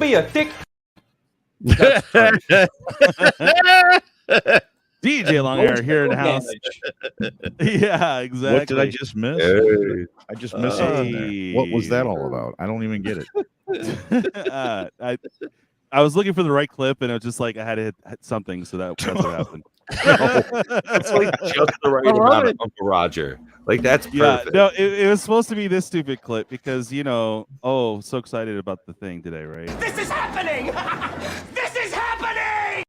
Don't be a dick. DJ Long Hair here in the house. Yeah, exactly. What did I just miss? I just missed something. What was that all about? I don't even get it. I was looking for the right clip, and it was just like I had to hit something, so that's what happened. It's like just the right amount of Uncle Roger. Like that's perfect. No, it was supposed to be this stupid clip because so excited about the thing today, right? This is happening. This is happening.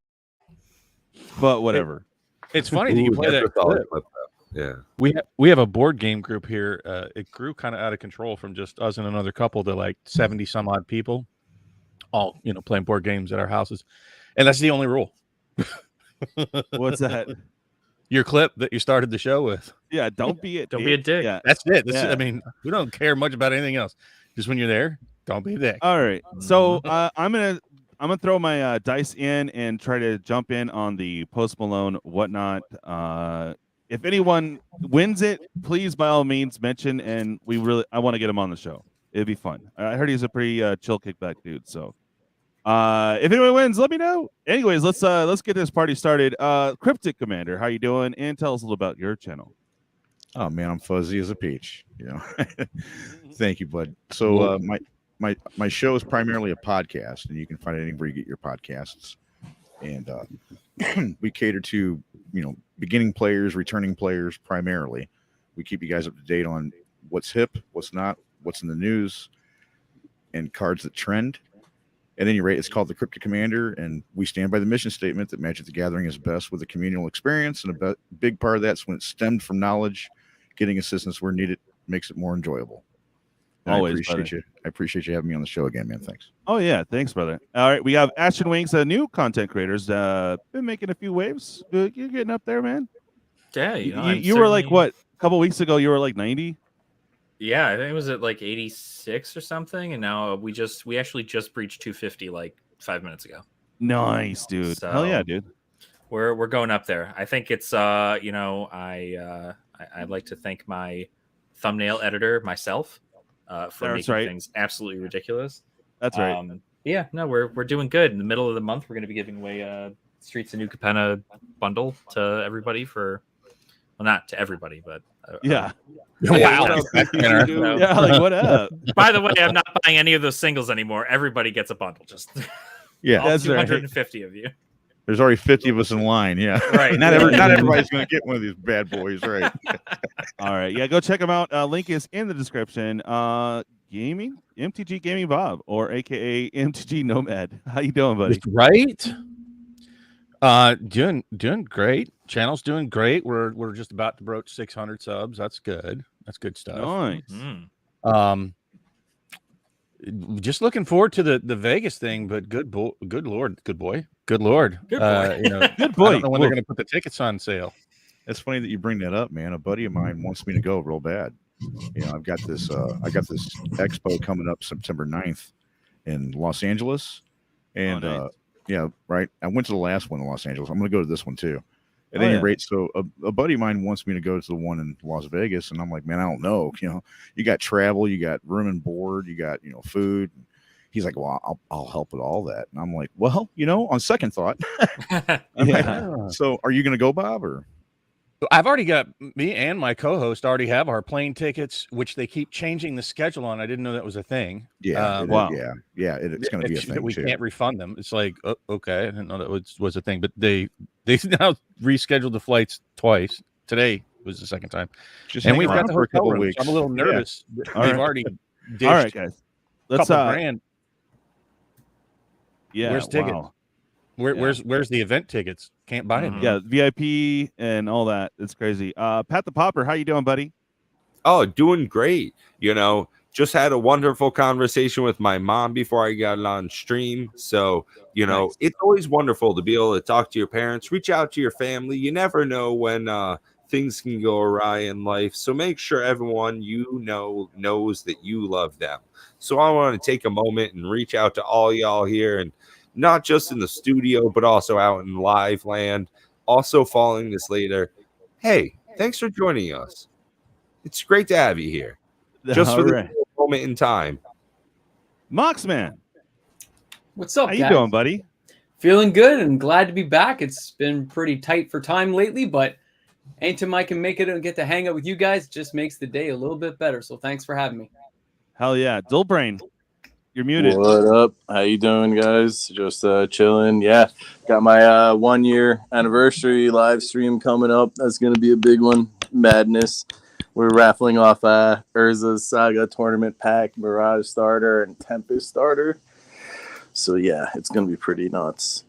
But whatever. It's funny that you play that clip. Yeah, we have a board game group here. It grew kind of out of control from just us and another couple to like 70 some odd people, all playing board games at our houses, and that's the only rule. What's that? Your clip that you started the show with. Yeah, don't be a dick. Yeah, that's it. I mean, we don't care much about anything else. Just when you're there, don't be a dick. All right, so I'm gonna throw my dice in and try to jump in on the Post Malone whatnot. If anyone wins it, please by all means mention, and I want to get him on the show. It'd be fun. I heard he's a pretty chill kickback dude. So if anyone wins, let me know. Anyways, let's get this party started. Cryptic Commander, how you doing? And tell us a little about your channel. Oh man, I'm fuzzy as a peach. Thank you, bud. So my show is primarily a podcast, and you can find it anywhere you get your podcasts. And we cater to beginning players, returning players primarily. We keep you guys up to date on what's hip, what's not, what's in the news, and cards that trend. At any rate, it's called the Cryptic Commander, and we stand by the mission statement that Magic the Gathering is best with a communal experience, and a big part of that's when it's stemmed from knowledge, getting assistance where needed makes it more enjoyable. And Always, I appreciate you. I appreciate you having me on the show again, man. Thanks. Oh yeah, thanks, brother. All right, we have Ashton Wings, new content creators. Been making a few waves. You're getting up there, man. Yeah, you were like what? A couple weeks ago, you were like 90. Yeah, I think it was at like 86 or something, and now we actually just breached 250 like 5 minutes ago. Nice, dude. So hell yeah, dude. We're going up there. I think it's I'd like to thank my thumbnail editor myself for making things absolutely ridiculous. That's right. Yeah, no, we're doing good. In the middle of the month, we're going to be giving away Streets of New Capenna bundle to everybody not to everybody, but yeah. Wow. Yeah, like what up? By the way, I'm not buying any of those singles anymore. Everybody gets a bundle. Just yeah, that's 250 of you. There's already 50 of us in line. Yeah, right. Not everybody's going to get one of these bad boys, right? All right, yeah, go check them out. Link is in the description. MTG Gamingbob, or AKA MTG Nomad. How you doing, buddy? Right. Doing great. Channel's doing great. We're just about to broach 600 subs. That's good. That's good stuff. Nice. Just looking forward to the Vegas thing, but good lord. Good boy. Good boy. Good boy. I don't know when they're going to put the tickets on sale. It's funny that you bring that up, man. A buddy of mine wants me to go real bad. I've got this expo coming up September 9th in Los Angeles. And nice. Yeah, right. I went to the last one in Los Angeles. I'm going to go to this one too. At any rate, so a buddy of mine wants me to go to the one in Las Vegas, and I'm like, man, I don't know. You got travel, you got room and board, you got food. He's like, well, I'll help with all that, and I'm like, well, on second thought, yeah. So are you going to go, Bob, or? I've already got me and my co-host already have our plane tickets, which they keep changing the schedule on. I didn't know that was a thing. Yeah. Wow. Yeah. It's going to be a thing. We can't refund them. It's like, okay, I didn't know that was a thing, but they now rescheduled the flights twice. Today was the second time, and we've got the for a couple rooms. weeks. I'm a little nervous. Yeah. They've already dished all right, guys. Let's $2,000. Yeah. Where's tickets? Wow. Where's the event tickets? Can't buy them. Yeah, VIP and all that. It's crazy. Pat the Pauper, how you doing, buddy? Oh, doing great. Just had a wonderful conversation with my mom before I got on stream. So, Nice. It's always wonderful to be able to talk to your parents, reach out to your family. You never know when things can go awry in life. So make sure everyone knows that you love them. So I want to take a moment and reach out to all y'all here, and not just in the studio, but also out in live land, also following this later. Hey, thanks for joining us. It's great to have you here. Just for the moment in time. Moxman. What's up, How guys? you doing, buddy? Feeling good and glad to be back. It's been pretty tight for time lately, but anytime I can make it and get to hang out with you guys just makes the day a little bit better. So thanks for having me. Hell yeah. Dillbrain, you're muted. What up? How you doing, guys? Just chilling. Yeah, got my 1 year anniversary live stream coming up. That's gonna be a big one. Madness. We're raffling off Urza's Saga Tournament Pack, Mirage Starter, and Tempest Starter. So yeah, it's gonna be pretty nuts.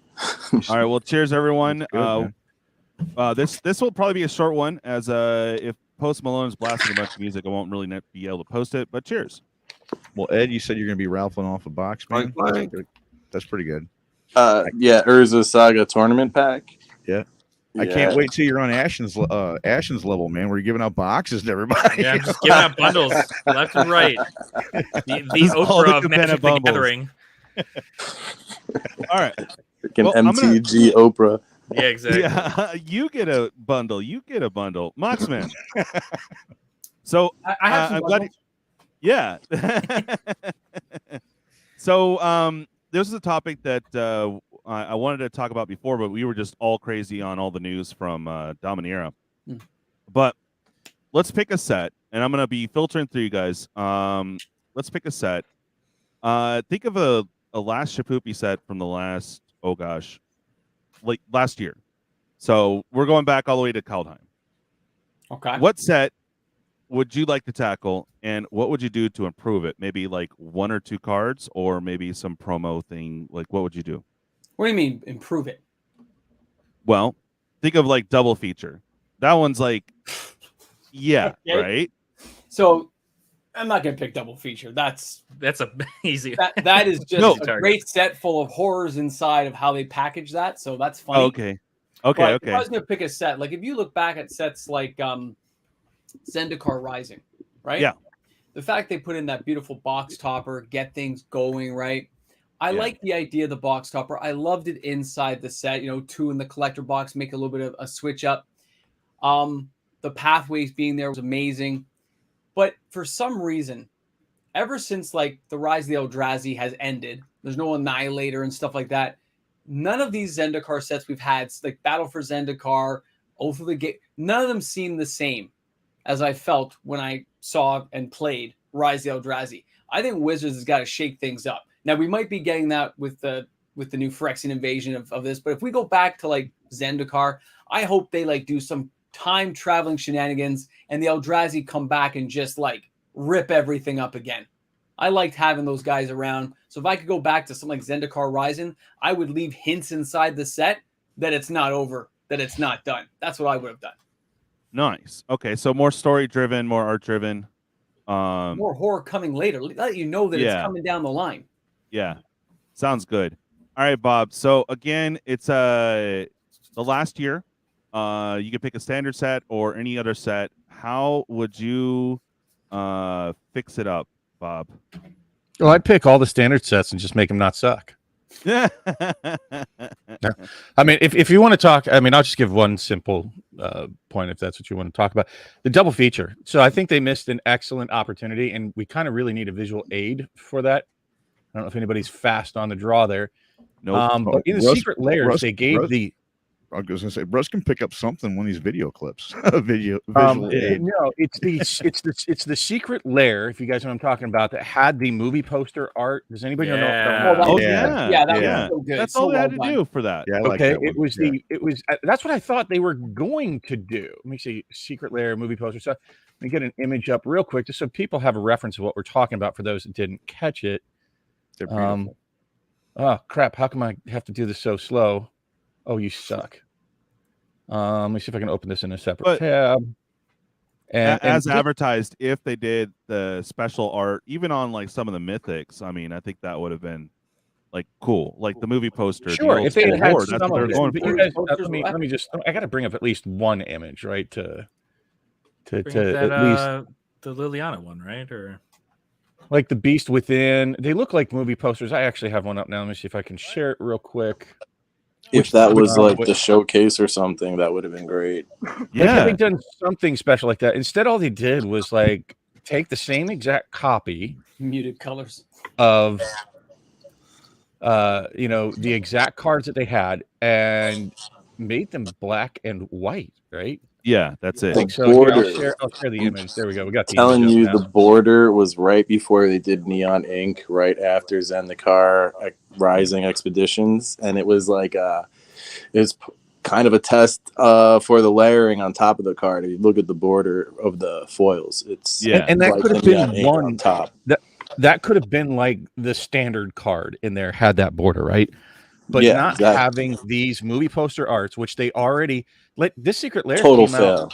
All right. Well, cheers, everyone. This will probably be a short one, as if Post Malone is blasting a bunch of music, I won't really be able to post it. But cheers. Well, Ed, you said you're going to be raffling off a box, man. That's pretty good. Yeah, Urza Saga Tournament Pack. Yeah. I can't wait till you're on Ashen's level, man. Where you're giving out boxes to everybody. Yeah, I'm just giving out bundles left and right. The Oprah of Magic the Gathering. All right. Freaking MTG Oprah. Yeah, exactly. Yeah, you get a bundle. Moxman. So I have some I'm glad. Yeah. So this is a topic that I wanted to talk about before, but we were just all crazy on all the news from Dominaria. But let's pick a set, and I'm going to be filtering through you guys. Let's pick a set. Think of a last Shapoopy set from the last, like last year. So we're going back all the way to Kaldheim. Okay. What set would you like to tackle, and what would you do to improve it? Maybe like 1 or 2 cards, or maybe some promo thing. Like, what would you do? What do you mean improve it? Well, think of like double feature. That one's like, yeah, Okay. right. So I'm not gonna pick double feature. That's easy. that is just a target. great set full of horrors inside of how they package that. So that's funny. Oh, okay. But if I was gonna pick a set, like if you look back at sets like Zendikar Rising, right? Yeah. The fact they put in that beautiful box topper, get things going, right? I like the idea of the box topper. I loved it inside the set, 2 in the collector box, make a little bit of a switch up. The pathways being there was amazing. But for some reason, ever since like the Rise of the Eldrazi has ended, there's no Annihilator and stuff like that. None of these Zendikar sets we've had, like Battle for Zendikar, Oath of the Gate, none of them seem the same as I felt when I saw and played Rise of the Eldrazi. I think Wizards has got to shake things up. Now, we might be getting that with the new Phyrexian invasion of this, but if we go back to like Zendikar, I hope they like do some time traveling shenanigans and the Eldrazi come back and just like rip everything up again. I liked having those guys around. So if I could go back to something like Zendikar Rising, I would leave hints inside the set that it's not over, that it's not done. That's what I would have done. Nice. Okay, so more story driven, more art driven. More horror coming later. Let you know that it's coming down the line. Yeah, sounds good. All right, Bob. So again, it's the last year. You can pick a standard set or any other set. How would you fix it up, Bob? Well, I'd pick all the standard sets and just make them not suck. Yeah. I mean, if you want to talk, I mean, I'll just give one simple point if that's what you want to talk about. The double feature. So I think they missed an excellent opportunity, and we kind of really need a visual aid for that. I don't know if anybody's fast on the draw there. No. But in the secret layers, they gave the. I was going to say, Russ can pick up something one of these video clips. Visual aid. No, it's the secret lair. If you guys know what I'm talking about, that had the movie poster art. Does anybody know? Oh yeah, that was so good. That's so all they well had to done. do for that. Yeah, I like Okay, that it one. was that's what I thought they were going to do. Let me see, secret lair movie poster. So let me get an image up real quick, just so people have a reference of what we're talking about for those that didn't catch it. They're beautiful. Oh crap! How come I have to do this so slow? Oh, you suck. Let me see if I can open this in a separate tab. And as advertised, if they did the special art, even on like some of the mythics, I mean, I think that would have been like cool, like the movie poster. Sure, if they had that's some what they're of it. going But for. you guys, let me just. I got to bring up at least one image, right? To Bring up at that, the Liliana one, right? Or like the Beast Within. They look like movie posters. I actually have one up now. Let me see if I can share it real quick. If that was like the showcase or something, that would have been great. Yeah, they've done something special like that. Instead, all they did was like take the same exact copy, Muted colors of the exact cards that they had and made them black and white, right? Yeah, that's it. Like, so here, I'll share the image. There we go. We got the telling image you up now. the border was right before they did Neon Ink, right after Zendikar Rising Expeditions, and it was like kind of a test for the layering on top of the card. If you look at the border of the foils, it's and that could have Neon been Ink one on top. That could have been like the standard card in there had that border, right? But Yeah, not exactly. having these movie poster arts, which they already this Secret Lair Total came fail.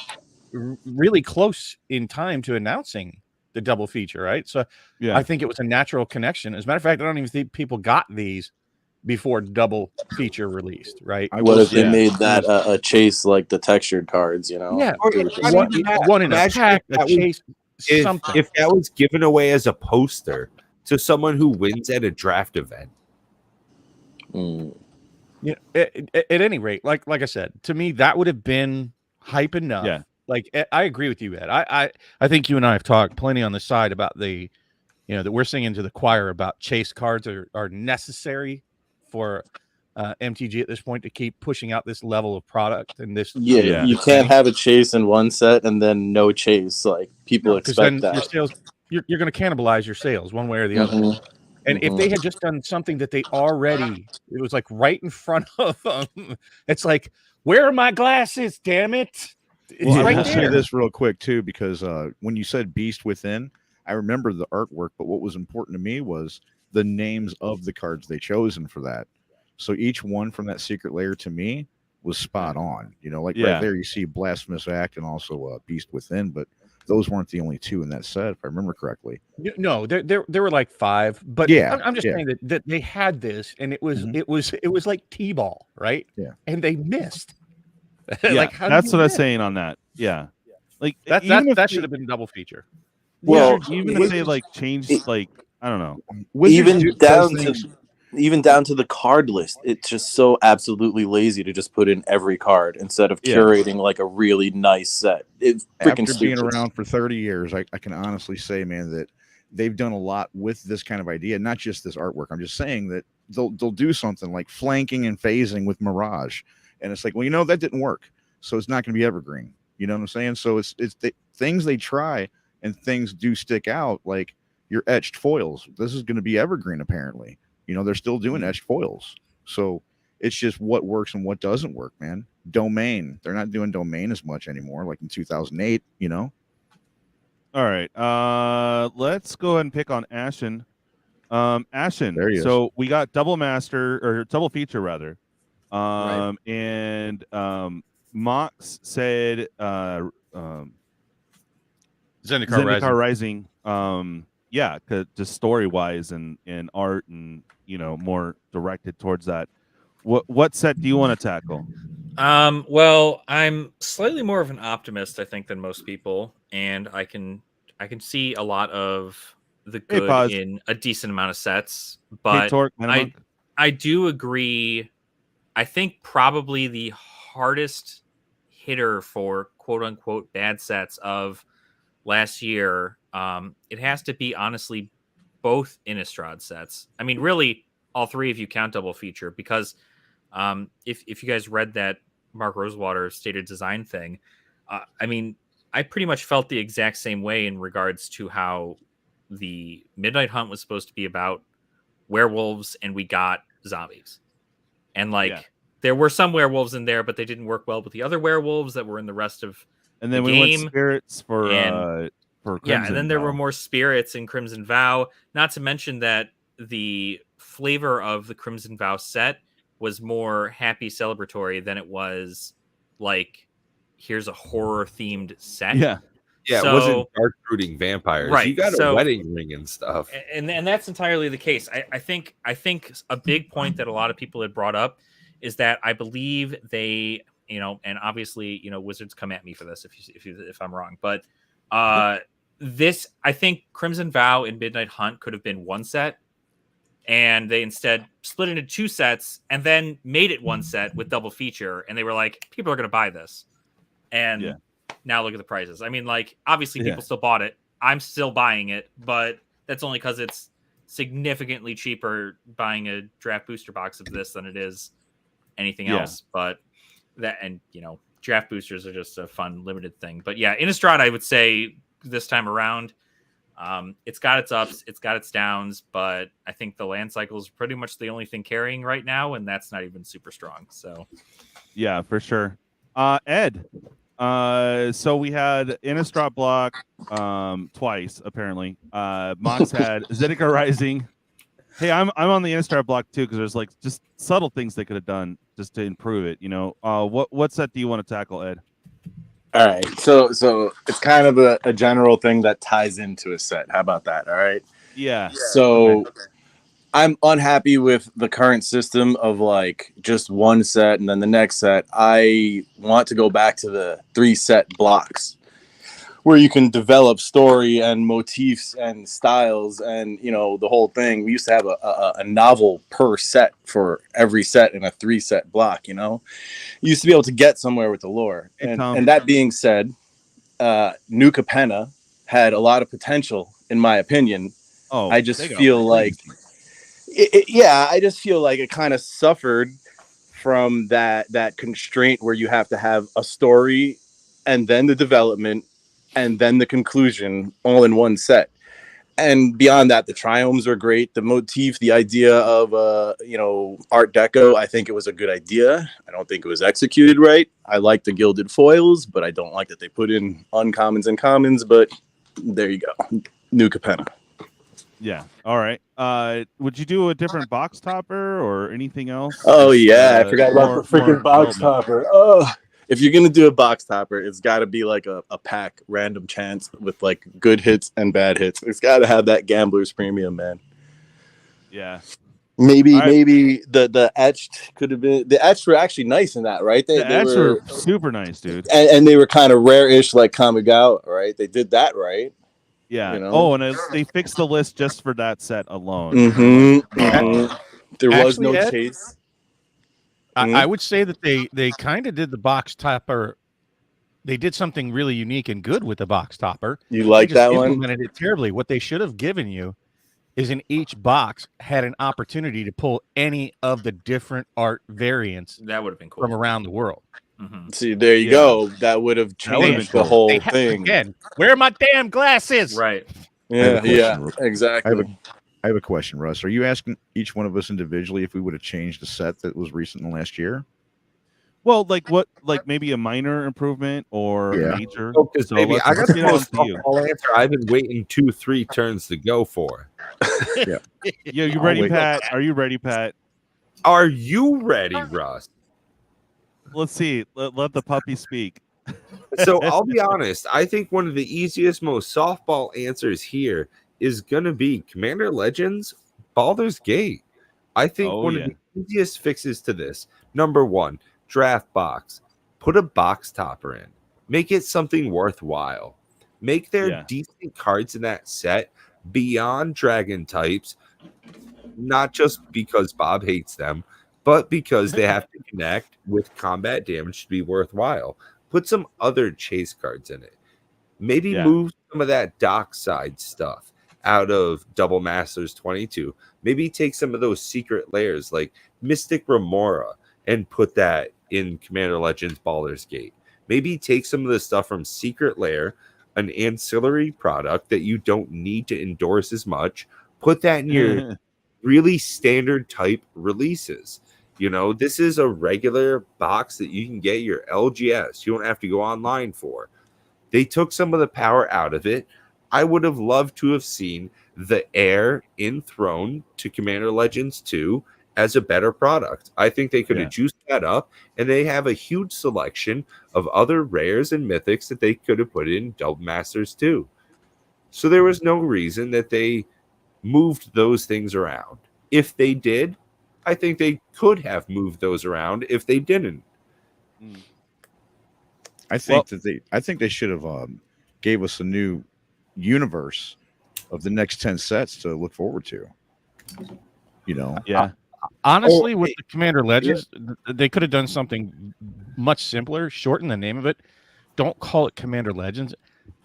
out really close in time to announcing the double feature, right? So Yeah. I think it was a natural connection. As a matter of fact, I don't even think people got these before double feature released, right? What if they yeah. made that a chase like the textured cards, you know? Yeah, Or It was I just- mean, one in a imagine pack, if a that was- chase, something. If that was given away as a poster to someone who wins at a draft event. Mm. Yeah, at any rate, like I said, to me that would have been hype enough. Yeah. Like I agree with you, Ed. I think you and I have talked plenty on the side about the, that we're singing to the choir about chase cards are necessary for MTG at this point to keep pushing out this level of product and this. Yeah, you can't have a chase in one set and then no chase. Like people because expect then that. your sales, you're going to cannibalize your sales one way or the other. Mhm. And if they had just done something that they already, it was like right in front of them. It's like, where are my glasses? Damn it! It's Well, I right will say there. this real quick too, because when you said Beast Within, I remember the artwork, but what was important to me was the names of the cards they chosen for that. So each one from that secret layer to me was spot on. Like right there you see Blasphemous Act and also Beast Within, but those weren't the only two in that set, if I remember correctly. No, there were like 5, but Yeah, I'm just saying that they had this, and it was like T-ball, right? Yeah, and they missed. Yeah, Like, how that's did you what I'm miss? saying on that. Yeah, like That even if that they- should have been a double feature. Well, even if they like changed, like I don't know, even do down those to things- the card list, it's just so absolutely lazy to just put in every card instead of Yeah. curating like a really nice set. It's freaking after being stupid. around for 30 years, I can honestly say, man, that they've done a lot with this kind of idea, not just this artwork. I'm just saying that they'll do something like flanking and phasing with Mirage, and it's like, well, that didn't work, so it's not going to be evergreen. You know what I'm saying? So it's things they try and things do stick out, like your etched foils. This is going to be evergreen, apparently. They're still doing etched foils, so it's just what works and what doesn't work, man. Domain, they're not doing domain as much anymore, like in 2008. All right, let's go ahead and pick on Ashen. Ashen. There he is. So we got double master or double feature rather. Right. And Mox said Zendikar Zendikar Rising. Rising. Yeah, just story wise and art and more directed towards that. What set do you want to tackle? Well, I'm slightly more of an optimist, I think, than most people, and I can see a lot of the Hey, good Pawz. in a decent amount of sets. Hey, But Torque, Manamunk? I do agree. I think probably the hardest hitter for quote unquote bad sets of last year, it has to be honestly both Innistrad sets. I mean, really, all three if you count double feature, because if you guys read that Mark Rosewater stated design thing, I mean, I pretty much felt the exact same way in regards to how the Midnight Hunt was supposed to be about werewolves and we got zombies. And there were some werewolves in there, but they didn't work well with the other werewolves that were in the rest of And then the we game. went spirits for Yeah, and then there Vow. were more spirits in Crimson Vow. Not to mention that the flavor of the Crimson Vow set was more happy celebratory than it was like, here's a horror themed set. Yeah. Yeah, So- it wasn't dark brooding vampires. Right, You got so- a wedding ring and stuff. And that's entirely the case. I think a big point that a lot of people had brought up is that I believe they, and obviously, Wizards come at me for this if I'm wrong, but this, I think Crimson Vow and Midnight Hunt could have been one set, and they instead split into two sets and then made it one set with double feature, and they were like, people are going to buy this, and now look at the prices. I mean, like, obviously people still bought it. I'm still buying it, but that's only because it's significantly cheaper buying a draft booster box of this than it is anything else. But draft boosters are just a fun limited thing. But yeah, Innistrad, I would say this time around, it's got its ups, it's got its downs, but I think the land cycle is pretty much the only thing carrying right now, and that's not even super strong. So yeah, for sure. Ed, so we had Innistrad block twice apparently. Mox had Zedekar Rising. Hey, I'm on the Innistrad block too, because there's like just subtle things they could have done just to improve it. What set do you want to tackle, Ed? All right, so it's kind of a general thing that ties into a set. How about that? All right. Yeah. So I'm unhappy with the current system of like just one set and then the next set. I want to go back to the 3 set blocks where you can develop story and motifs and styles and the whole thing. We used to have a novel per set for every set in a 3 set block. You used to be able to get somewhere with the lore. And that being said, New Capenna had a lot of potential in my opinion. I just feel like I just feel like it kind of suffered from that constraint where you have to have a story and then the development and then the conclusion all in one set. And beyond that, the triomes are great. The motif, the idea of Art Deco, I think it was a good idea. I don't think it was executed right. I like the gilded foils, but I don't like that they put in uncommons and commons. But there you go, New Capenna. Yeah. All right. Would you do a different box topper or anything else? Oh yeah, I forgot about the freaking box topper. Oh. If you're gonna do a box topper, it's got to be like a pack random chance with like good hits and bad hits. It's got to have that gambler's premium, man. Yeah. Maybe the etched could have been. The etched were actually nice in that, right? The etched were super nice, dude. And they were kind of rare-ish, like Kamigawa, right? They did that right. Yeah. Oh, and they fixed the list just for that set alone. There was no chase. I would say that they kind of did the box topper. They did something really unique and good with the box topper. You like that one? Implemented it terribly. What they should have given you is in each box had an opportunity to pull any of the different art variants that would have been cool from around the world. See, there you go. That would have changed the whole thing. Again, where are my damn glasses? Right. Yeah, exactly. I have a question, Russ. Are you asking each one of us individually if we would have changed a set that was recent in the last year? Well, like maybe a minor improvement or a major. Because maybe I got the most softball answer I've been waiting 2-3 turns to go for. Yeah. You ready, Pat? Are you ready, Pat? Are you ready, Russ? Let's see. Let the puppy speak. So I'll be honest. I think one of the easiest, most softball answers here is going to be Commander Legends Baldur's Gate. I think one of the easiest fixes to this, number 1, draft box. Put a box topper in. Make it something worthwhile. Make there decent cards in that set beyond dragon types, not just because Bob hates them, but because they have to connect with combat damage to be worthwhile. Put some other chase cards in it. Maybe move some of that dockside stuff out of Double Masters 22. Maybe take some of those secret layers like Mystic Remora and put that in Commander Legends Baldur's Gate. Maybe take some of the stuff from Secret Lair, an ancillary product that you don't need to endorse as much. Put that in your really standard type releases. This is a regular box that you can get your LGS. You don't have to go online for. They took some of the power out of it. I would have loved to have seen the Heir Enthroned to Commander Legends 2 as a better product. I think they could have juiced that up, and they have a huge selection of other rares and mythics that they could have put in Double Masters 2. So there was no reason that they moved those things around. If they did, I think they could have moved those around. If they didn't, I think they should have gave us a new universe of the next 10 sets to look forward to. Honestly, with the Commander Legends, they could have done something much simpler, shorten the name of it. Don't call it Commander Legends.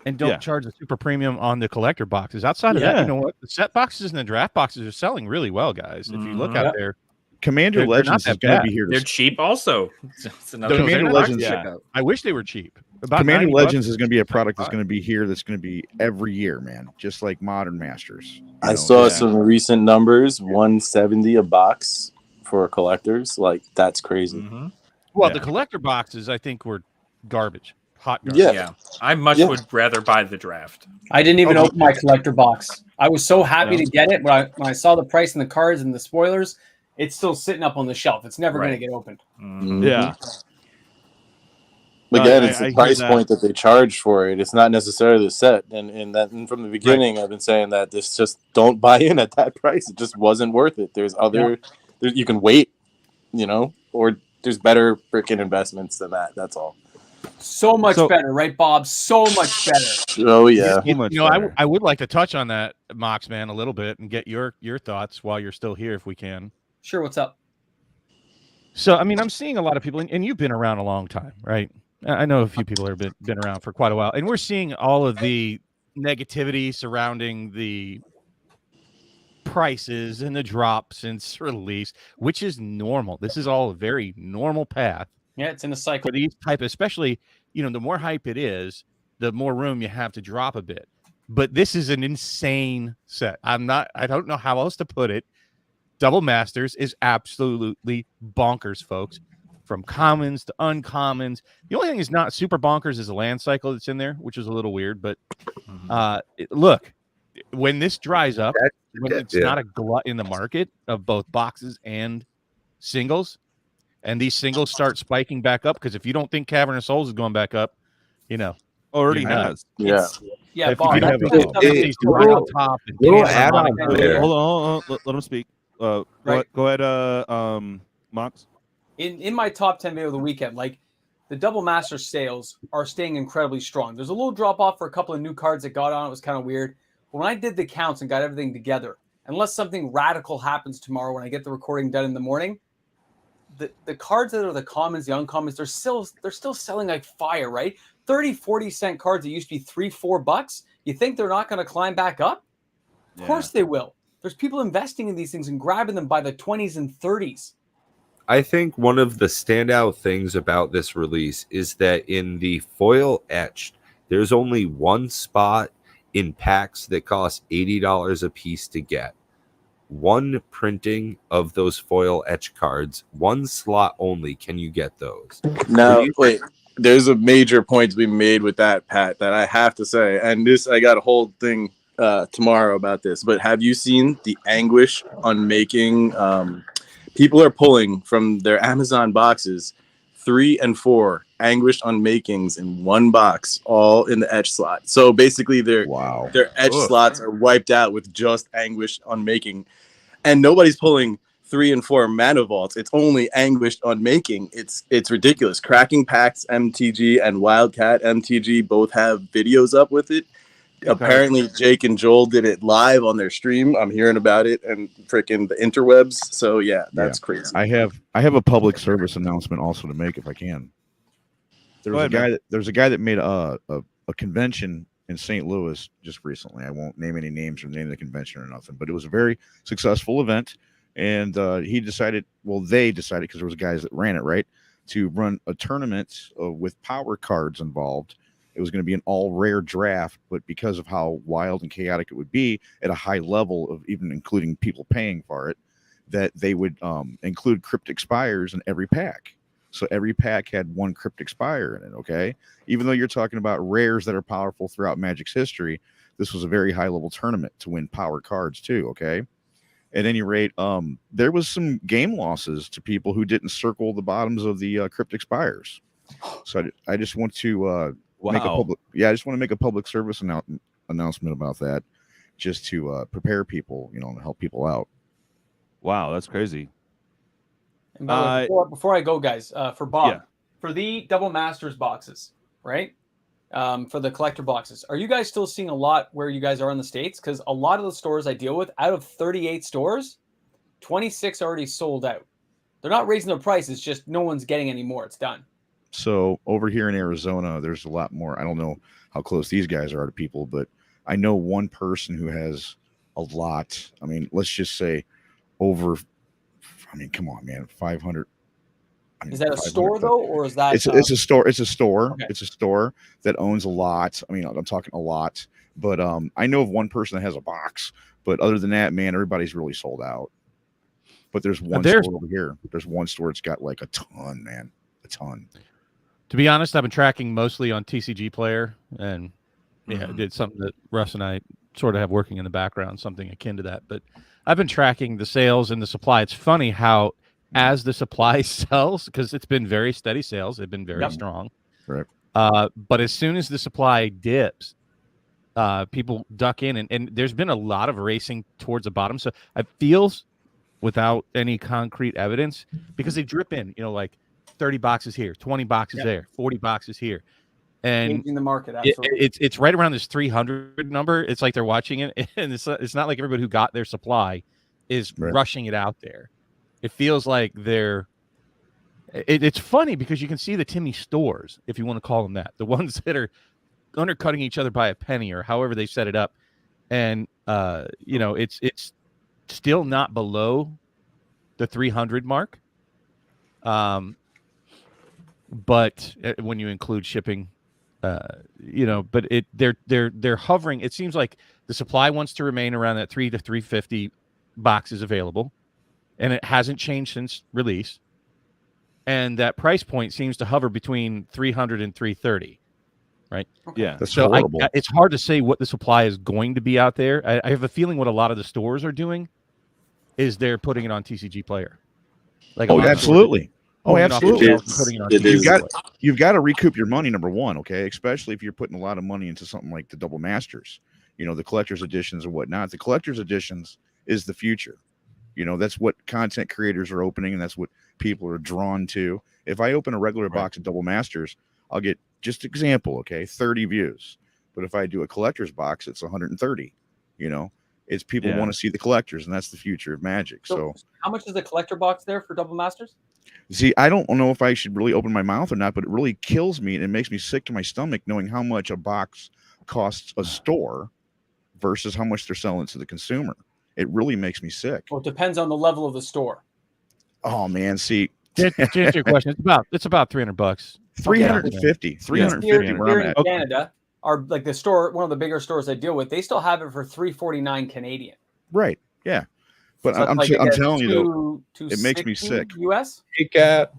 and don't charge a super premium on the collector boxes. Outside of that, you know what? The set boxes and the draft boxes are selling really well, guys. If you look out there, Commander Legends is going to be here. They're cheap also. It's another Commander Legends, I wish they were cheap. Commander Legends is going to be a product that's going to be here. That's going to be every year, man. Just like Modern Masters. I saw some recent numbers: 170 a box for collectors. Like that's crazy. Well, the collector boxes, I think, were garbage. Hot garbage. Yeah. I much would rather buy the draft. I didn't even open my collector box. I was so happy to get it when I saw the price and the cards and the spoilers. It's still sitting up on the shelf. It's never going to get opened. Yeah. Again, it's the price point that they charge for it. It's not necessarily the set. And from the beginning, I've been saying that this just don't buy in at that price. It just wasn't worth it. There's other, you can wait, or there's better freaking investments than that. That's all. So much better, right, Bob? So much better. Oh yeah. I would like to touch on that, Mox man, a little bit and get your thoughts while you're still here, if we can. Sure. What's up? So, I mean, I'm seeing a lot of people, and you've been around a long time, right? I know a few people have been around for quite a while, and we're seeing all of the negativity surrounding the prices and the drops since release, which is normal. This is all a very normal path. Yeah, it's in a cycle. For these type, especially, the more hype it is, the more room you have to drop a bit. But this is an insane set. I don't know how else to put it. Double Masters is absolutely bonkers, folks. From commons to uncommons. The only thing is not super bonkers is a land cycle that's in there, which is a little weird. But look, when this dries up, when it's not a glut in the market of both boxes and singles, and these singles start spiking back up, because if you don't think Cavern of Souls is going back up, already has. Yeah, Bob. Hold on. Let him speak. Go ahead, Mox. In my top 10 video of the weekend, like the Double Master sales are staying incredibly strong. There's a little drop off for a couple of new cards that got on. It was kind of weird. But when I did the counts and got everything together, unless something radical happens tomorrow when I get the recording done in the morning, the cards that are the commons, the uncommons, they're still selling like fire, right? 30-40 cent cards that used to be $3-4. You think they're not going to climb back up? Of course they will. There's people investing in these things and grabbing them by the 20s and 30s. I think one of the standout things about this release is that in the foil etched, there's only one spot in packs that cost $80 a piece to get. One printing of those foil etched cards, one slot only can you get those. Now, wait, there's a major point to be made with that, Pat, that I have to say. And I got a whole thing tomorrow about this. But have you seen the anguish on making... people are pulling from their Amazon boxes 3 and 4 anguished on makings in one box, all in the etch slot. So basically their etch slots are wiped out with just anguished on making. And nobody's pulling 3 and 4 mana vaults. It's only anguished on making. It's ridiculous. Cracking Packs MTG and Wildcat MTG both have videos up with it. Apparently Jake and Joel did it live on their stream. I'm hearing about it and freaking the interwebs. So that's crazy. I have a public service announcement also to make if I can. There's a guy that made a convention in St. Louis just recently. I won't name any names or name the convention or nothing, but it was a very successful event. And they decided, because there was guys that ran it, right, to run a tournament with power cards involved. It was going to be an all rare draft, but because of how wild and chaotic it would be at a high level of even including people paying for it, that they would include Cryptic Spires in every pack. So every pack had one Cryptic Spire in it. Okay. Even though you're talking about rares that are powerful throughout Magic's history, this was a very high level tournament to win power cards too. Okay. At any rate, there was some game losses to people who didn't circle the bottoms of the Cryptic Spires. So I just want to, I just want to make a public service announcement about that, just to prepare people, and help people out. Wow, that's crazy. And by the way, before I go, guys, for Bob, for the Double Masters boxes, right? For the collector boxes, are you guys still seeing a lot where you guys are in the States? Because a lot of the stores I deal with, out of 38 stores, 26 already sold out. They're not raising their prices, just no one's getting any more. It's done. So over here in Arizona, there's a lot more. I don't know how close these guys are to people, but I know one person who has a lot. I mean, let's just say over. I mean, come on, man, 500. I mean, Is that a store though, or is that it's a store? It's a store. Okay. It's a store that owns a lot. I mean, I'm talking a lot, but I know of one person that has a box. But other than that, man, everybody's really sold out. But there's one store over here. There's one store that's got like a ton, man, a ton. To be honest, I've been tracking mostly on TCG Player, and did something that Russ and I sort of have working in the background, something akin to that. But I've been tracking the sales and the supply. It's funny how as the supply sells, because it's been very steady sales, they've been very strong. Right. But as soon as the supply dips, people duck in, and there's been a lot of racing towards the bottom. So it feels, without any concrete evidence, because they drip in, like 30 boxes here, 20 boxes there, 40 boxes here. And changing the market, absolutely. it's right around this 300 number. It's like they're watching it, and it's not like everybody who got their supply is rushing it out there. It feels like they're. It's funny because you can see the Timmy stores, if you want to call them that, the ones that are undercutting each other by a penny or however they set it up, and it's still not below the 300 mark. But when you include shipping. But they're hovering. It seems like the supply wants to remain around that 3 to 350 boxes available, and it hasn't changed since release. And that price point seems to hover between 300 and 330, right? Yeah, that's so horrible. It's hard to say what the supply is going to be out there. I have a feeling what a lot of the stores are doing is they're putting it on TCG Player. Like, absolutely. Oh, absolutely. You've got to recoup your money, number one, okay? Especially if you're putting a lot of money into something like the Double Masters, the collector's editions and whatnot. The collector's editions is the future. That's what content creators are opening, and that's what people are drawn to. If I open a regular box of Double Masters, I'll get, just example, okay, 30 views. But if I do a collector's box, it's 130. It's people want to see the collectors, and that's the future of Magic. So how much is the collector box there for Double Masters? See, I don't know if I should really open my mouth or not, but it really kills me and it makes me sick to my stomach knowing how much a box costs a store versus how much they're selling to the consumer. It really makes me sick. Well, it depends on the level of the store. Oh man, see, to answer your question, it's about $300. 350 Here where I'm in at. Canada, like the store, one of the bigger stores I deal with, they still have it for $349 Canadian. Right. Yeah. But So I'm like telling you though, it makes me sick. US. Hey, Cat.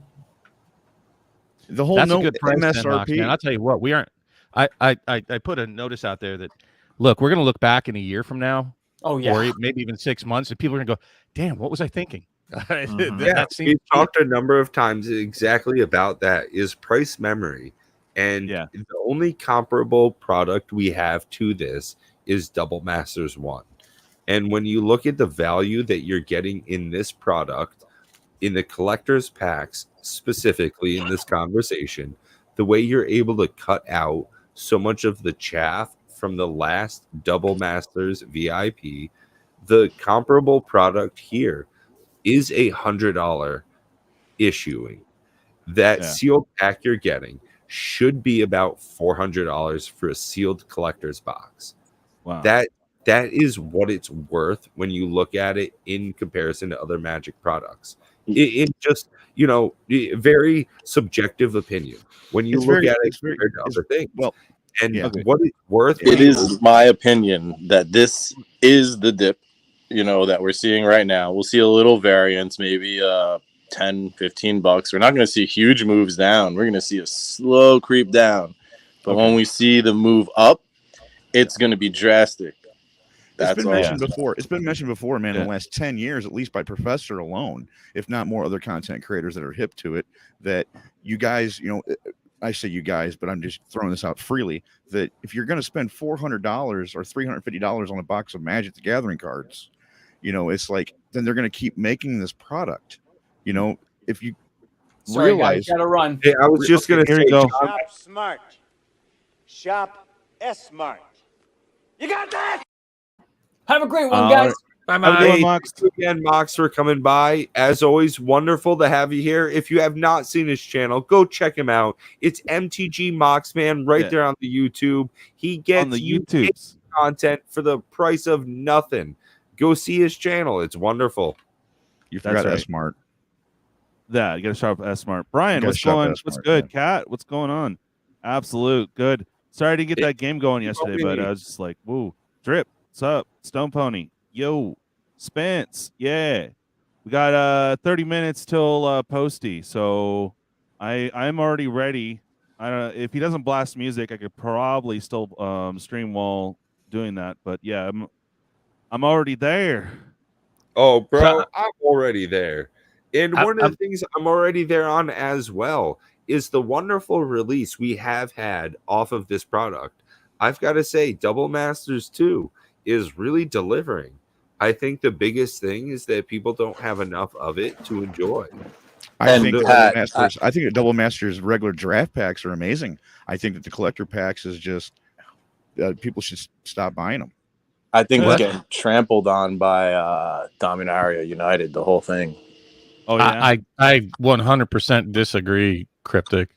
The whole That's a good price, MSRP. man. I'll tell you what, we aren't. I put a notice out there that, look, we're going to look back in a year from now. Oh yeah. Or maybe even 6 months, and people are going to go, "Damn, what was I thinking?" We've talked a number of times exactly about that. Is price memory, and the only comparable product we have to this is Double Masters 1. And when you look at the value that you're getting in this product, in the collector's packs, specifically in this conversation, the way you're able to cut out so much of the chaff from the last Double Masters VIP, the comparable product here is $100 issuing. That sealed pack you're getting should be about $400 for a sealed collector's box. Wow. That is what it's worth when you look at it in comparison to other Magic products. It just, very subjective opinion when you look at it compared to other things. Well, what it's worth. It is my opinion that this is the dip, that we're seeing right now. We'll see a little variance, maybe $10, $15. We're not going to see huge moves down. We're going to see a slow creep down. But when we see the move up, it's going to be drastic. It's been mentioned before. It's been mentioned before, man, in the last 10 years, at least by Professor alone, if not more other content creators that are hip to it, that you guys, I say you guys, but I'm just throwing this out freely, that if you're going to spend $400 or $350 on a box of Magic the Gathering cards, it's like, then they're going to keep making this product. If you realize. Guys, gotta run. Hey, I was just going to say, Shop smart. Shop S-smart. You got that? Have a great one, guys. Bye, Have a good Mike. one, Hey, Mox. thank you again, Mox, for coming by. As always, wonderful to have you here. If you have not seen his channel, go check him out. It's MTG Moxman right Yeah. there on the YouTube. He gets On the you YouTubes. content for the price of nothing. Go see his channel. It's wonderful. You That's forgot right. S-Mart. Yeah, you got to shop at S-Mart. Brian, gotta what's shop at going? What's S-Mart, good? Cat, what's going on? Absolute good. Sorry I didn't get that game going yesterday, but I was just like, woo. Drip, what's up? Stone Pony, yo. Spence, yeah. We got 30 minutes till Posty, so I'm already ready. I don't. If he doesn't blast music, I could probably still stream while doing that. But yeah, I'm already there. Oh, bro, So- I'm already there. And one of the things I'm already there on as well is the wonderful release we have had off of this product. I've got to say, Double Masters 2 is really delivering. I think the biggest thing is that people don't have enough of it to enjoy. I think the Double Masters regular draft packs are amazing. I think that the collector packs is just people should stop buying them. I think What? it's getting trampled on by Dominaria United, the whole thing. Oh yeah, I 100% disagree, Cryptic.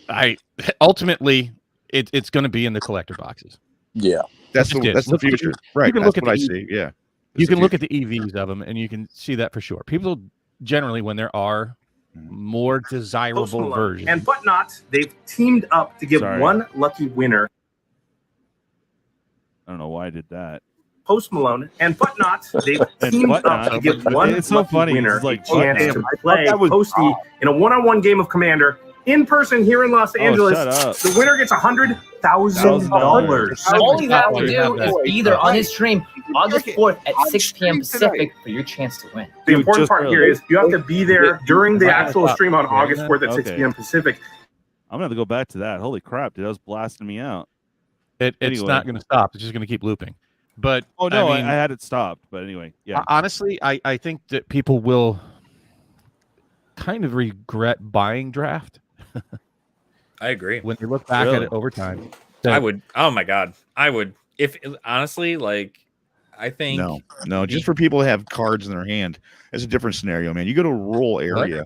I ultimately it's going to be in the collector boxes. Yeah. That's Just the is. that's the Look at future, you right? can That's look at what I the- see. Yeah, You can look at the EVs of them, and you can see that for sure. People generally, when there are more Post desirable Malone versions, and Whatnot, they've teamed up to give Sorry. one lucky winner. I don't know why I did that. Post Malone and Whatnot, they've And teamed Whatnot. up to give one It's so lucky funny. winner It's like a chance Whatnot. to play That was Posty in a one-on-one game of Commander in person here in Los Angeles. shut up. The winner gets $100,000. $100,000. All you have to Already do have that. is be there on his stream August 4th at On 6 p.m. stream Pacific tonight. for your chance to win. The Dude, important just part here really- is you have to be there during the Right. actual stream on Yeah. August 4th at 6 Okay. p.m. Pacific. I'm gonna have to go back to that. Holy crap, dude! That was blasting me out. it's Anyway. not going to stop. It's just going to keep looping. But Oh no, I mean, had it stopped. But anyway, yeah. honestly, I think that people will kind of regret buying draft I agree. when they look back Really? at it over time. I would. Oh my god, I would. If honestly, like, I think no, just for people who have cards in their hand, it's a different scenario, man. You go to a rural area,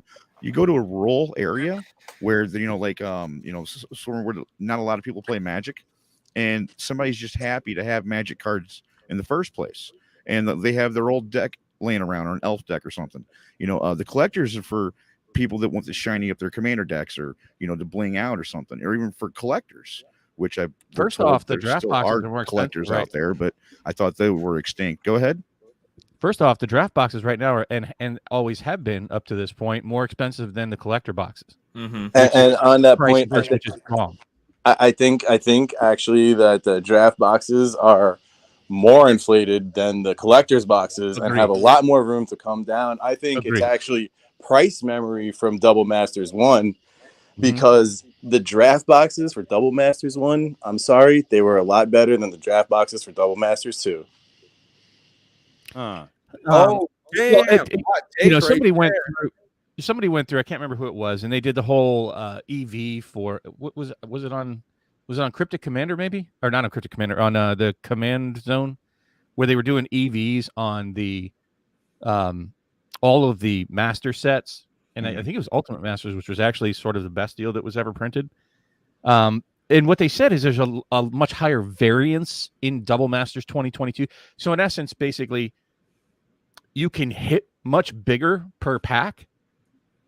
where somewhere where not a lot of people play Magic, and somebody's just happy to have Magic cards in the first place, and they have their old deck laying around or an elf deck or something. The collectors are for people that want to shiny up their commander decks, or to bling out or something, or even for collectors. Which I First off, the there draft still boxes are are more expensive, collectors right? out there, but I thought they were extinct. Go ahead. First off, the draft boxes right now are and always have been up to this point more expensive than the collector boxes. Mm-hmm. And on that Price point, which is wrong. I think actually that the draft boxes are more inflated than the collector's boxes and have a lot more room to come down. I think it's Agreed. actually price memory from Double Masters 1 Mm-hmm. because the draft boxes for Double Masters 1, I'm sorry, they were a lot better than the draft boxes for Double Masters 2. Huh. Oh, damn. well, Hot take right somebody went there. through. Somebody went through. I can't remember who it was, and they did the whole EV for what was it on? Was it on Cryptic Commander maybe, or not on Cryptic Commander, on the Command Zone, where they were doing EVs on the all of the master sets, and I think it was Ultimate Masters, which was actually sort of the best deal that was ever printed. And what they said is there's a much higher variance in Double Masters 2022. So in essence, basically, you can hit much bigger per pack,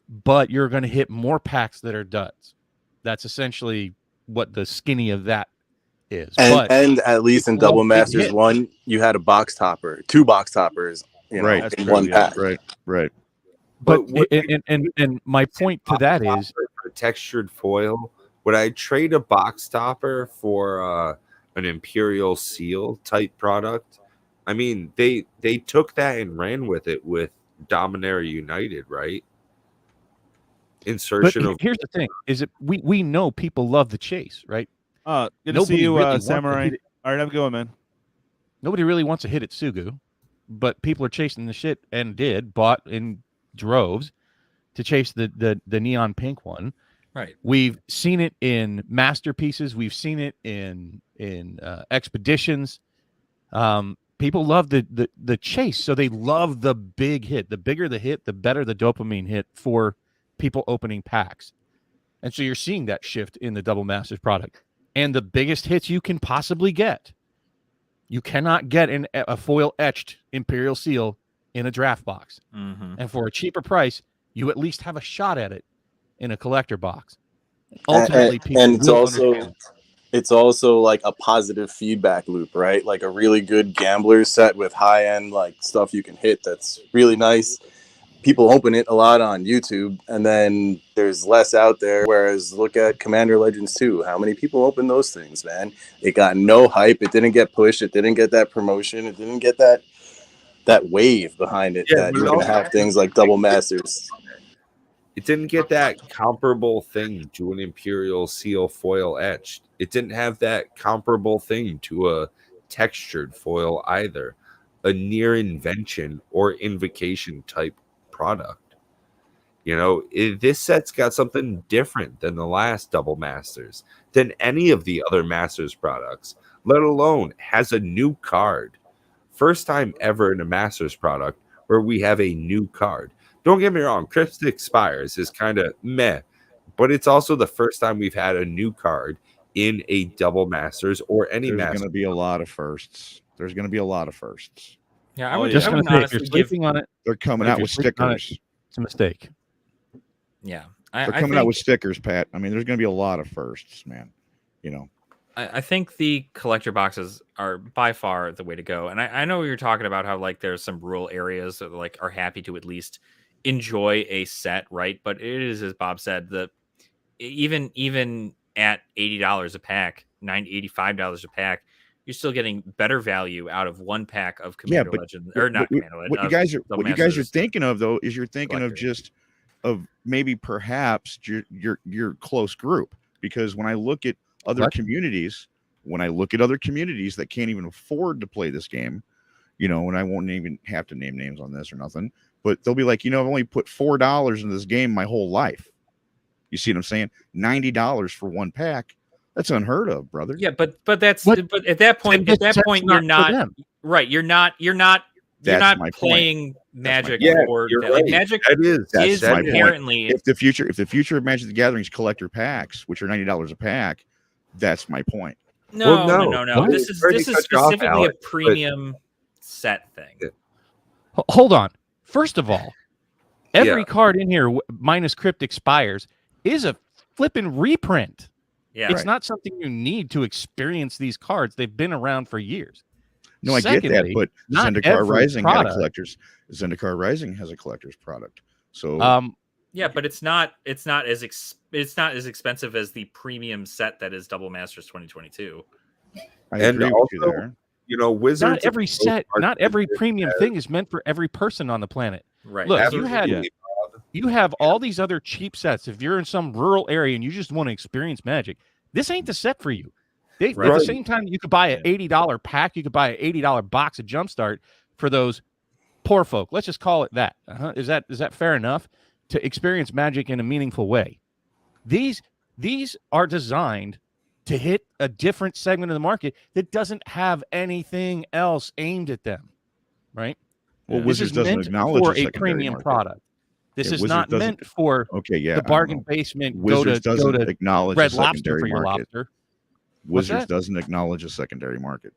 but you're going to hit more packs that are duds. That's essentially what the skinny of that is. And at least in people Double won't get Masters hit. 1, you had a box topper, 2 box toppers, Right. That's in true, one yeah. pack. Right. But what- and my point to that is For textured foil, would I trade a box topper for an Imperial Seal type product? I mean, they took that and ran with it with Dominaria United, right? Insertion of here's the thing: is it we know people love the chase, right? Good to Nobody see you, really wants to Samurai. hit it. All right, have a good one, man. Nobody really wants to hit at Sugu, but people are chasing the shit and bought in droves to chase the neon pink one. Right. We've seen it in masterpieces. We've seen it in expeditions. People People love the chase, so they love the big hit. The bigger the hit, the better the dopamine hit for people opening packs. And so you're seeing that shift in the Double Masters product. And the biggest hits you can possibly get. You cannot get a foil etched Imperial Seal in a draft box. Mm-hmm. And for a cheaper price, you at least have a shot at it in a collector box. Ultimately, people and it's will also understand. it's also like a positive feedback loop, right? Like a really good gambler set with high end like stuff you can hit that's really nice. People open it a lot on YouTube, and then there's less out there. Whereas look at Commander Legends 2. How many people open those things, man? It got no hype. It didn't get pushed. It didn't get that promotion. It didn't get that wave behind it that you're going to have things like Double Masters. It didn't get that comparable thing to an Imperial Seal foil etched. It didn't have that comparable thing to a textured foil either. A near invention or invocation type product. You know, this set's got something different than the last Double Masters, than any of the other Masters products, let alone has a new card. First time ever in a Masters product where we have a new card. Don't get me wrong, Cryptic Spires is kind of meh, but it's also the first time we've had a new card in a Double Masters or any There's Masters. going to be a lot of firsts. There's going to be a lot of firsts. Yeah, I would Just I going would to say, if honestly you're give. sleeping on it, They're coming If out you're with sleeping on it, stickers. it's a mistake. Yeah, They're I coming out think, with stickers, Pat. I mean, there's going to be a lot of firsts, man. You know, I think the collector boxes are by far the way to go. And I know you're talking about how like there's some rural areas that like are happy to at least enjoy a set, right? But it is, as Bob said, even at $80 a pack, $85 a pack, you're still getting better value out of one pack of Commander but Legend, or not Commander Legend. what you guys are Double what you guys are Masters thinking of though is you're thinking of collector. just of maybe perhaps your close group, because when I look at other communities, that can't even afford to play this game, you know, and I won't even have to name names on this or nothing, but they'll be like, you know, I've only put $4 in this game my whole life. You see what I'm saying? $90 for one pack. That's unheard of, brother. Yeah, but at that point, you're not right. You're not That's my playing Magic Yeah, for you're that. right. Like, Magic That is my point. inherently If the future of Magic the Gathering's collector packs, which are $90 a pack, that's my point. no. What? This is Already cut you off, specifically Alex, a premium set thing. Hold on. First of all, every Yeah. card in here, minus Cryptic Spires, is a flippin' reprint. Yeah, It's not something you need to experience these cards. They've been around for years. No, I get that, Secondly, but not Zendikar every Rising had a product- collector's. Zendikar Rising has a collector's product. So yeah, but it's not as expensive as the premium set that is Double Masters 2022. I And agree with you also, there. You know, Wizards. Not every set, not every premium thing is meant for every person on the planet. Right. Look, Absolutely. you have all these other cheap sets. If you're in some rural area and you just want to experience Magic, this ain't the set for you. At the same time, you could buy an $80 pack. You could buy an $80 box of Jumpstart for those poor folk. Let's just call it that. Is that fair enough to experience Magic in a meaningful way? These are designed to hit a different segment of the market that doesn't have anything else aimed at them, right? Well, This Wizards is doesn't meant acknowledge for a a secondary premium market. product. This Yeah, is Wizards not doesn't- meant for Okay, yeah, the I don't bargain know. basement. Wizards go doesn't to acknowledge Red a Lobster secondary for your market. lobster. What's Wizards that? doesn't acknowledge a secondary market.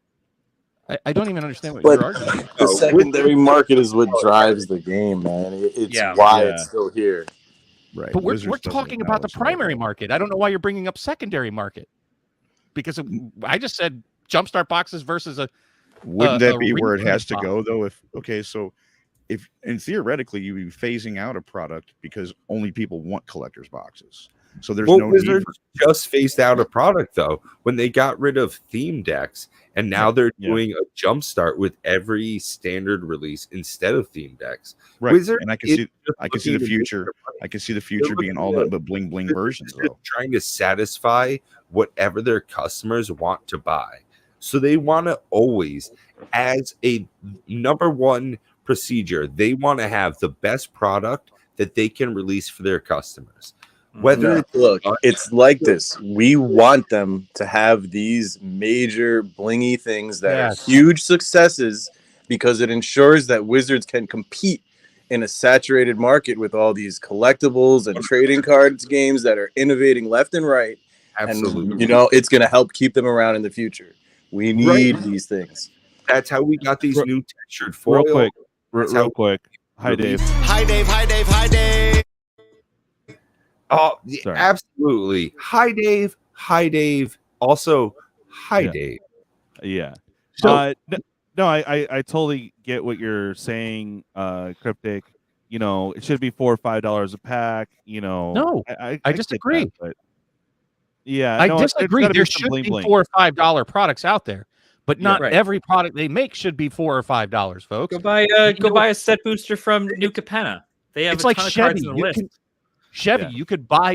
I don't even understand what But you're arguing. the secondary market is what drives the game, man. It's why it's still here. Right. But we're Wizards doesn't talking about the acknowledge that. primary market. I don't know why you're bringing up secondary market, because I just said Jumpstart boxes versus a. Wouldn't that be where it reprint has to box. go though? If and theoretically you'd be phasing out a product because only people want collector's boxes. So there's no need Wizards for just phased out a product though when they got rid of theme decks, and now they're doing a jumpstart with every standard release instead of theme decks. right. Wizards And I can is see just the looking to future. make I can see the future being all nothing but bling bling versions Wizards is though. trying to satisfy whatever their customers want to buy. So they want to always, as a number one procedure, they want to have the best product that they can release for their customers. Whether No, it's look, it's like this. We want them to have these major blingy things that are huge successes because it ensures that Wizards can compete in a saturated market with all these collectibles and trading cards games that are innovating left and right. Absolutely. And, you know, it's going to help keep them around in the future. We need these things. That's how we got these new textured foil. Real quick. Hi, Dave. Hi, Dave. Hi, Dave. Hi, Dave. Oh, Sorry. absolutely. Hi, Dave. Hi, Dave. Also, hi, Dave. Yeah. So- No, I totally get what you're saying, Cryptic. You know, it should be $4 or $5 a pack. You know, No, I I get disagree. that, but yeah, I no, disagree. gotta be There some should bling be bling. $4 or $5 products out there, but not right. every product they make should be $4 or $5, folks. Go buy a set booster from New Capenna. They have It's a like ton of cards Chevy. in the list. Yeah. You could buy,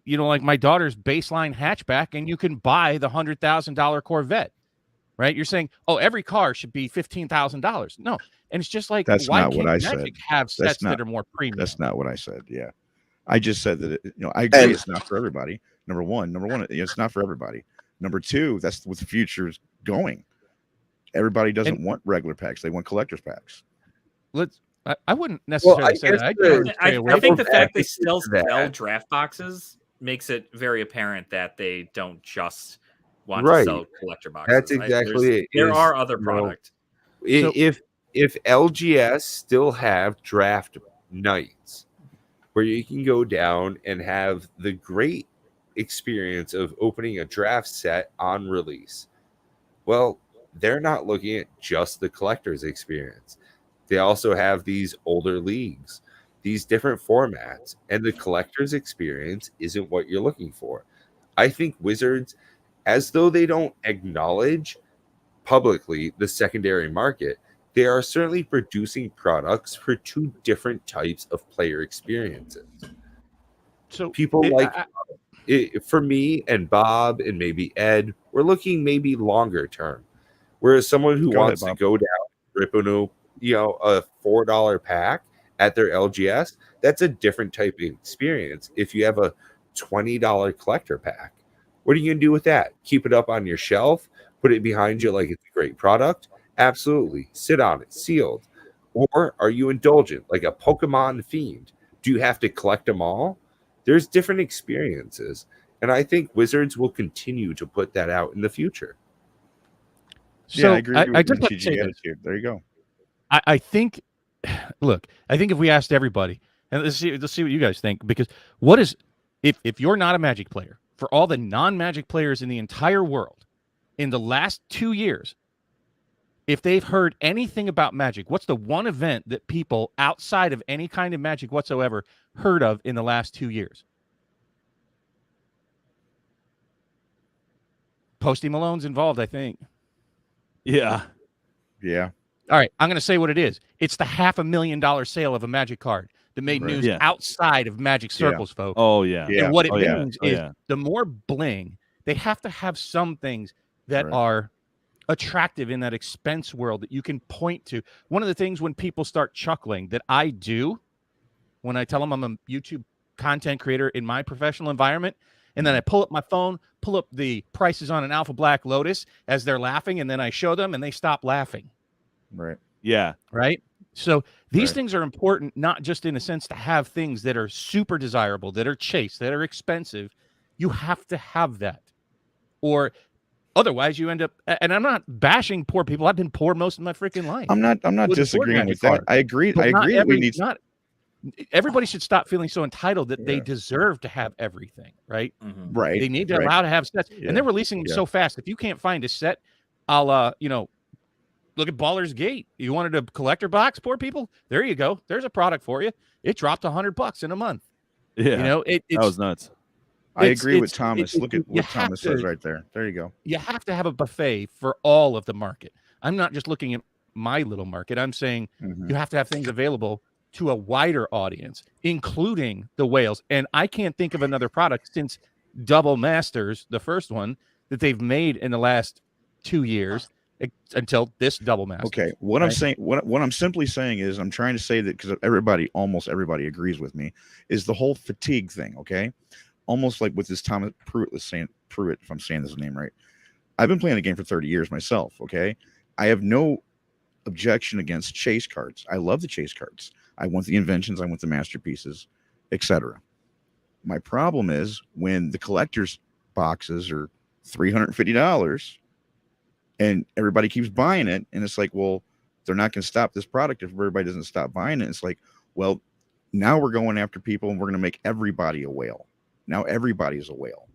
you know, like my daughter's baseline hatchback, and you can buy the $100,000 Corvette, right? You're saying, oh, every car should be $15,000. No, and it's just like, That's why not what can't I Magic said. have That's sets not- that are more premium? That's not what I said. Yeah, I just said that. I agree. And- It's not for everybody. Number one, it's not for everybody. Number two, that's with the future's going. Everybody doesn't want regular packs; they want collector's packs. I wouldn't necessarily say guess that. I think the fact they still that. sell draft boxes makes it very apparent that they don't just want Right. to sell collector boxes. That's exactly it. There Is, are other you know, products. If LGS still have draft nights where you can go down and have the great experience of opening a draft set on release, well, they're not looking at just the collector's experience. They also have these older leagues, these different formats, and the collector's experience isn't what you're looking for. I think Wizards, as though they don't acknowledge publicly the secondary market, they are certainly producing products for two different types of player experiences. So People for me and Bob and maybe Ed, we're looking maybe longer term. Whereas someone who Go wants ahead, to go down, rip a $4 pack at their LGS, that's a different type of experience. If you have a $20 collector pack, what are you gonna do with that? Keep it up on your shelf, put it behind you like it's a great product? Absolutely. Sit on it, sealed. Or are you indulgent, like a Pokemon fiend? Do you have to collect them all? There's different experiences. And I think Wizards will continue to put that out in the future. Yeah, I agree. I with just have to MTG say this. Attitude. There you go. I think, look, I think if we asked everybody, and let's see what you guys think, because what is, if you're not a Magic player, for all the non-Magic players in the entire world, in the last 2 years, if they've heard anything about Magic, what's the one event that people outside of any kind of Magic whatsoever heard of in the last 2 years? Posty Malone's involved, I think. Yeah. Yeah. All right, I'm going to say what it is. It's the $500,000 sale of a Magic card that made news Yeah. outside of Magic circles, folks. Oh yeah. Yeah. And what it Oh, yeah. means Oh, is yeah. the more bling, they have to have some things that Right. are attractive in that expense world that you can point to. One of the things when people start chuckling that I do when I tell them I'm a YouTube content creator in my professional environment, and then I pull up my phone, pull up the prices on an Alpha Black Lotus as they're laughing, and then I show them and they stop laughing. Right. Yeah. Right. So these Right. things are important, not just in a sense to have things that are super desirable, that are chased, that are expensive. You have to have that, or otherwise you end up. And I'm not bashing poor people. I've been poor most of my freaking life. I'm not With disagreeing Magic with that. card. I agree. But I not agree that we every- need. not everybody should stop feeling so entitled that they Yeah. deserve to have everything. Right. Right. They need to right. allow to have sets, Yeah. and they're releasing them Yeah. so fast. If you can't find a set, I'll look at Baller's Gate. You wanted a collector box, poor people? There you go. There's a product for you. It dropped $100 in a month. Yeah. You know, that was nuts. I it's- agree with it's- Thomas. Look at you what have Thomas says to- right there. There you go. you have to have a buffet for all of the market. I'm not just looking at my little market. I'm saying Mhm. you have to have things available to a wider audience, including the whales. And I can't think of another product since Double Masters, the first one, that they've made in the last 2 years until this double master. Okay, what I'm saying, what I'm simply saying is, I'm trying to say that because almost everybody agrees with me, is the whole fatigue thing. Okay, almost like with this Thomas Pruitt was saying, Pruitt, if I'm saying his name right. I've been playing the game for 30 years myself. Okay, I have no objection against chase cards. I love the chase cards. I want the inventions. I want the masterpieces, etc. My problem is when the collector's boxes are $350 and everybody keeps buying it, and it's like, well, they're not going to stop this product if everybody doesn't stop buying it. It's like, well, now we're going after people and we're going to make everybody a whale. Now everybody's a whale.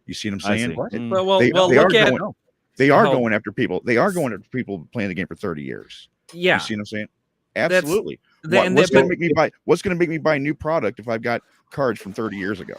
You see what I'm saying? They are going after people. They are going after people playing the game for 30 years. Yeah. You see what I'm saying? Absolutely. What's going to make me buy new product if I've got cards from 30 years ago?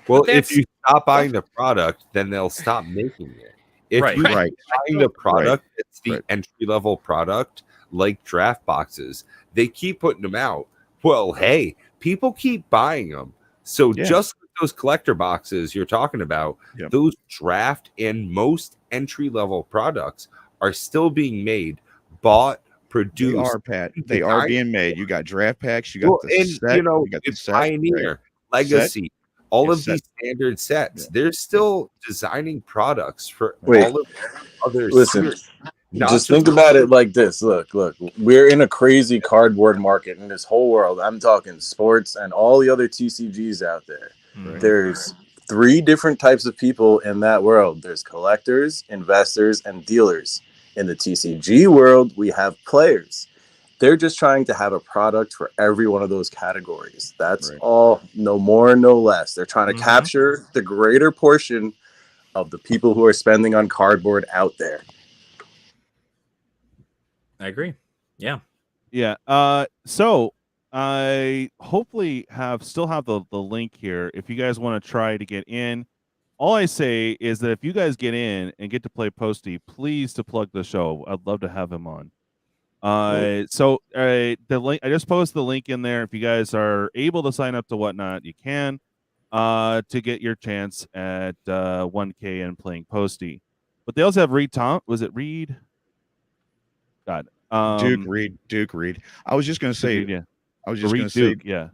Well, if you stop buying the product, then they'll stop making it. If you buying the product, it's the entry level product, like draft boxes. They keep putting them out. Well, hey, people keep buying them. So just like those collector boxes you're talking about, those draft and most entry level products are still being made, bought, produced. They are, Pat. They are being made. You got draft packs. You got the set. You got the set, Pioneer, Legacy. All of these standard sets, they're still designing products for all of others. Listen, just think about it like this. Look, we're in a crazy cardboard market in this whole world. I'm talking sports and all the other TCGs out there. Right. There's 3 different types of people in that world. There's collectors, investors, and dealers. In the TCG world, we have players. They're just trying to have a product for every one of those categories. That's all, no more, no less. They're trying to capture the greater portion of the people who are spending on cardboard out there. I agree. Yeah. Yeah. So I hopefully still have the link here. If you guys want to try to get in, all I say is that if you guys get in and get to play Posty, please to plug the show. I'd love to have him on. The link, I just posted the link in there. If you guys are able to sign up to whatnot, you can to get your chance at 1K and playing Posty. But they also have Reed Tom. Was it Reed? God. Duke Reed. I was just gonna say, Duke, I was just gonna say, yeah.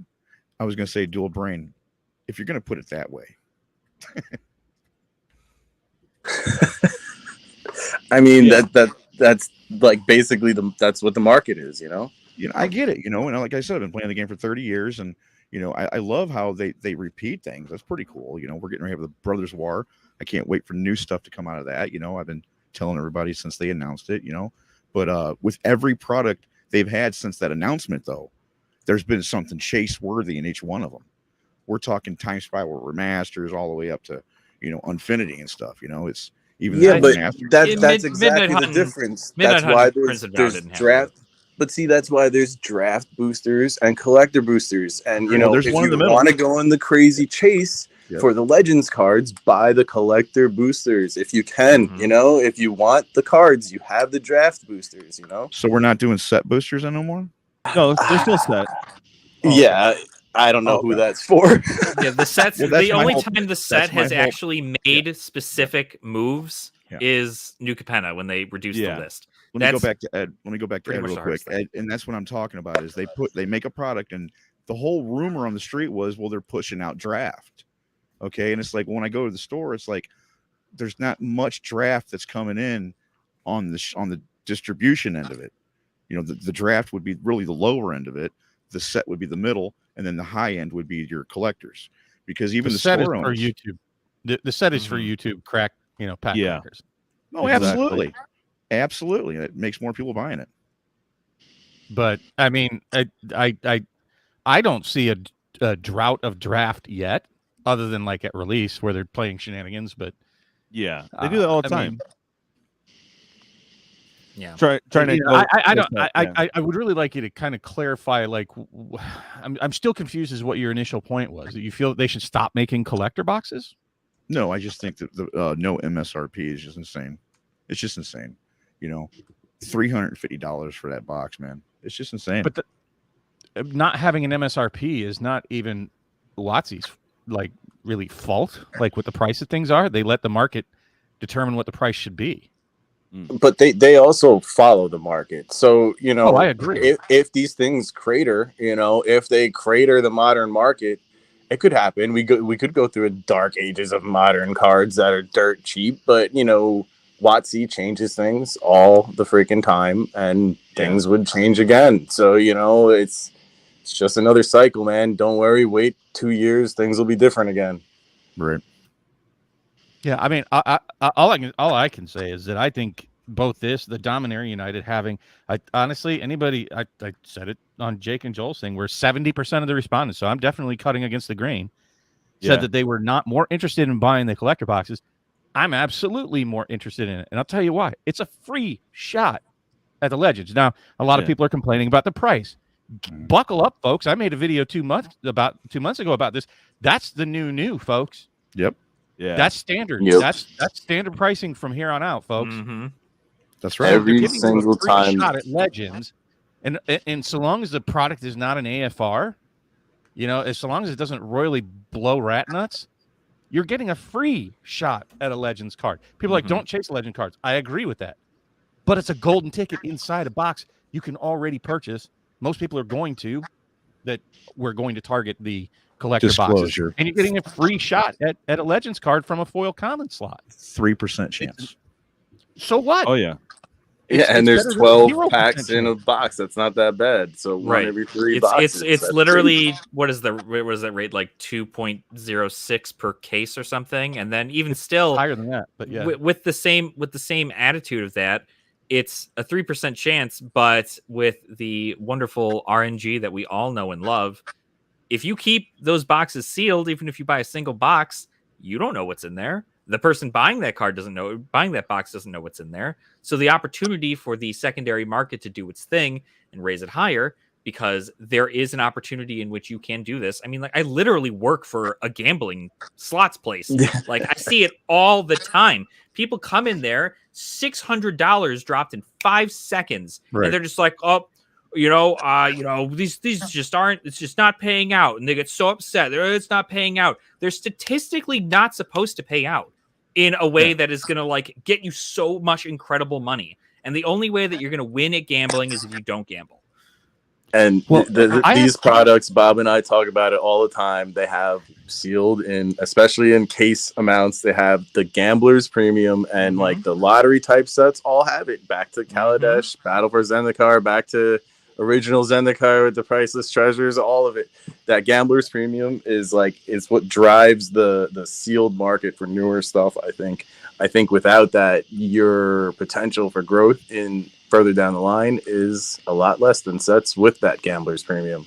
I was gonna say dual brain. If you're gonna put it that way. I mean that's like basically that's what the market is, you know. I get it, and like I said, I've been playing the game for 30 years, and I love how they repeat things. That's pretty cool. We're getting ready to have the Brothers War. I can't wait for new stuff to come out of that. I've been telling everybody since they announced it, but with every product they've had since that announcement, though, there's been something chase worthy in each one of them. We're talking Time Spiral remasters all the way up to Infinity and stuff. It's even that's exactly the difference. That's why there's draft. But see, that's why there's draft boosters and collector boosters. And there's if one in the you middle. want to go in the crazy chase for the Legends cards, buy the collector boosters if you can. If you want the cards, you have the draft boosters. So we're not doing set boosters anymore. No, they're still set. Yeah. I don't know who that's for. Yeah, the sets. The only time the set has actually made specific moves is New Capenna when they reduced the list. Let me go back to Ed real quick. Ed, and that's what I'm talking about. Is they make a product, and the whole rumor on the street was, well, they're pushing out draft. Okay, and it's like when I go to the store, it's like there's not much draft that's coming in on the distribution end of it. The draft would be really the lower end of it. The set would be the middle, and then the high end would be your collectors, because even the set is store owners, for YouTube. The set is for YouTube crack, pack crackers. No, exactly. Absolutely. It makes more people buying it. But I mean, I don't see a drought of draft yet, other than like at release where they're playing shenanigans. But yeah, they do that all the time. Yeah, trying to. I would really like you to kind of clarify. Like, I'm still confused as what your initial point was. That you feel they should stop making collector boxes? No, I just think that the no MSRP is just insane. It's just insane. $350 for that box, man. It's just insane. But not having an MSRP is not even WotC's like really fault. Like what the price of things are, they let the market determine what the price should be. but they also follow the market. So, you know, I agree. If these things crater, you know, if they crater the modern market, it could happen. We could go through a dark ages of modern cards that are dirt cheap, but you know, WotC changes things all the freaking time, and things would change again. So, you know, it's just another cycle, man. Don't worry, wait 2 years, things will be different again. Right. Yeah, I mean, all I can say is that I think both the Dominaria United having, honestly, anybody, I said it on Jake and Joel's thing, where 70% of the respondents, so I'm definitely cutting against the grain, said that they were not more interested in buying the collector boxes. I'm absolutely more interested in it, and I'll tell you why. It's a free shot at the Legends. Now, a lot of people are complaining about the price. Buckle up, folks. I made a video 2 months ago about this. That's the new, folks. Yep. Yeah, that's standard. Yep. That's standard pricing from here on out, folks. That's right. Every single time. Shot at Legends, and so long as the product is not an AFR, you know, as so long as it doesn't royally blow rat nuts, you're getting a free shot at a Legends card. People are like, don't chase Legend cards. I agree with that, but it's a golden ticket inside a box you can already purchase. Most people are going to. That we're going to target the collector boxes, and you're getting a free shot at a Legends card from a foil common slot. 3% chance. So what? Oh yeah. And there's 12 packs in a box. That's not that bad. So one every 3 boxes. It's literally what is that rate, like 2.06 per case or something, and then even still higher than that. But yeah, with the same attitude of that, it's a 3% chance, but with the wonderful RNG that we all know and love, if you keep those boxes sealed, even if you buy a single box, you don't know what's in there. The person buying that box doesn't know what's in there. So the opportunity for the secondary market to do its thing and raise it higher, because there is an opportunity in which you can do this. I mean, like, I literally work for a gambling slots place. Like, I see it all the time. People come in there, $600 dropped in 5 seconds, and they're just like, oh, these just aren't. It's just not paying out, and they get so upset. It's not paying out. They're statistically not supposed to pay out in a way that is going to like get you so much incredible money. And the only way that you're going to win at gambling is if you don't gamble. And these products, Bob and I talk about it all the time. They have sealed in, especially in case amounts, they have the Gambler's Premium and like the lottery type sets all have it. Back to Kaladesh, Battle for Zendikar, back to original Zendikar with the Priceless Treasures, all of it. That Gambler's Premium is what drives the sealed market for newer stuff, I think. I think without that, your potential for growth in further down the line is a lot less than sets with that Gambler's Premium.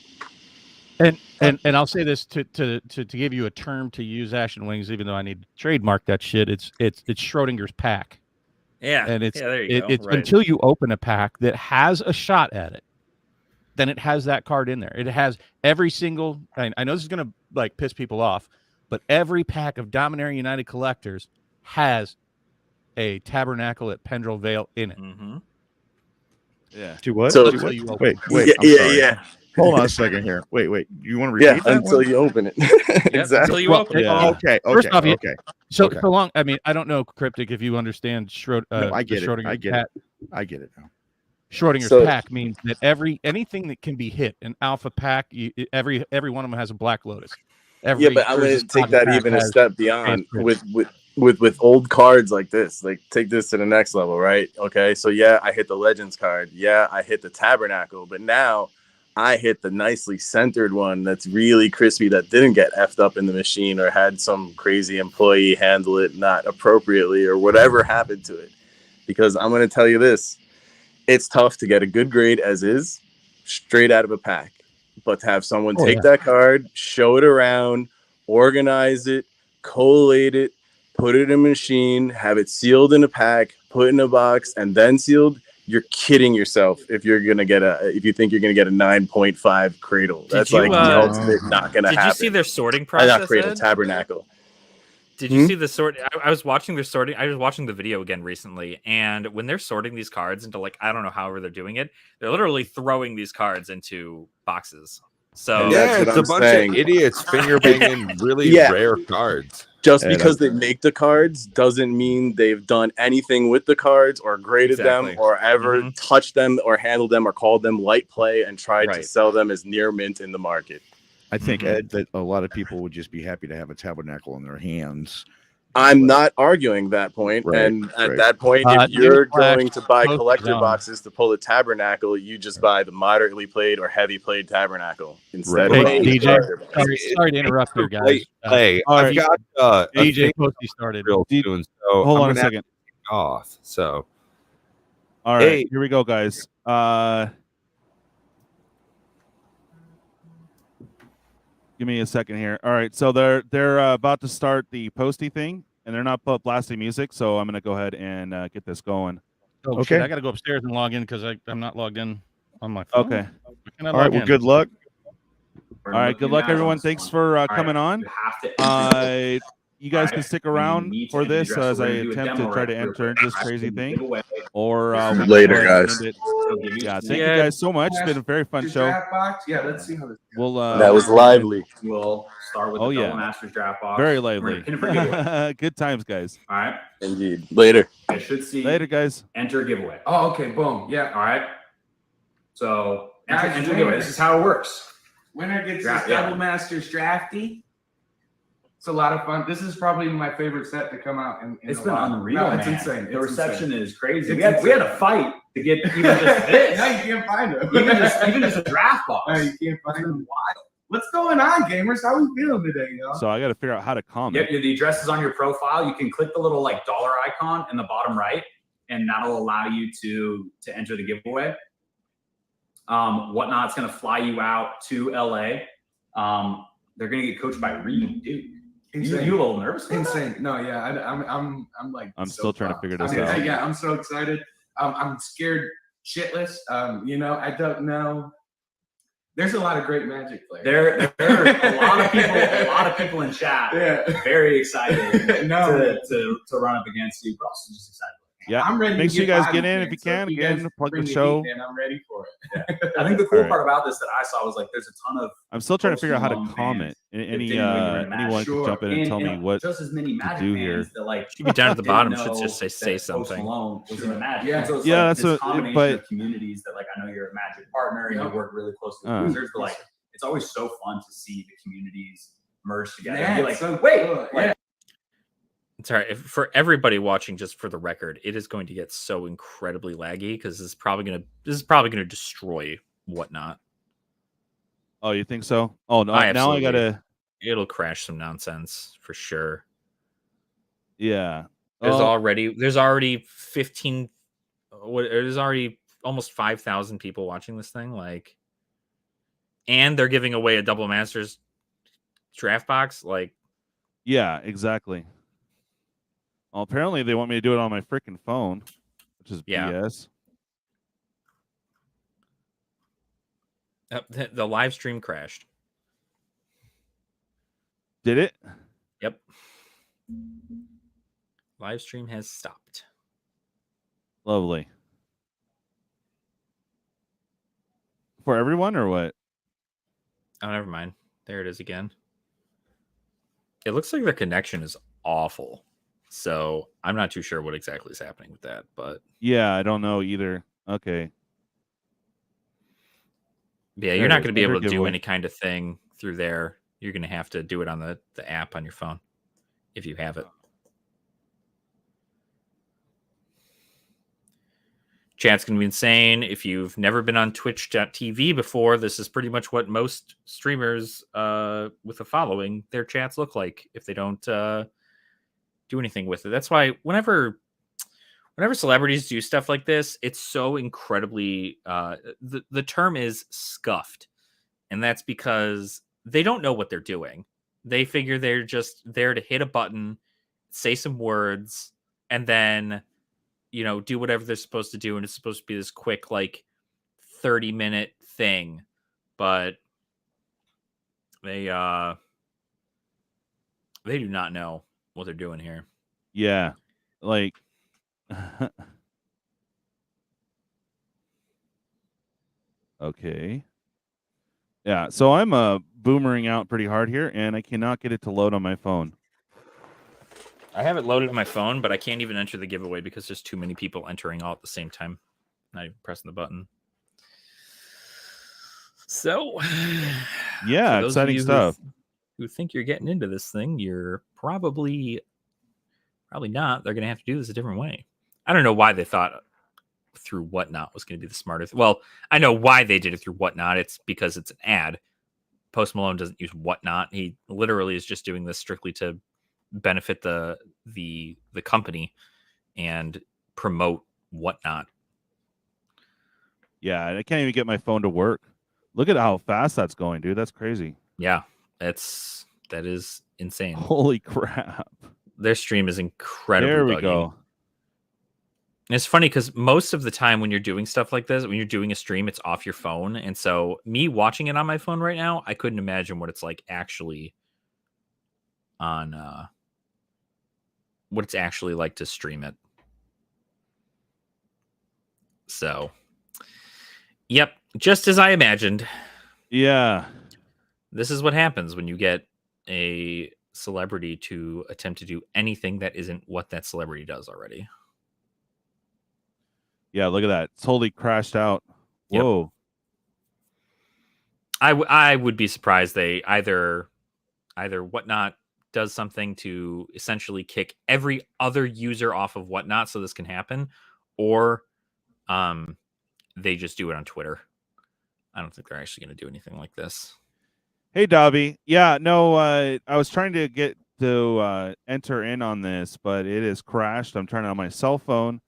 And I'll say this to give you a term to use, Ash and Wings, even though I need to trademark that shit. It's Schrodinger's pack. Yeah, and there you go. Right. Until you open a pack that has a shot at it, then it has that card in there. It has every single. I know this is gonna like piss people off, but every pack of Dominaria United collectors has a Tabernacle at Pendrell Vale in it. Yeah. Do what? So, wait. Yeah. Hold on a second here. Wait. You want to repeat that until one? you open it. Exactly. Until you open it. Okay. First off, Okay. So long. I mean, I don't know, Cryptic, if you understand I get it. Schrodinger's I get it now. Schrodinger's pack means that anything that can be hit, an alpha pack, every one of them has a Black Lotus. But I'm going to take that even a step beyond with old cards like this. Like, take this to the next level, right? Okay, so yeah, I hit the Legends card. Yeah, I hit the Tabernacle, but now I hit the nicely centered one that's really crispy, that didn't get effed up in the machine or had some crazy employee handle it not appropriately or whatever happened to it. Because I'm going to tell you this, it's tough to get a good grade as is straight out of a pack, but to have someone take that card, show it around, organize it, collate it, put it in a machine, have it sealed in a pack, put in a box, and then sealed, you're kidding yourself if you think you're gonna get a 9.5 Cradle. That's the ultimate not gonna happen. Did you see their sorting process? Not Cradle, Tabernacle. Did you see the sort? I was watching their sorting. I was watching the video again recently, and when they're sorting these cards into, like, I don't know however they're doing it, they're literally throwing these cards into boxes. So That's Yeah, what it's a I'm bunch saying. of idiots finger banging really Yeah. rare cards. Just And because they make the cards doesn't mean they've done anything with the cards or graded Exactly. them or ever touched them or handled them or called them light play and tried to Right. sell them as near mint in the market. I think, Ed, that a lot of people would just be happy to have a tabernacle in their hands. I'm not arguing that point. Right, And at right. that point, if you're newsflash, going to buy Post collector Malone. boxes to pull a tabernacle, you just buy the moderately played or heavy played tabernacle instead Right. of Hey, buying DJ, starter box. sorry to interrupt you guys. Hey, all I've right. got a DJ thing Posty started. real soon, so Hold I'm on a gonna have second. to take off. So All right, Hey. here we go, guys. Give me a second here. All right, so they're about to start the Posty thing, and they're not blasting music, so I'm gonna go ahead and get this going. Oh, Okay. shit, I got to go upstairs and log in because I'm not logged in on my phone. Okay. Why can't I All right. log Well, in? good luck. All right, good luck, everyone. Thanks for coming on. You guys can stick around for this as I attempt to try to enter this crazy thing. Or we can Later, go ahead and guys. end it. Yeah, thank you guys so much. It's been a very fun show. Yeah, let's see how this. We'll That was lively. We'll start with Oh, the yeah. Double Masters draft box. very We're lively. gonna pin it for giveaway. Good times, guys. All right. Indeed. Later. I should see. Later, guys. Enter giveaway. Oh, okay. Boom. Yeah. All right. So enter giveaway. This is how it works. Winner gets Draft, this yeah. Double Masters drafty. It's a lot of fun. This is probably my favorite set to come out. It's a been while. unreal, No, man. it's insane. The It's reception insane. is crazy. It's We had insane. a fight to get even just this. Now you can't find them. even just a draft box. No, you can't find them. What's going on, gamers? How are we feeling today, y'all? So I got to figure out how to comment. Yep, the address is on your profile. You can click the little like dollar icon in the bottom right, and that'll allow you to enter the giveaway. Whatnot's gonna fly you out to LA. They're gonna get coached by Reed, dude. You a little nervous? Insane. No, yeah, I'm like. I'm so still trying to pumped. figure this I mean, out. Yeah, I'm so excited. I'm scared shitless. I don't know. There's a lot of great Magic players. There are a lot of people in chat. Yeah. Very excited No. to run up against you, but also just excited. Yeah, I'm ready. make to sure you guys live get in again, if you so can. you guys Again, plug bring the show. heat in, I'm ready for it. I think the cool All right. part about this that I saw was like there's a ton of I'm still trying to Post figure out how to Malone comment. fans Any didn't know you were in Magic. anyone can jump in and tell me what. just as many Magic do fans here. that like Should be down at the didn't bottom. know Should just say that Post something. Malone was in the Magic. Yeah. And so it's Yeah, like that's this what- combination but- of communities that like I know you're a Magic partner and you work really closely with users, but like it's always so fun to see the communities merge together. Yeah, and be like, it's so wait, cool. like, Yeah. It's all right. For everybody watching, just for the record, it is going to get so incredibly laggy because this is probably gonna destroy Whatnot. Oh, you think so? Oh no! I Now I absolutely- gotta. It'll crash some nonsense for sure. Yeah. There's Oh, already 15. There's already almost 5,000 people watching this thing. Like, and they're giving away a Double Masters draft box. Like, yeah, exactly. Well, apparently they want me to do it on my freaking phone, which is Yeah. BS. the live stream crashed. Did it? Yep. Live stream has stopped. Lovely. For everyone or what? Oh, never mind. There it is again. It looks like their connection is awful. So I'm not too sure what exactly is happening with that, but Yeah, I don't know either. Okay. yeah, There you're it not is. going to be able Enter to do giveaway. any kind of thing through there. You're going to have to do it on the app on your phone if you have it. Chat's going to be insane. If you've never been on twitch.tv before, this is pretty much what most streamers with a following, their chats look like if they don't do anything with it. That's why whenever celebrities do stuff like this, it's so incredibly the term is scuffed. And that's because they don't know what they're doing. They figure they're just there to hit a button, say some words, and then do whatever they're supposed to do, and it's supposed to be this quick, like 30-minute thing. But they do not know what they're doing here. Yeah. Like okay. Yeah, so I'm boomering out pretty hard here, and I cannot get it to load on my phone. I have it loaded on my phone, but I can't even enter the giveaway because there's too many people entering all at the same time. Not even pressing the button. So, yeah, for those exciting of you stuff. Who think you're getting into this thing, you're probably not. They're going to have to do this a different way. I don't know why they thought through Whatnot was going to be the smartest. Well, I know why they did it through Whatnot. It's because it's an ad. Post Malone doesn't use Whatnot. He literally is just doing this strictly to benefit the company and promote Whatnot. Yeah, I can't even get my phone to work. Look at how fast that's going, dude. That's crazy. Yeah, that is insane. Holy crap. Their stream is incredibly There we buggy. go. And it's funny because most of the time when you're doing stuff like this, when you're doing a stream, it's off your phone. And so me watching it on my phone right now, I couldn't imagine what it's like actually on what it's actually like to stream it. So, yep, just as I imagined. Yeah. This is what happens when you get a celebrity to attempt to do anything that isn't what that celebrity does already. Yeah, look at that. It's totally crashed out. Whoa. Yep. I would be surprised they either Whatnot does something to essentially kick every other user off of Whatnot so this can happen, or they just do it on Twitter. I don't think they're actually going to do anything like this. Hey, Dobby. Yeah, no, I was trying to get to enter in on this, but it has crashed. I'm trying it on my cell phone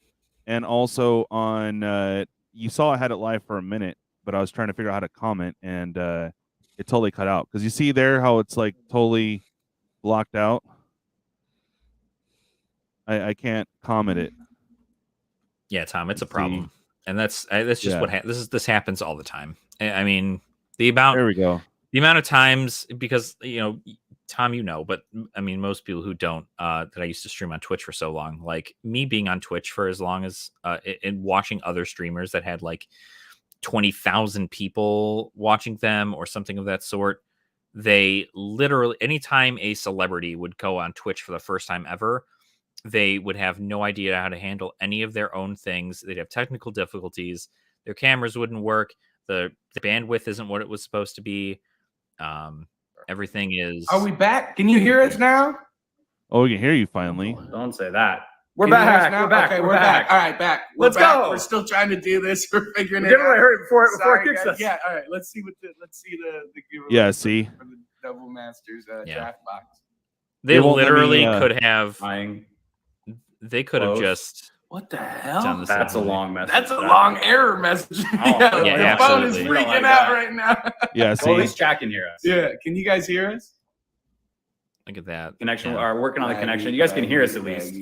and also on, you saw I had it live for a minute, but I was trying to figure out how to comment, and it totally cut out. Because you see there how it's like totally blocked out? I can't comment it. Yeah, Tom, it's a problem. And that's just what this happens all the time. I mean, there we go. The amount of times, because Tom, but I mean, most people who don't, that I used to stream on Twitch for so long, like me being on Twitch for as long as, and watching other streamers that had like 20,000 people watching them or something of that sort, they literally, anytime a celebrity would go on Twitch for the first time ever, they would have no idea how to handle any of their own things. They'd have technical difficulties. Their cameras wouldn't work. The bandwidth isn't what it was supposed to be. Everything is. Are we back? Can you hear us now? Oh, we can hear you finally. Don't say that. We're Can you hear us back. now? We're back. Okay, We're back. All right, back. Let's back. go. We're still trying to do this. We're figuring We're it getting out. away. Hurry before it kicks guys. us. Yeah. All right. Let's see the giveaway. Yeah. See. For the Double Masters draft box. They literally could have. They could have Close. just. What the hell? That's a long message. That's a long error message. The phone is freaking out right now. Yeah, see. Well, at least Jack can hear us. Yeah, can you guys hear us? Look at that. Connection. Are working on the connection. You guys can hear us at least.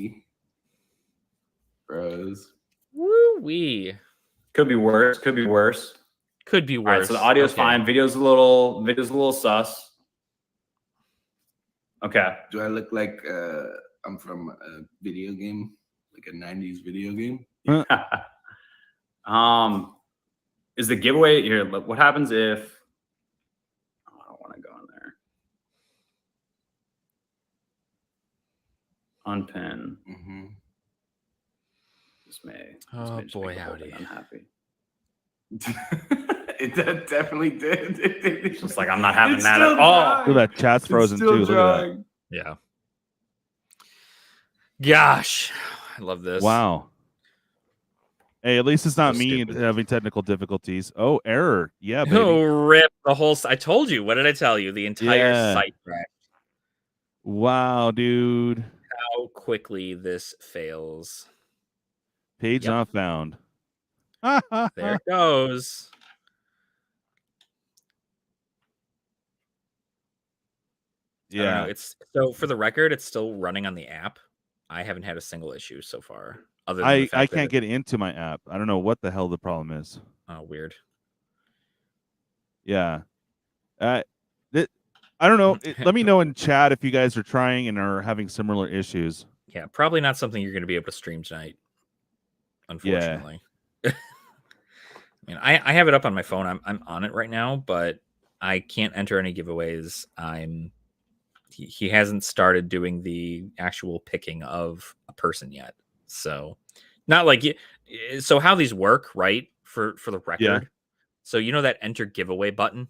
Bros. Woo wee. Could be worse. Could be worse. Could be worse. All right, so the audio's fine. Video's a little sus. Okay. Do I look like I'm from a video game? Like a 90s video game? Is the giveaway here? What happens if I don't want to go in there? Unpin. Mm-hmm. This may. Oh boy, howdy! Unhappy. It definitely did. It's just like I'm not having It's that still at all. Look at that chat's frozen too. Look at that. Yeah. Gosh, I love this. Wow. Hey, at least it's not me having technical difficulties. Oh, error. Yeah, baby. Oh, rip the whole. I told you. What did I tell you? The entire site crashed. Wow, dude. How quickly this fails. Page not found. There it goes. Yeah. It's so for the record, it's still running on the app. I haven't had a single issue so far. Other than the fact I can't get into my app. I don't know what the hell the problem is. Oh, weird. Yeah. I don't know. Let me know in chat if you guys are trying and are having similar issues. Yeah, probably not something you're going to be able to stream tonight. Unfortunately. I mean, I have it up on my phone. I'm on it right now, but I can't enter any giveaways. He hasn't started doing the actual picking of a person yet. So not like so how these work, right? For the record. Yeah. So you know that enter giveaway button?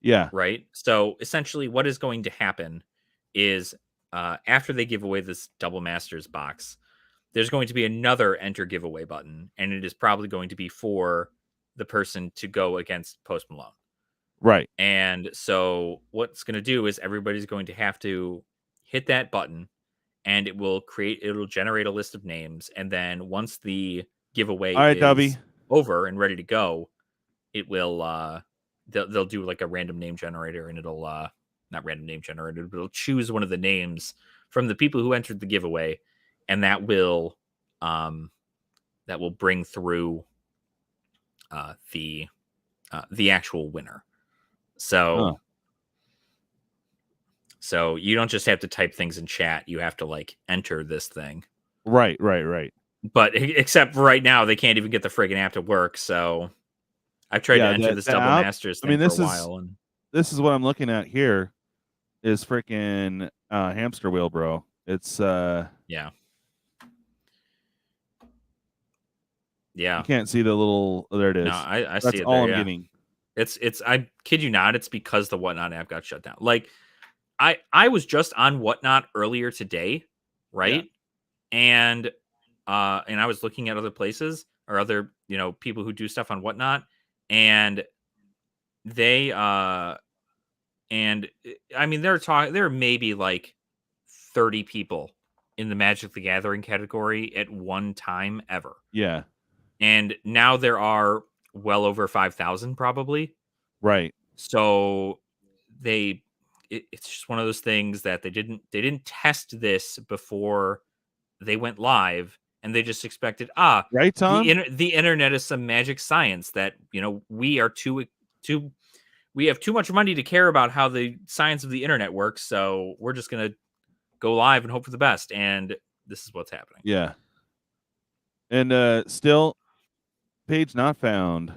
Yeah. Right. So essentially what is going to happen is after they give away this Double Masters box, there's going to be another enter giveaway button, and it is probably going to be for the person to go against Post Malone. Right. And so what's going to do is everybody's going to have to hit that button, and it'll generate a list of names. And then once the giveaway All right, is Dubby. over and ready to go, it will, they'll do like a random name generator, and it'll, not random name generator, but it'll choose one of the names from the people who entered the giveaway. And that will bring through the actual winner. So, so you don't just have to type things in chat; you have to like enter this thing. Right. But except right now, they can't even get the friggin' app to work. So I've tried to enter this Double Masters thing for a while. And this is what I'm looking at here. Is freaking hamster wheel, bro. It's yeah. You can't see the little. There it is. No, I That's see it. all there, I'm getting. It's I kid you not, it's because the Whatnot app got shut down. Like I was just on Whatnot earlier today, right? Yeah. And I was looking at other places or other, people who do stuff on Whatnot, and they and I mean there may be like 30 people in the Magic the Gathering category at one time ever. Yeah. And now there are well over 5,000 probably. Right. So it's just one of those things that they didn't test this before they went live, and they just expected right, Tom? The internet is some magic science that we have too much money to care about how the science of the internet works, so we're just gonna go live and hope for the best. And this is what's happening. Yeah. And still page not found.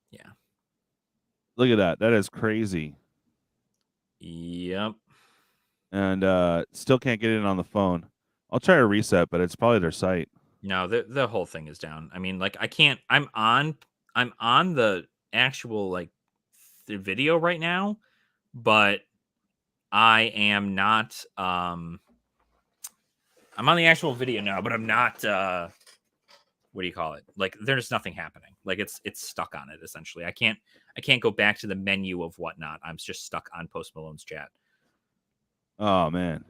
Yeah. Look at that. That is crazy. Yep. And still can't get in on the phone. I'll try to reset, but it's probably their site. No, the whole thing is down. I mean, like I can't. I'm on the actual like the video right now, but I am not. I'm on the actual video now, but I'm not. What do you call it? Like there's nothing happening. Like it's stuck on it essentially. I can't go back to the menu of Whatnot. I'm just stuck on Post Malone's chat. Oh man.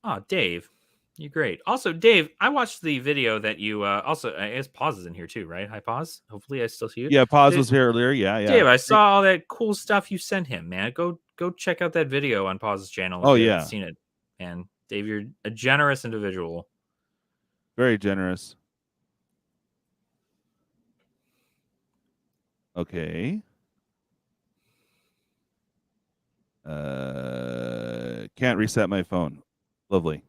Oh, Dave, you're great. Also, Dave, I watched the video that you also. I guess Pawz is in here too, right? Hi, Pawz. Hopefully, I still see you. Yeah, Pawz was here earlier. Yeah. Dave, I saw all that cool stuff you sent him, man. Go check out that video on Pawz's channel. If you haven't seen it. And Dave, you're a generous individual. Very generous. Okay. Can't reset my phone. Lovely.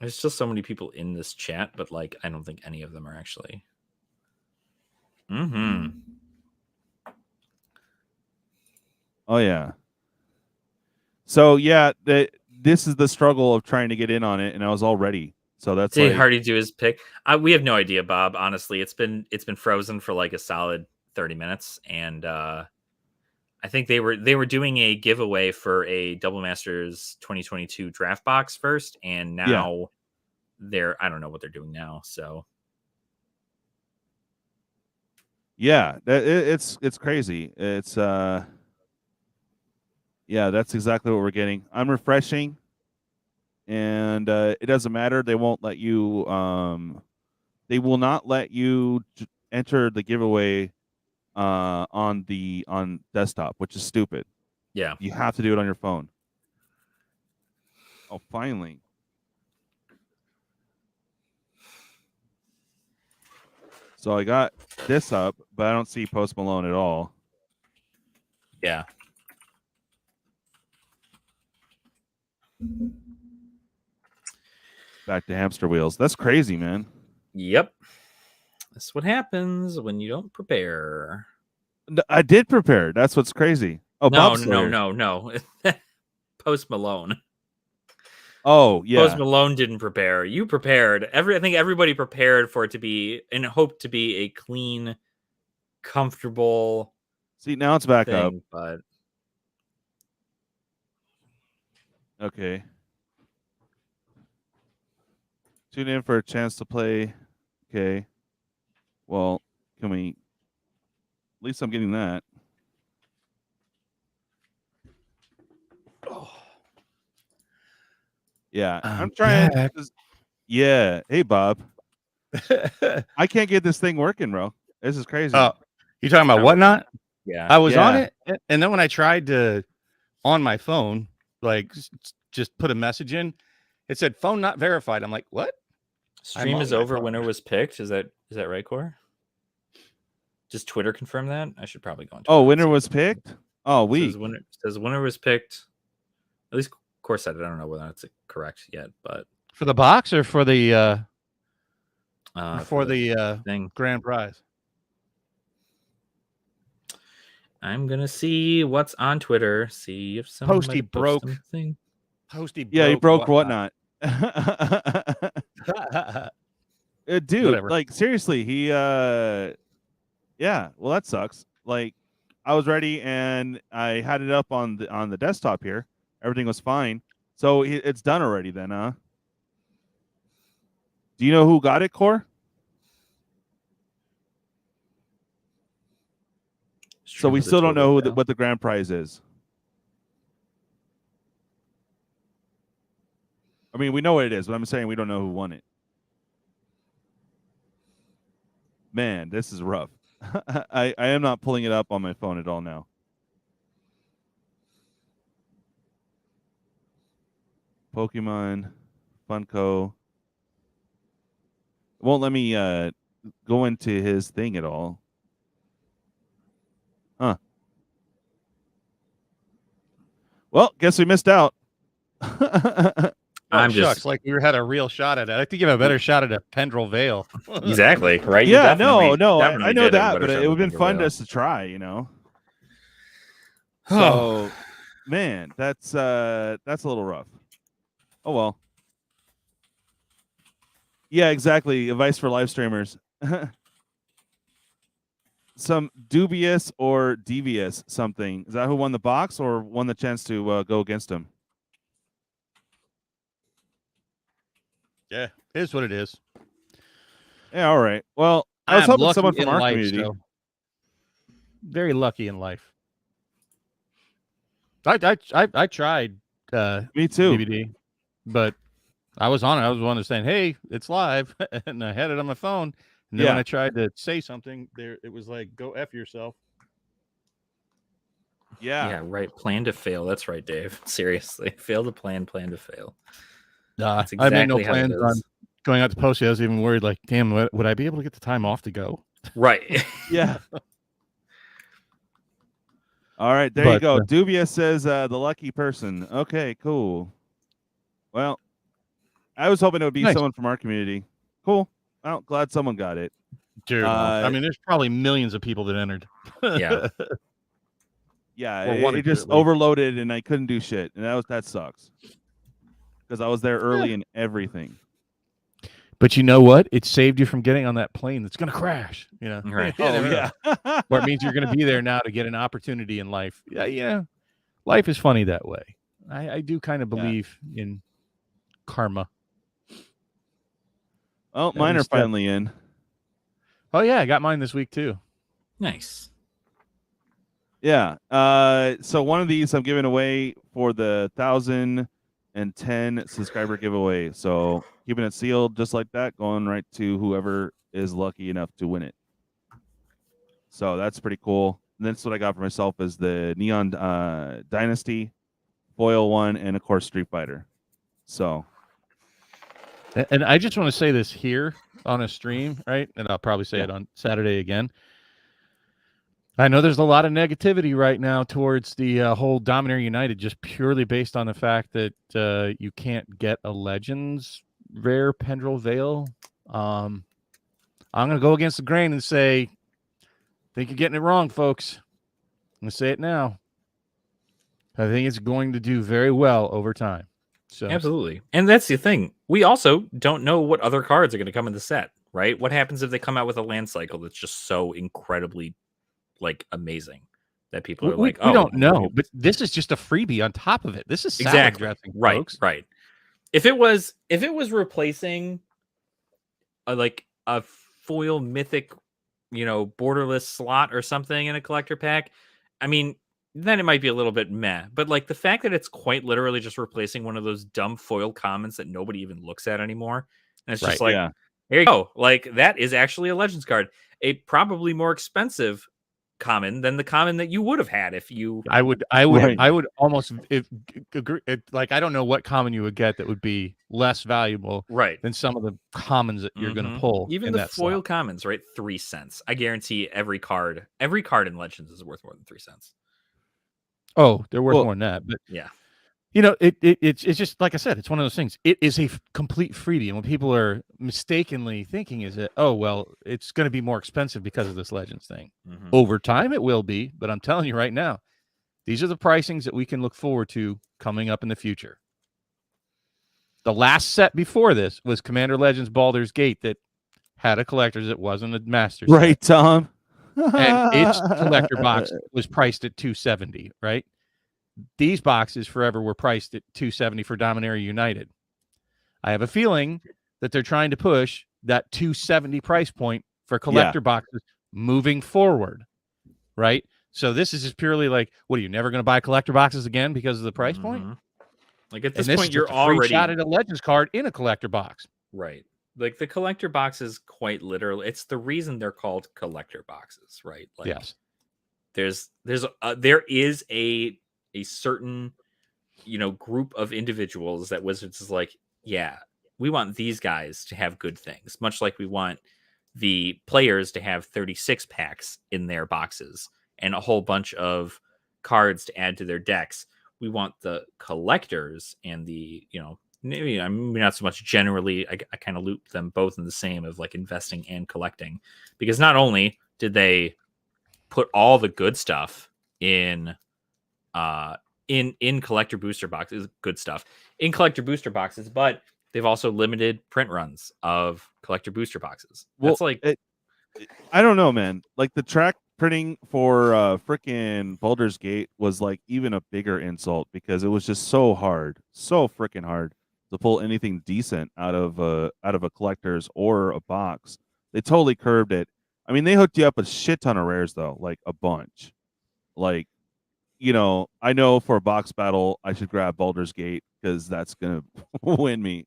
There's still so many people in this chat, but like I don't think any of them are actually. Mm-hmm. Oh yeah. So yeah, this is the struggle of trying to get in on it, and I was all ready. So that's Did Hardy do his pick? We have no idea, Bob. Honestly, it's been frozen for like a solid 30 minutes, and I think they were doing a giveaway for a Double Masters 2022 draft box first, and now I don't know what they're doing now. So yeah, it's crazy. It's yeah, that's exactly what we're getting. I'm refreshing, and it doesn't matter. They won't let you. They will not let you enter the giveaway on desktop, which is stupid. Yeah, you have to do it on your phone. Oh, finally. So I got this up, but I don't see Post Malone at all. Yeah. Back to hamster wheels. That's crazy, man. Yep. That's what happens when you don't prepare. I did prepare. That's what's crazy. Oh, No, Bob Slayer. no. Post Malone. Oh, yeah. Post Malone didn't prepare. You prepared. I think everybody prepared for it to be and hoped to be a clean, comfortable. See, now it's back up. But okay. Tune in for a chance to play. Okay. Well, can we? At least I'm getting that. Oh. Yeah, I'm trying. Yeah. Hey, Bob. I can't get this thing working, bro. This is crazy. Oh, you talking about Whatnot? Yeah. I was on it, and then when I tried to on my phone, like just put a message in, it said phone not verified. I'm like, what? Stream is over. Winner was picked. Is that right, Qore? Does Twitter confirm that? I should probably go on Twitter. Oh, winner was picked? Oh, we says winner was picked. At least Qore said it. I don't know whether that's correct yet, but for the box or for the thing grand prize. I'm gonna see what's on Twitter. See if someone Posty broke. Posty. Yeah, he broke Whatnot. Dude, Whatever. like seriously, he yeah, well that sucks. Like I was ready and I had it up on the desktop here. Everything was fine. So it's done already then, huh? Do you know who got it, Qore? So we still don't know who what the grand prize is. I mean, we know what it is, but I'm saying we don't know who won it. Man, this is rough. I am not pulling it up on my phone at all now. Pokemon, Funko. It won't let me go into his thing at all. Huh. Well, guess we missed out. I'm just like we had a real shot at it. I think you have a better shot at a Pendrell Veil. Exactly, right? Yeah, no, I know that, but it would have been fun just to try, you know. So, man, that's a little rough. Oh well. Yeah, exactly. Advice for live streamers. Some dubious or devious something. Is that who won the box or won the chance to go against him? Yeah, it is what it is. Yeah, all right. Well, I was hoping someone from our life, community. So. Very lucky in life. I tried Me too. DVD, but I was on it. I was the one saying, "Hey, it's live," and I had it on my phone. And then when I tried to say something, there it was like, "Go F yourself." Yeah. Yeah, right. Plan to fail. That's right, Dave. Seriously. Fail to plan to fail. That's exactly I made no plans on going out to Posty. I was even worried, like, damn, would I be able to get the time off to go? Right. Yeah. All right, there you go. Dubia says the lucky person. Okay, cool. Well, I was hoping it would be someone from our community. Cool. Well, glad someone got it. Dude, I mean, there's probably millions of people that entered. Yeah. Yeah, it just overloaded and I couldn't do shit. And that sucks. Because I was there early and everything. But you know what? It saved you from getting on that plane that's going to crash. You know, right? Yeah. Or it means you're going to be there now to get an opportunity in life. Yeah. Life is funny that way. I do kind of believe in karma. Oh, mine are finally in. Oh yeah, I got mine this week too. Nice. Yeah. So one of these I'm giving away for the 1,010 subscriber giveaway. So keeping it sealed just like that, going right to whoever is lucky enough to win it. So that's pretty cool. And that's what I got for myself is the Neon Dynasty, Foil one, and of course Street Fighter. So. And I just want to say this here on a stream, right? And I'll probably say it on Saturday again. I know there's a lot of negativity right now towards the whole Dominator United, just purely based on the fact that you can't get a Legends rare Pendrell Veil. I'm going to go against the grain and say, I think you're getting it wrong, folks. I'm going to say it now. I think it's going to do very well over time. So Absolutely. And that's the thing. We also don't know what other cards are going to come in the set, right? What happens if they come out with a land cycle that's just so incredibly like amazing that people are like, we don't know, but this is just a freebie on top of it. This is salad dressing, right, folks. right. If it was replacing a foil mythic, borderless slot or something in a collector pack, I mean, then it might be a little bit meh. But like the fact that it's quite literally just replacing one of those dumb foil commons that nobody even looks at anymore, and it's just here you go. Like that is actually a Legends card, a probably more expensive common than the common that you would have had if you. I would almost agree. Like I don't know what common you would get that would be less valuable, than some of the commons that you're going to pull. Even the foil commons, right? 3 cents. I guarantee every card in Legends is worth more than 3 cents. Oh, they're worth more than that, but yeah. It's just like I said, it's one of those things. It is a complete freebie, and what people are mistakenly thinking is that, oh well, it's going to be more expensive because of this Legends thing. Over time, it will be, but I'm telling you right now, these are the pricings that we can look forward to coming up in the future. The last set before this was Commander Legends Baldur's Gate that had a collector's that wasn't a master set. Right, Tom. And its collector box was priced at $270, right? These boxes forever were priced at $270 for Dominaria United. I have a feeling that they're trying to push that $270 price point for collector boxes moving forward, right? So this is just purely like, what are you never going to buy collector boxes again because of the price point? Like at this point, you're already shot at a Legends card in a collector box, right? Like the collector boxes, quite literally, it's the reason they're called collector boxes, right? Like, yes, there is a certain group of individuals that Wizards is like, yeah, we want these guys to have good things, much like we want the players to have 36 packs in their boxes and a whole bunch of cards to add to their decks. We want the collectors and the maybe not so much generally. I kind of loop them both in the same of like investing and collecting, because not only did they put all the good stuff in collector booster boxes, but they've also limited print runs of collector booster boxes. That's I don't know, man. Like the track printing for freaking Baldur's Gate was like even a bigger insult because it was just so freaking hard to pull anything decent out of a collector's or a box. They totally curbed it. I mean, they hooked you up a shit ton of rares though, like a bunch. Like, I know for a box battle I should grab Baldur's Gate because that's gonna win me,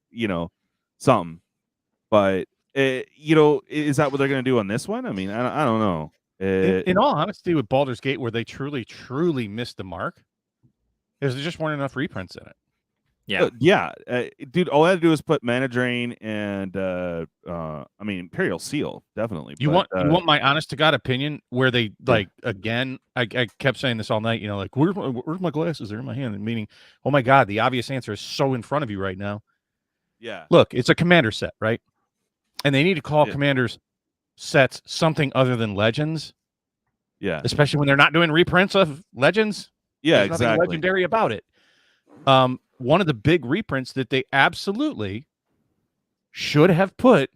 something. But is that what they're gonna do on this one? I mean, I don't know. In all honesty, with Baldur's Gate, where they truly missed the mark, is there just weren't enough reprints in it. Dude, all I had to do was put Mana Drain and Imperial Seal, definitely. You want my honest to God opinion, where they again, I kept saying this all night, like where's my glasses? They're in my hand, and meaning, oh my God, the obvious answer is so in front of you right now. Yeah. Look, it's a commander set, right? And they need to call commanders sets something other than Legends. Yeah. Especially when they're not doing reprints of Legends. Yeah, There's exactly. nothing legendary about it. One of the big reprints that they absolutely should have put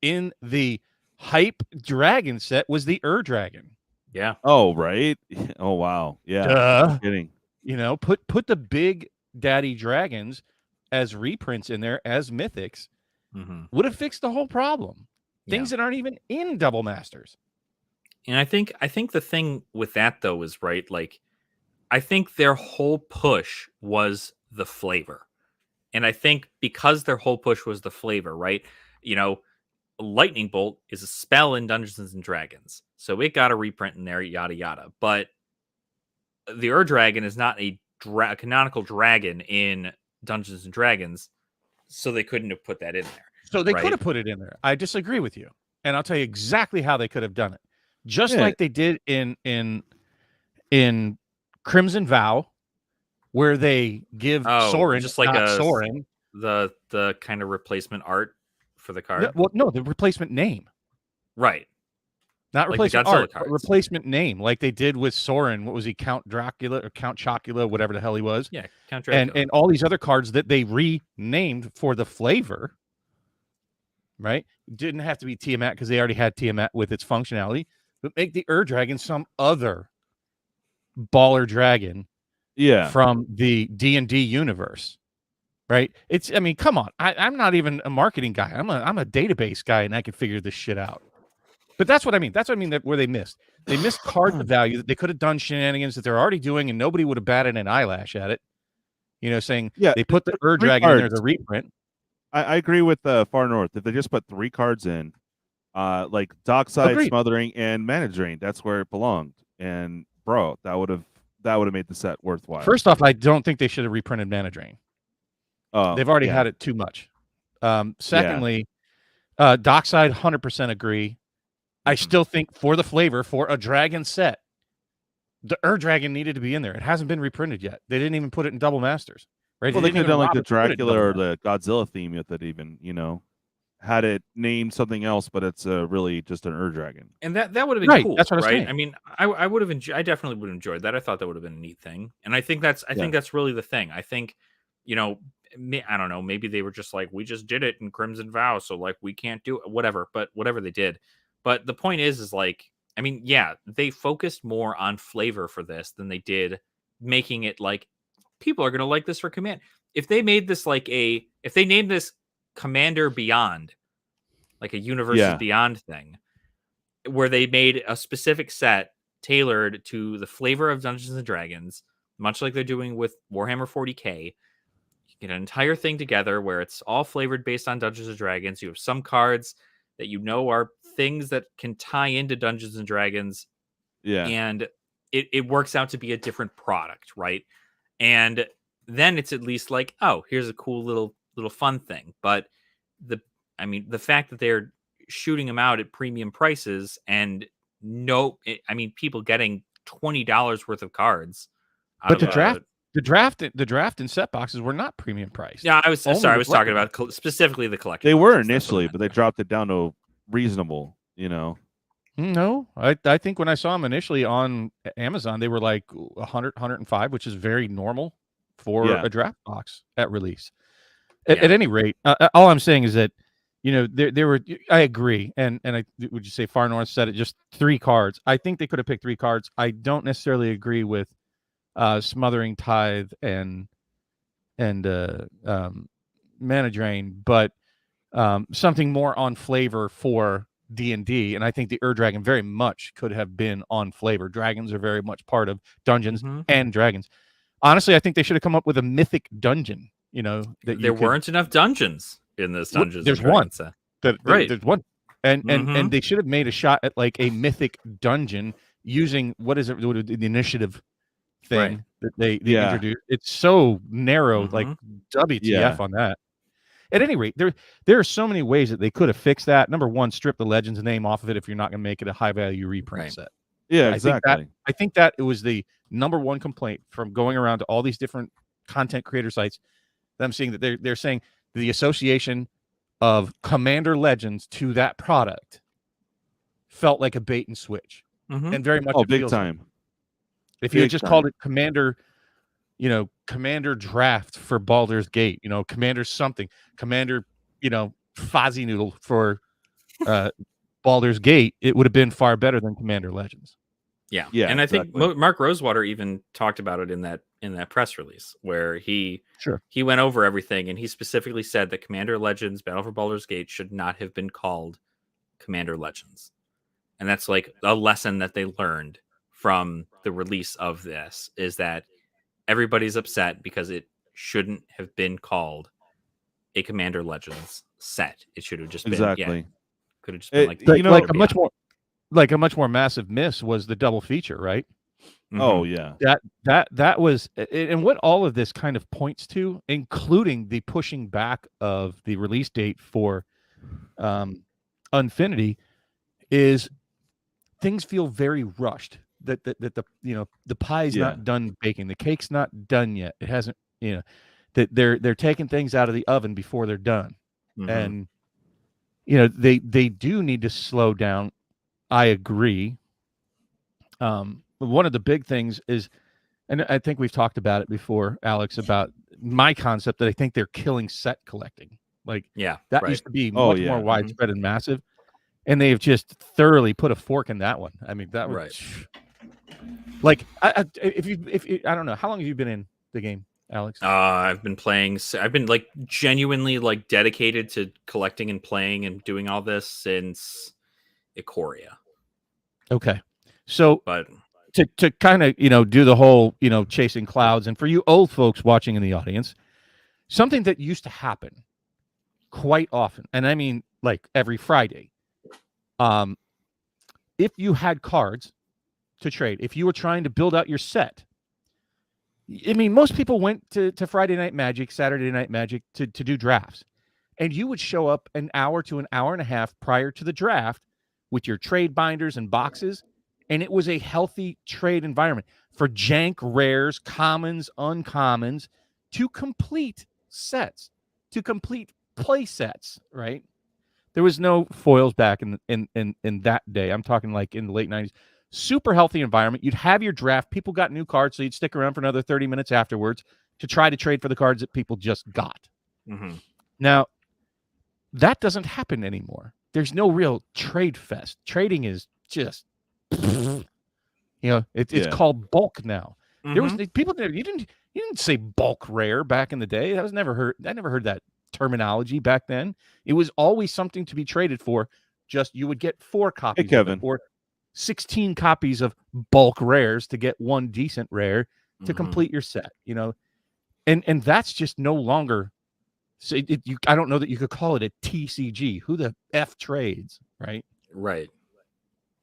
in the hype dragon set was the Dragon. Yeah. Oh, right. Oh, wow. Yeah. Duh. Kidding. Put the big daddy dragons as reprints in there as mythics. Would have fixed the whole problem. Things that aren't even in Double Masters. And I think the thing with that though is right. Like, I think their whole push was the flavor. And I think because their whole push was the flavor, right? Lightning Bolt is a spell in Dungeons and Dragons. So it got a reprint in there, yada, yada. But the Dragon is not a canonical dragon in Dungeons and Dragons. So they couldn't have put that in there. So they could have put it in there. I disagree with you. And I'll tell you exactly how they could have done it. Just like they did in Crimson Vow, where they give Sorin, just like Sorin, the kind of replacement art for the card. No, the replacement name. Right. Not Like the replacement Godzilla art, but cards. replacement name, like they did with Sorin. What was he, Count Dracula or Count Chocula, whatever the hell he was? Yeah, Count Dracula. And all these other cards that they renamed for the flavor, right? Didn't have to be Tiamat because they already had Tiamat with its functionality, but make the Dragon some other baller dragon from the D&D universe, right? It's, I mean, come on. I'm not even a marketing guy. I'm a database guy, and I can figure this shit out. But that's what I mean. That's what I mean that where they missed. They missed card the value that they could have done shenanigans that they're already doing, and nobody would have batted an eyelash at it. You know, saying they put the Dragon in there as a reprint. I agree with Far North. If they just put 3 cards in, like Dockside, Smothering, and Mana Drain, that's where it belonged. And bro, that would have made the set worthwhile. First off, I don't think they should have reprinted Mana Drain. They've already had it too much. Secondly, Dockside, 100% agree. I still think for the flavor, for a dragon set, the Dragon needed to be in there. It hasn't been reprinted yet. They didn't even put it in Double Masters. Right? Well, they could have done like the Dracula or the Godzilla theme with it, even, you know, had it named something else, but it's really just an Dragon. And that would have been cool. That's what right? I was saying. I mean, I would have I definitely would have enjoyed that. I thought that would have been a neat thing. And I think that's really the thing. I think, you know, I don't know, maybe they were just like, we just did it in Crimson Vow, so like we can't do it, whatever they did. But the point is like, I mean, yeah, they focused more on flavor for this than they did making it like people are going to like this for Command. If they made this like if they named this Commander Beyond, like a Universes Beyond thing, where they made a specific set tailored to the flavor of Dungeons and Dragons, much like they're doing with Warhammer 40K, you get an entire thing together where it's all flavored based on Dungeons and Dragons. You have some cards that you know are things that can tie into Dungeons and Dragons. Yeah. And it works out to be a different product, right? And then it's at least like, oh, here's a cool little fun thing. But the fact that they're shooting them out at premium prices and people getting $20 worth of cards. But the draft and set boxes were not premium priced. Yeah, I was talking about specifically the collection. They were initially, but they dropped it down to reasonable, you know. No, I think when I saw them initially on Amazon, they were like 100, 105, which is very normal for a draft box at release. At any rate, all I'm saying is that, you know, there were. I agree, and I would you say Far North said it, just 3 cards. I think they could have picked 3 cards. I don't necessarily agree with Smothering, Tithe, and Mana Drain, but something more on flavor for D&D, and I think the Dragon very much could have been on flavor. Dragons are very much part of Dungeons and Dragons. Honestly, I think they should have come up with a mythic dungeon. You know, that there weren't enough dungeons in this Dungeons. There's one. There's one, and they should have made a shot at like a mythic dungeon using the initiative thing that they introduced. It's so narrow, like WTF on that. At any rate, there are so many ways that they could have fixed that. Number one, strip the Legends name off of it if you're not going to make it a high value reprint set. Yeah, exactly. I think that it was the number one complaint from going around to all these different content creator sites. That I'm seeing that they're saying the association of Commander Legends to that product felt like a bait and switch, and very much big time. If you had just called it Commander, you know, Commander Draft for Baldur's Gate, you know, Commander something, Commander, you know, Fozzie Noodle for Baldur's Gate, it would have been far better than Commander Legends. Yeah. And I think Mark Rosewater even talked about it in that press release where he went over everything, and he specifically said that Commander Legends Battle for Baldur's Gate should not have been called Commander Legends. And that's like a lesson that they learned from the release of this, is that everybody's upset because it shouldn't have been called a Commander Legends set. It should have just been could have just been like a much more massive miss was the double feature, right? Oh yeah. That was, and what all of this kind of points to, including the pushing back of the release date for Unfinity, is things feel very rushed. That the pie's not done baking, the cake's not done yet. It hasn't, you know, that they're taking things out of the oven before they're done, and they do need to slow down. I agree. One of the big things is, and I think we've talked about it before, Alex, about my concept that I think they're killing set collecting. Like, that used to be much more widespread and massive, and they've just thoroughly put a fork in that one. I mean, that was like, if I don't know, how long have you been in the game, Alex? I've been playing. I've been like genuinely like dedicated to collecting and playing and doing all this since Ikoria. Okay, so but to kind of do the whole chasing clouds, and for you old folks watching in the audience, something that used to happen quite often, and I mean like every Friday, if you had cards to trade, if you were trying to build out your set, I mean, most people went to Friday Night Magic, Saturday Night Magic to do drafts, and you would show up an hour to an hour and a half prior to the draft with your trade binders and boxes, and it was a healthy trade environment for jank rares, commons, uncommons, to complete sets, to complete play sets, right? There was no foils back in that day. I'm talking like in the late 90s. Super healthy environment. You'd have your draft. People got new cards, so you'd stick around for another 30 minutes afterwards to try to trade for the cards that people just got. Now, that doesn't happen anymore. There's no real trade fest. Trading is just, it's called bulk now. There was people that you didn't say bulk rare back in the day. That was never heard. I never heard that terminology back then. It was always something to be traded for. Just you would get 4 copies of it, or 16 copies of bulk rares to get 1 decent rare to complete your set. And that's just no longer. So I don't know that you could call it a TCG. Who the F trades, right? Right.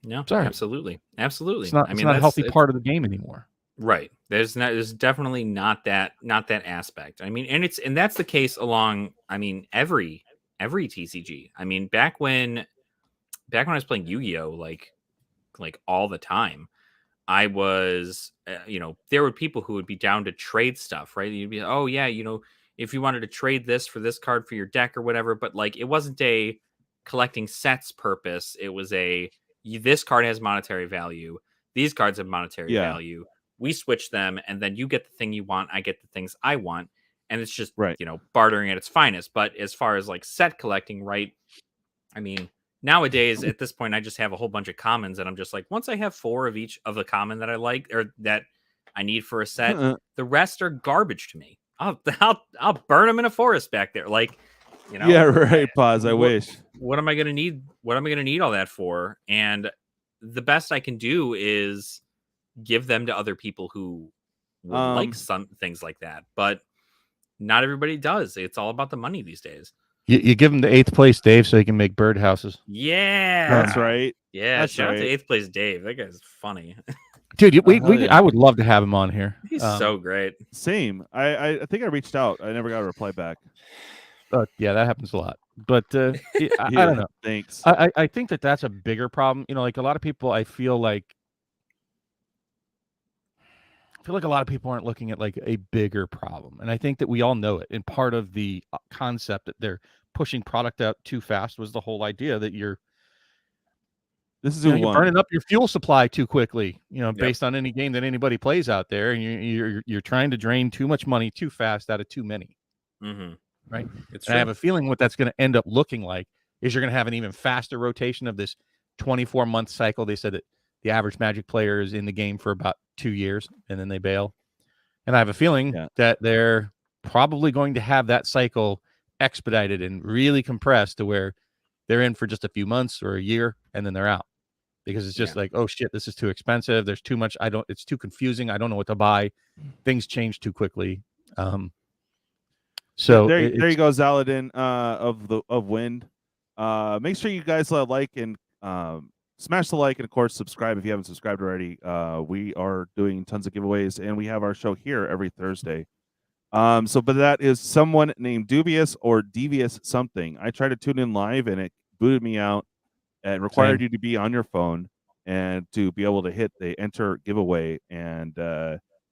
No, sorry. Absolutely. It's not. It's not a healthy part of the game anymore. Right. There's definitely not that aspect. I mean, and that's the case along. I mean, every TCG. I mean, back when I was playing Yu-Gi-Oh, like all the time, I was, there were people who would be down to trade stuff, right? You'd be, oh yeah, if you wanted to trade this for this card for your deck or whatever, but like it wasn't a collecting sets purpose. It was this card has monetary value. These cards have monetary value. We switch them, and then you get the thing you want. I get the things I want, and it's just bartering at its finest. But as far as like set collecting, right? I mean, nowadays at this point, I just have a whole bunch of commons, and I'm just like, once I have 4 of each of the common that I like or that I need for a set, the rest are garbage to me. I'll burn them in a forest back there, like. Yeah, right. Pause. I wish. What am I going to need? What am I going to need all that for? And the best I can do is give them to other people who would like some things like that. But not everybody does. It's all about the money these days. You give them the 8th place, Dave, so he can make birdhouses. Yeah, that's right. Yeah, shout out to 8th place, Dave. That guy's funny. Dude, I would love to have him on here. He's so great. Same. I think I reached out. I never got a reply back. Yeah, that happens a lot. But I don't know. Thanks. I think that's a bigger problem. Like a lot of people, I feel like a lot of people aren't looking at like a bigger problem. And I think that we all know it. And part of the concept that they're pushing product out too fast was the whole idea that you're burning up your fuel supply too quickly, based on any game that anybody plays out there. And you're trying to drain too much money too fast out of too many. Right. I have a feeling what that's going to end up looking like is you're going to have an even faster rotation of this 24-month cycle. They said that the average Magic player is in the game for about 2 years and then they bail. And I have a feeling that they're probably going to have that cycle expedited and really compressed to where they're in for just a few months or a year and then they're out because it's just like, oh shit, this is too expensive. There's too much. It's too confusing. I don't know what to buy. Things change too quickly. So there you go, Zaladin of Wind. Make sure you guys like and smash the like and of course subscribe if you haven't subscribed already. We are doing tons of giveaways and we have our show here every Thursday. But that is someone named Dubious or Devious something. I tried to tune in live and it booted me out and required you to be on your phone and to be able to hit the enter giveaway. And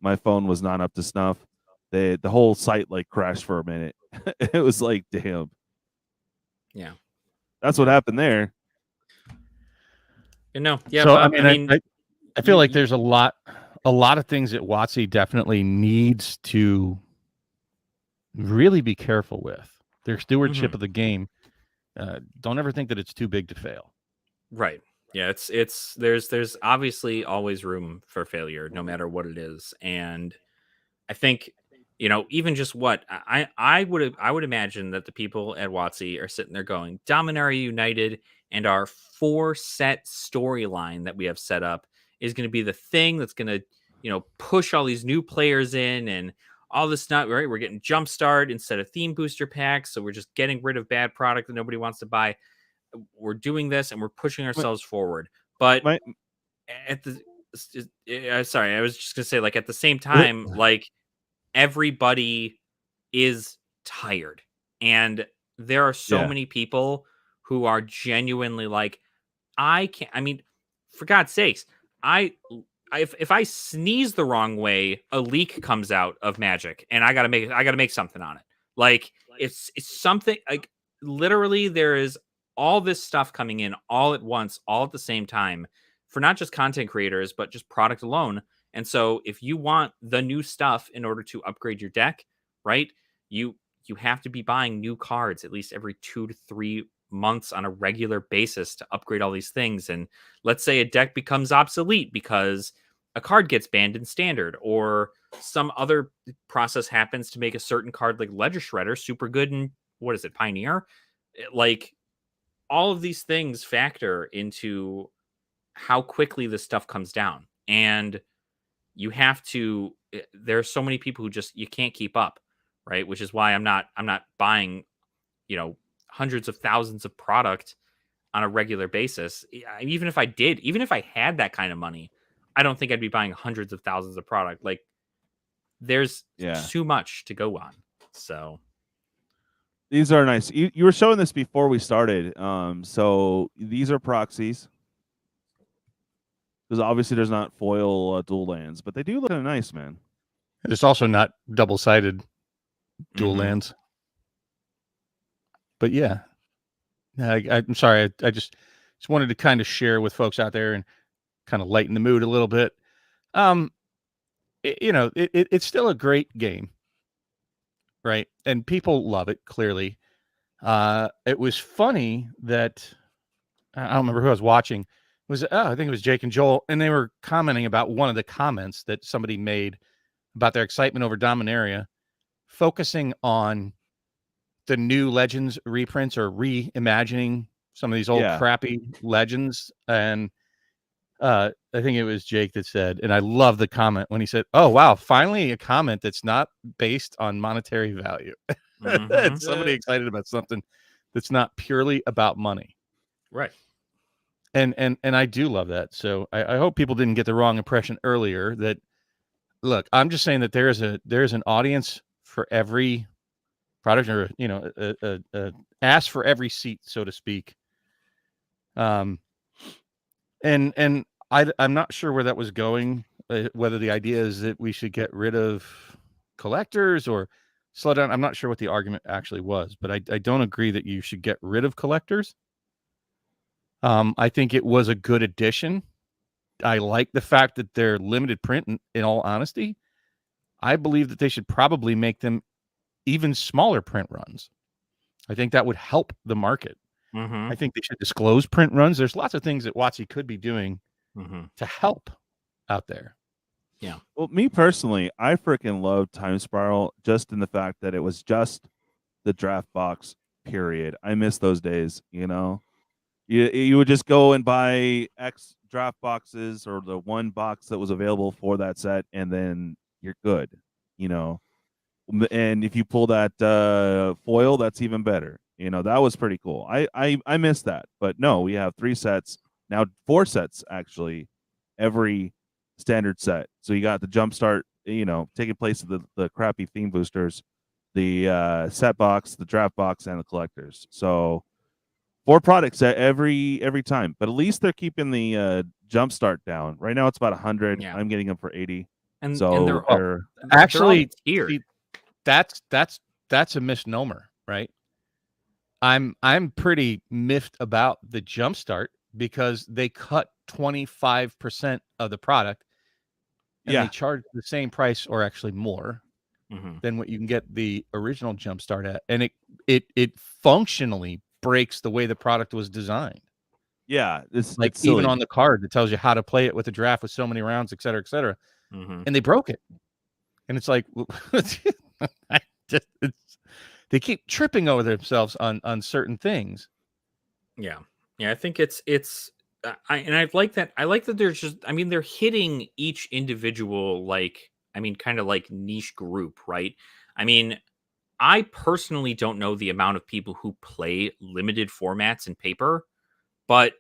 my phone was not up to snuff. The whole site like crashed for a minute. It was like, damn. Yeah. That's what happened there. You know, yeah. So Bob, I mean, I feel like there's a lot of things that WotC definitely needs to really be careful with. Their stewardship of the game. Don't ever think that it's too big to fail. Right. Yeah, it's there's obviously always room for failure, no matter what it is. And I think, you know, even just what I would imagine that the people at WotC are sitting there going, Dominaria United and our 4-set storyline that we have set up is going to be the thing that's going to, you know, push all these new players in and all this stuff, right? We're getting Jumpstart instead of theme booster packs, so we're just getting rid of bad product that nobody wants to buy. We're doing this and we're pushing ourselves forward. But at the sorry, I was just gonna say, like, at the same time, like, everybody is tired, and there are so many people who are genuinely like, I can't. I mean, for God's sakes, if I sneeze the wrong way, a leak comes out of Magic, and I gotta make something on it. Like, it's something, like, literally there is all this stuff coming in all at once, all at the same time, for not just content creators, but just product alone. And so if you want the new stuff in order to upgrade your deck, right, you have to be buying new cards at least every 2 to 3 months on a regular basis to upgrade all these things. And let's say a deck becomes obsolete because a card gets banned in standard, or some other process happens to make a certain card like Ledger Shredder super good in, what is it, Pioneer? Like, all of these things factor into how quickly this stuff comes down. And you have to, there are so many people who just, you can't keep up, right? Which is why I'm not buying, you know, hundreds of thousands of product on a regular basis. Even if I had that kind of money, I don't think I'd be buying hundreds of thousands of product. Like, there's too much to go on. So these are nice. You were showing this before we started. So these are proxies, because obviously there's not foil dual lands, but they do look kind of nice, man. It's also not double-sided dual lands. But yeah, I'm sorry. I just wanted to kind of share with folks out there and kind of lighten the mood a little bit. It's still a great game, right? And people love it, clearly. It was funny that I don't remember who I was watching. I think it was Jake and Joel, and they were commenting about one of the comments that somebody made about their excitement over Dominaria, focusing on the new Legends reprints or reimagining some of these old crappy Legends. And I think it was Jake that said, and I love the comment when he said, "Oh wow, finally a comment that's not based on monetary value." And somebody excited about something that's not purely about money, right? And I do love that. So I hope people didn't get the wrong impression earlier. That, look, I'm just saying that there's an audience for every product, or a ass for every seat, so to speak. And I'm not sure where that was going. Whether the idea is that we should get rid of collectors or slow down. I'm not sure what the argument actually was, but I don't agree that you should get rid of collectors. I think it was a good addition. I like the fact that they're limited print. In all honesty, I believe that they should probably make them even smaller print runs. I think that would help the market. I think they should disclose print runs. There's lots of things that WotC could be doing to help out there. Yeah. Well, me personally, I freaking love Time Spiral, just in the fact that it was just the draft box, period. I miss those days, you know. You would just go and buy X draft boxes, or the one box that was available for that set, and then you're good, you know. And if you pull that foil, that's even better. You know, that was pretty cool. I miss that. But no, we have 3 sets now, 4 sets actually, every standard set. So you got the Jumpstart, you know, taking place of the crappy theme boosters, the set box, the draft box, and the collectors. So 4 products every time, but at least they're keeping the Jumpstart down. Right now it's about 100. Yeah. I'm getting them for 80. And so they're actually here. That's a misnomer, right? I'm pretty miffed about the Jumpstart because they cut 25% of the product, and they charge the same price or actually more than what you can get the original Jumpstart at, and it functionally breaks the way the product was designed. Yeah, it's like it's silly. even on the card that tells you how to play it with a draft with so many rounds, et cetera, et cetera. And they broke it, and it's like they keep tripping over themselves on certain things. Yeah, I think it's I like that. I like that they're just. I mean, they're hitting each individual kind of like niche group, right? I mean, I personally don't know the amount of people who play limited formats in paper, but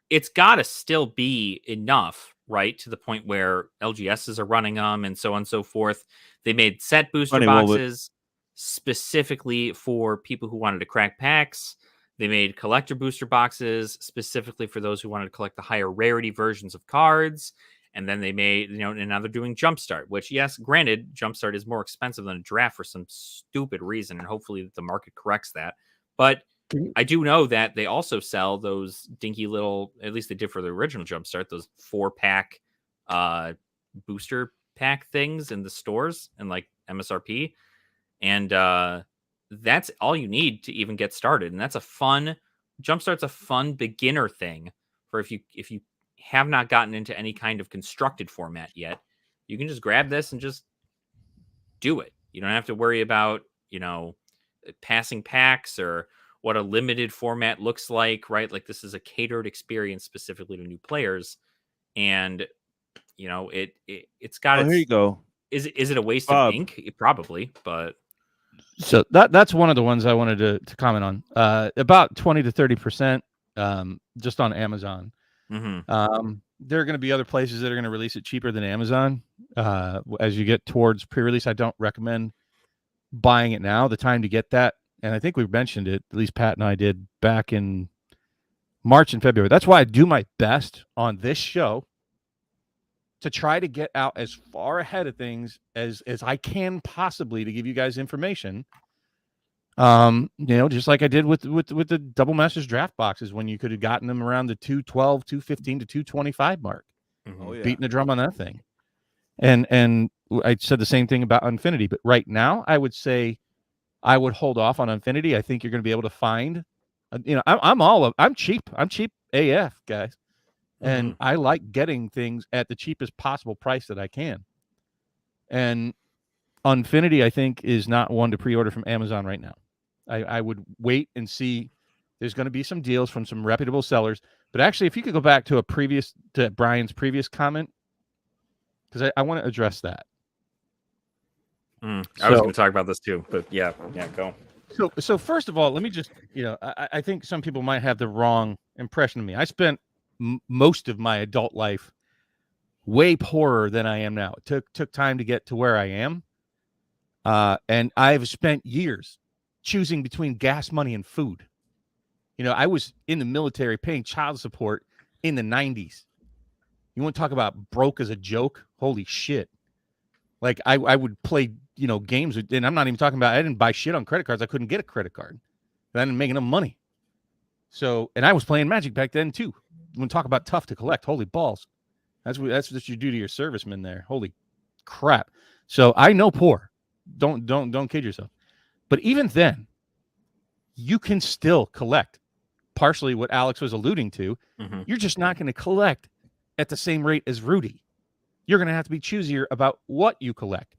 it's got to still be enough, right? To the point where LGSs are running them and so on and so forth. They made set booster boxes specifically for people who wanted to crack packs. They made collector booster boxes specifically for those who wanted to collect the higher rarity versions of cards. And then they made, and now they're doing Jumpstart, which, yes, granted, Jumpstart is more expensive than a draft for some stupid reason. And hopefully the market corrects that. But I do know that they also sell those dinky little, at least they did for the original Jumpstart, those 4-pack booster pack things in the stores and like MSRP. And that's all you need to even get started. And that's Jumpstart's a fun beginner thing for if you have not gotten into any kind of constructed format yet, you can just grab this and just do it. You don't have to worry about, passing packs or what a limited format looks like, right? Like this is a catered experience specifically to new players. And, it's got here you go. Is it a waste of ink? Probably, but. So that's one of the ones I wanted to comment on. About 20 to 30%, just on Amazon. There are going to be other places that are going to release it cheaper than Amazon. As you get towards pre-release, I don't recommend buying it now. The time to get that, and I think we've mentioned it, at least Pat and I did back in March and February. That's why I do my best on this show to try to get out as far ahead of things as I can possibly to give you guys information. Just like I did with the Double Masters draft boxes when you could have gotten them around the 212, 215 to 225 mark, beating the drum on that thing. And I said the same thing about Infinity, but right now I would say I would hold off on Infinity. I think you're going to be able to find, I'm cheap. I'm cheap AF, guys. And I like getting things at the cheapest possible price that I can. And Infinity, I think, is not one to pre-order from Amazon right now. I would wait and see. There's going to be some deals from some reputable sellers. But actually, if you could go back to Brian's previous comment, because I want to address that. I was going to talk about this too, but yeah, go. So first of all, let me just, I think some people might have the wrong impression of me. I spent most of my adult life way poorer than I am now. It took time to get to where I am. And I've spent years choosing between gas money and food. I was in the military paying child support in the 90s. You want to talk about broke as a joke? Holy shit. Like I would play, games, and I'm not even talking about, I didn't buy shit on credit cards. I couldn't get a credit card. I didn't make enough money. So, and I was playing Magic back then too. You want to talk about tough to collect? Holy balls. That's what you do to your servicemen there. Holy crap. So I know poor. Don't kid yourself. But even then, you can still collect. Partially what Alex was alluding to. You're just not going to collect at the same rate as Rudy. You're going to have to be choosier about what you collect.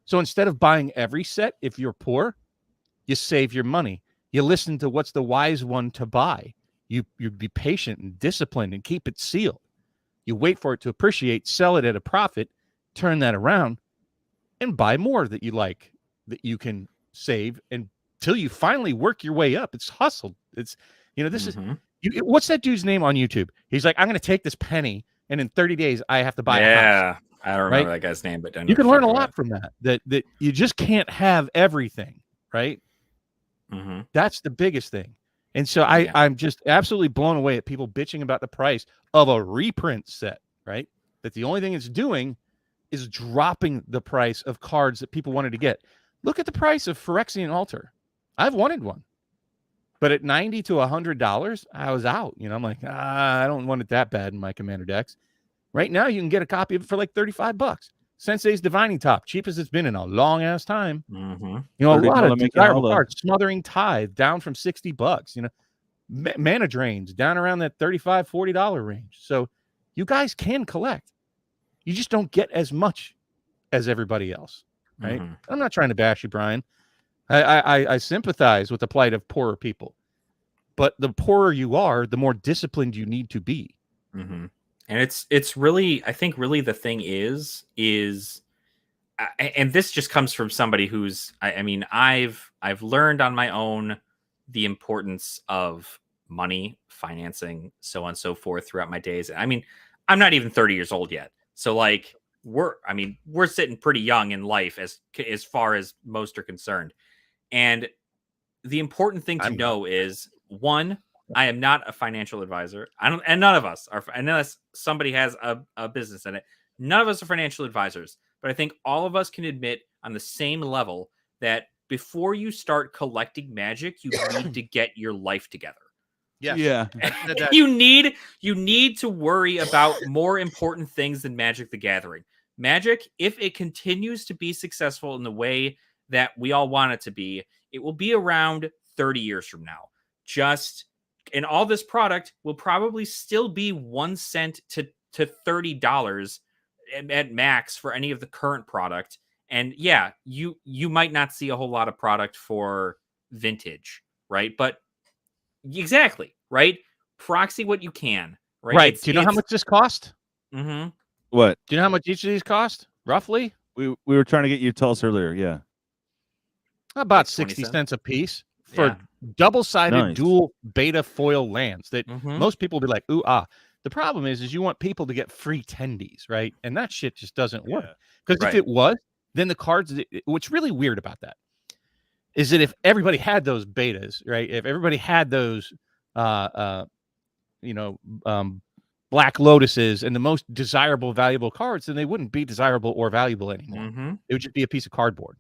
So instead of buying every set, if you're poor, you save your money. You listen to what's the wise one to buy. You be patient and disciplined and keep it sealed. You wait for it to appreciate, sell it at a profit, turn that around, and buy more that you like, that you can save until you finally work your way up. It's hustle. It's, this is, what's that dude's name on YouTube? He's like, I'm going to take this penny, and in 30 days, I have to buy a house. I don't remember that guy's name, but you can learn a lot from that you just can't have everything, right? That's the biggest thing. And so I'm just absolutely blown away at people bitching about the price of a reprint set, right? That the only thing it's doing is dropping the price of cards that people wanted to get. Look at the price of Phyrexian Altar. I've wanted one. But at $90 to $100, I was out. You know, I'm like, I don't want it that bad in my Commander decks. Right now, you can get a copy of it for like $35. Sensei's Divining Top, cheapest it's been in a long ass time. Mm-hmm. You know, a lot of $30 desirable Making cards. Smothering Tithe down from $60. You know, Mana Drains down around that $35, $40 range. So you guys can collect. You just don't get as much as everybody else, right? Mhm. I'm not trying to bash you, Brian. I sympathize with the plight of poorer people, but the poorer you are, the more disciplined you need to be. Mm-hmm. And it's really, I think really the thing is, and this just comes from somebody who's, I mean, I've learned on my own the importance of money, financing, so on and so forth throughout my days. I mean, I'm not even 30 years old yet. So like we're sitting pretty young in life as far as most are concerned. And the important thing to know is, one, I am not a financial advisor. And none of us are, unless somebody has a business in it. None of us are financial advisors. But I think all of us can admit on the same level that before you start collecting Magic, you need to get your life together. Yes. Yeah. you need to worry about more important things than Magic the Gathering. Magic, if it continues to be successful in the way that we all want it to be, it will be around 30 years from now. And all this product will probably still be 1 cent to $30 at max for any of the current product. And yeah, you might not see a whole lot of product for vintage, right? But exactly, right? Proxy what you can, right? Right. Do you know how much this cost? Mm-hmm. What? Do you know how much each of these cost, roughly? We were trying to get you to tell us earlier. Yeah. About Like 60 cents? cents a piece for Yeah. double-sided Nice. dual beta foil lands that Mhm. most people will be like, ooh, ah. The problem is you want people to get free tendies, right? And that shit just doesn't work. Because Right. if it was, then the cards, what's really weird about that is that if everybody had those betas, right? If everybody had those, Black Lotuses and the most desirable, valuable cards, then they wouldn't be desirable or valuable anymore. Mm-hmm. It would just be a piece of cardboard.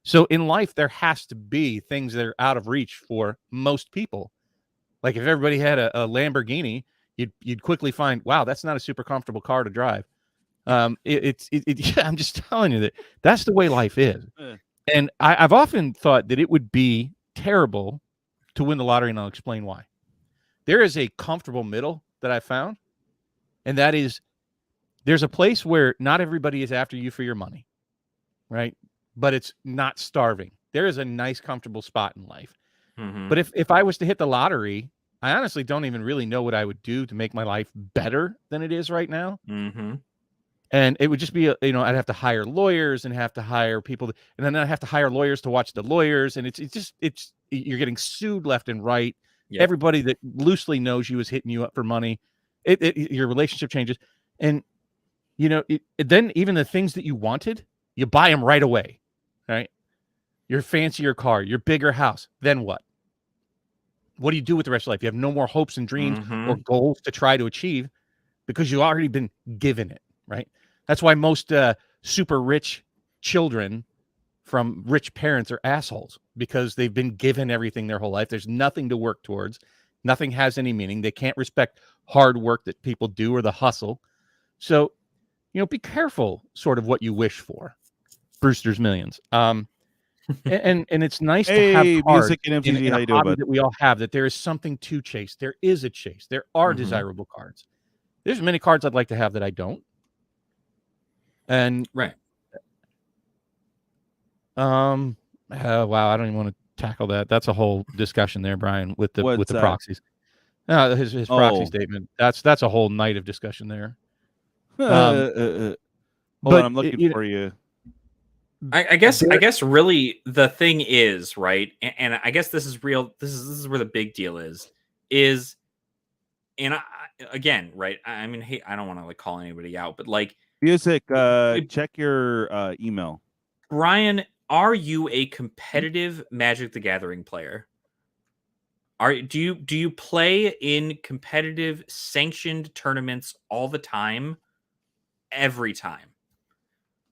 So in life, there has to be things that are out of reach for most people. Like if everybody had a Lamborghini, you'd quickly find, wow, that's not a super comfortable car to drive. I'm just telling you that's the way life is. And I've often thought that it would be terrible to win the lottery, and I'll explain why. There is a comfortable middle that I found, and that is there's a place where not everybody is after you for your money, right? But it's not starving. There is a nice, comfortable spot in life. Mm-hmm. But if I was to hit the lottery, I honestly don't even really know what I would do to make my life better than it is right now. Mm-hmm. And it would just be, I'd have to hire lawyers and have to hire people, and then I'd have to hire lawyers to watch the lawyers. And it's you're getting sued left and right. Yep. Everybody that loosely knows you is hitting you up for money. Your relationship changes. And, then even the things that you wanted, you buy them right away, right? Your fancier car, your bigger house. Then what? What do you do with the rest of life? You have no more hopes and dreams or goals to try to achieve because you've already been given it, right? That's why most super rich children from rich parents are assholes, because they've been given everything their whole life. There's nothing to work towards. Nothing has any meaning. They can't respect hard work that people do or the hustle. So, be careful sort of what you wish for. Brewster's Millions. And it's nice to have cards Music and MTG. in How a you doing, hobby bud? that we all have, that there is something to chase. There is a chase. There are desirable cards. There's many cards I'd like to have that I don't. And Right. wow, I don't even want to tackle that. That's a whole discussion there, Brian, with the What's that? proxies. His proxy statement. That's a whole night of discussion there. Hold but on, I'm looking for you. I guess really the thing is, right, and I guess this is real. This is where the big deal is, and again, right. I mean, hey, I don't want to call anybody out, but like Music, check your email. Brian, are you a competitive Magic the Gathering player? Do you play in competitive sanctioned tournaments all the time, every time?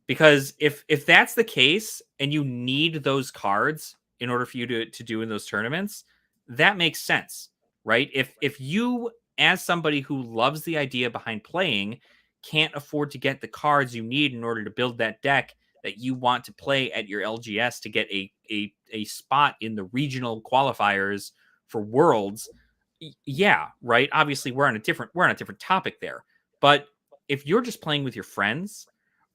Because if that's the case and you need those cards in order for you to do in those tournaments, that makes sense, right? If you, as somebody who loves the idea behind playing, can't afford to get the cards you need in order to build that deck that you want to play at your LGS to get a spot in the regional qualifiers for Worlds, yeah, right. Obviously, we're on a different topic there. But if you're just playing with your friends,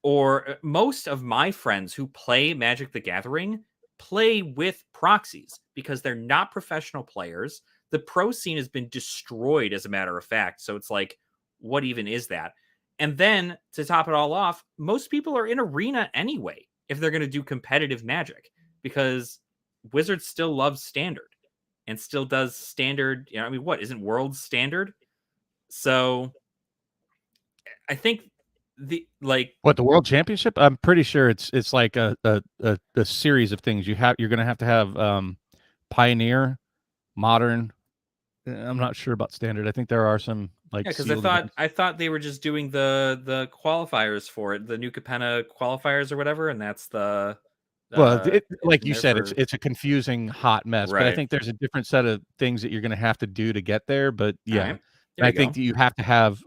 or most of my friends who play Magic the Gathering play with proxies because they're not professional players. The pro scene has been destroyed, as a matter of fact. So it's like, what even is that? And then to top it all off, most people are in Arena anyway if they're going to do competitive Magic, because Wizards still loves Standard and still does Standard. You know, I mean, what isn't Worlds Standard? So I think the the World Championship. I'm pretty sure it's like a series of things. You're going to have Pioneer, Modern. I'm not sure about Standard. I think there are some because I thought they were just doing the qualifiers for it, the New Capenna qualifiers or whatever, and that's the like you said, it's a confusing hot mess. Right. But I think there's a different set of things that you're going to have to do to get there. But yeah, right. I think that you have to have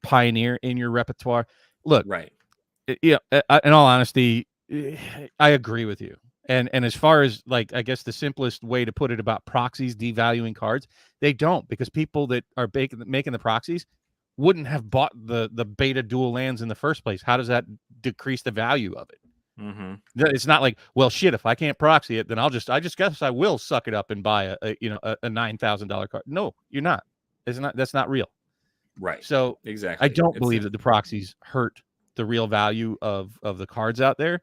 Pioneer in your repertoire. Look, right? Yeah, in all honesty, I agree with you. And as far as I guess the simplest way to put it about proxies devaluing cards, they don't, because people that are making the proxies wouldn't have bought the beta dual lands in the first place. How does that decrease the value of it? Mm-hmm. It's not like, well, shit, if I can't proxy it, then I just guess I will suck it up and buy a $9,000 card. No, you're not. That's not real. Right. So exactly, I don't believe that the proxies hurt the real value of the cards out there.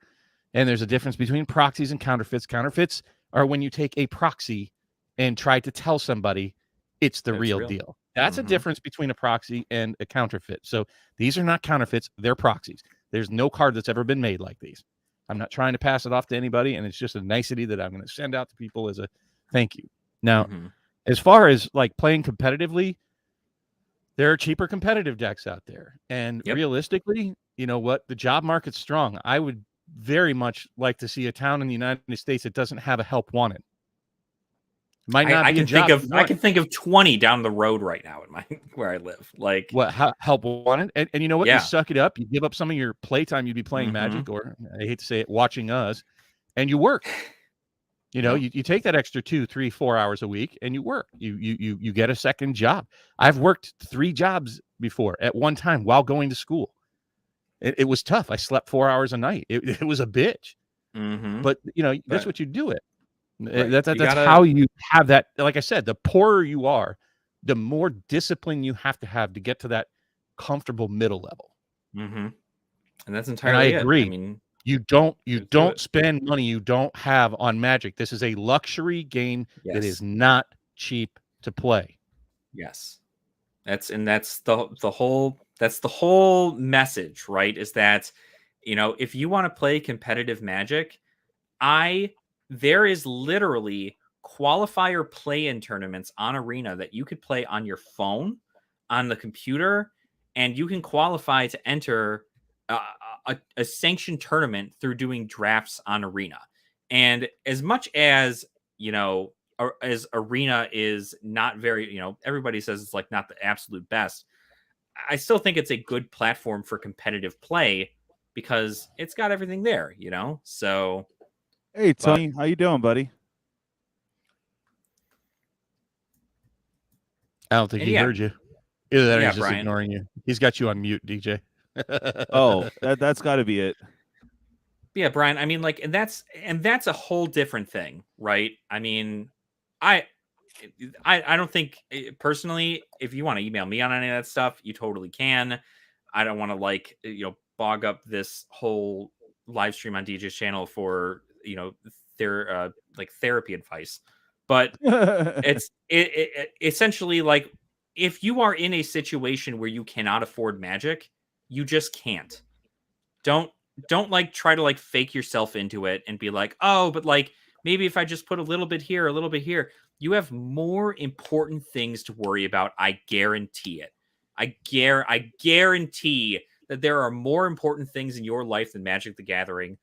And there's a difference between proxies and counterfeits. Counterfeits are when you take a proxy and try to tell somebody it's the real deal. That's a difference between a proxy and a counterfeit. So these are not counterfeits, they're proxies. There's no card that's ever been made like these. I'm not trying to pass it off to anybody, and it's just a nicety that I'm going to send out to people as a thank you. Now, as far as playing competitively, there are cheaper competitive decks out there. And realistically, you know what? The job market's strong. I would very much like to see a town in the United States that doesn't have a help wanted. Might not I can think of 20 down the road right now in where I live. Help wanted, and you know what? Yeah. You suck it up. You give up some of your playtime you'd be playing Magic, or I hate to say it, watching us, and you work. You know, you take that extra 2, 3, 4 hours a week and you work. You get a second job. I've worked 3 jobs before at one time while going to school. It was tough. I slept 4 hours a night. It was a bitch. But that's what you do it. Right. That's how you have that. Like I said, the poorer you are, the more discipline you have to get to that comfortable middle level. And that's entirely I agree. I mean, you don't spend money you don't have on Magic. This is a luxury game that is not cheap to play. Yes. That's the whole message, right? Is that, if you want to play competitive Magic, there is literally qualifier play-in tournaments on Arena that you could play on your phone, on the computer, and you can qualify to enter a sanctioned tournament through doing drafts on Arena. And as much as, as Arena is not very, everybody says it's not the absolute best, I still think it's a good platform for competitive play because it's got everything there, so. Hey, Tony, how you doing, buddy? I don't think he heard you. Either that or he's just Brian. ignoring you. He's got you on mute, DJ. Oh, that's got to be it. Yeah, Brian. I mean, and that's a whole different thing, right? I mean, I don't think personally, if you want to email me on any of that stuff, you totally can. I don't want to bog up this whole live stream on DJ's channel for therapy advice, but it's essentially if you are in a situation where you cannot afford Magic, you just can't. Don't try to fake yourself into it and be like, oh, but maybe if I just put a little bit here, a little bit here. You have more important things to worry about. I guarantee it. I guarantee that there are more important things in your life than Magic the Gathering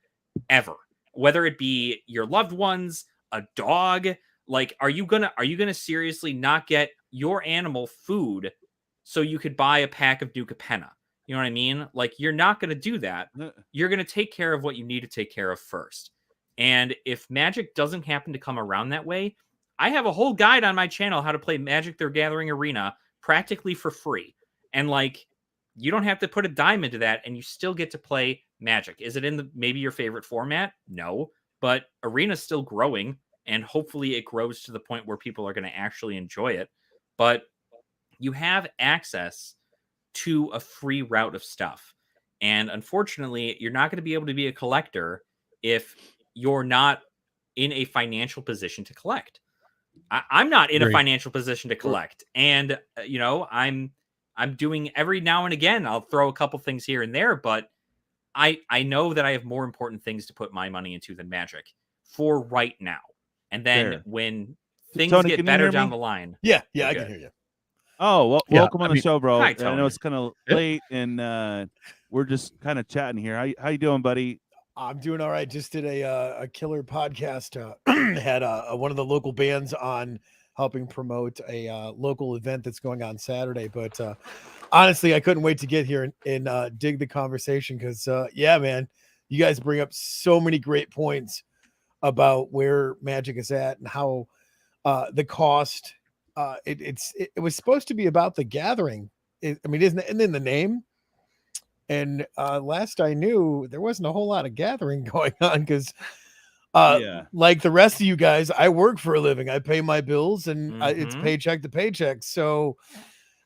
ever. Whether it be your loved ones, a dog, Like, are you gonna seriously not get your animal food so you could buy a pack of Duca Penna? You know what I mean? Like, you're not gonna do that. You're gonna take care of what you need to take care of first. And if Magic doesn't happen to come around that way, I have a whole guide on my channel how to play Magic the Gathering Arena practically for free. And like, you don't have to put a dime into that, and you still get to play Magic. Is it in maybe your favorite format? No, but Arena's still growing, and hopefully it grows to the point where people are going to actually enjoy it. But you have access to a free route of stuff. And unfortunately, you're not going to be able to be a collector if you're not in a financial position to collect. I'm not in a financial position to collect. And, I'm doing every now and again, I'll throw a couple things here and there, but I know that I have more important things to put my money into than Magic for right now. And then when things Tony, get better down the line. Yeah, I can hear you. Oh, well, welcome on the show, bro. Hi, I know it's kind of late, and we're just kind of chatting here. How you doing, buddy? I'm doing all right. Just did a killer podcast. Had one of the local bands on, helping promote a local event that's going on Saturday. But honestly, I couldn't wait to get here and dig the conversation because, man, you guys bring up so many great points about where Magic is at and how the cost. It was supposed to be about the gathering. Isn't it in the name? And last I knew, there wasn't a whole lot of gathering going on because, like the rest of you guys, I work for a living. I pay my bills, and it's paycheck to paycheck. So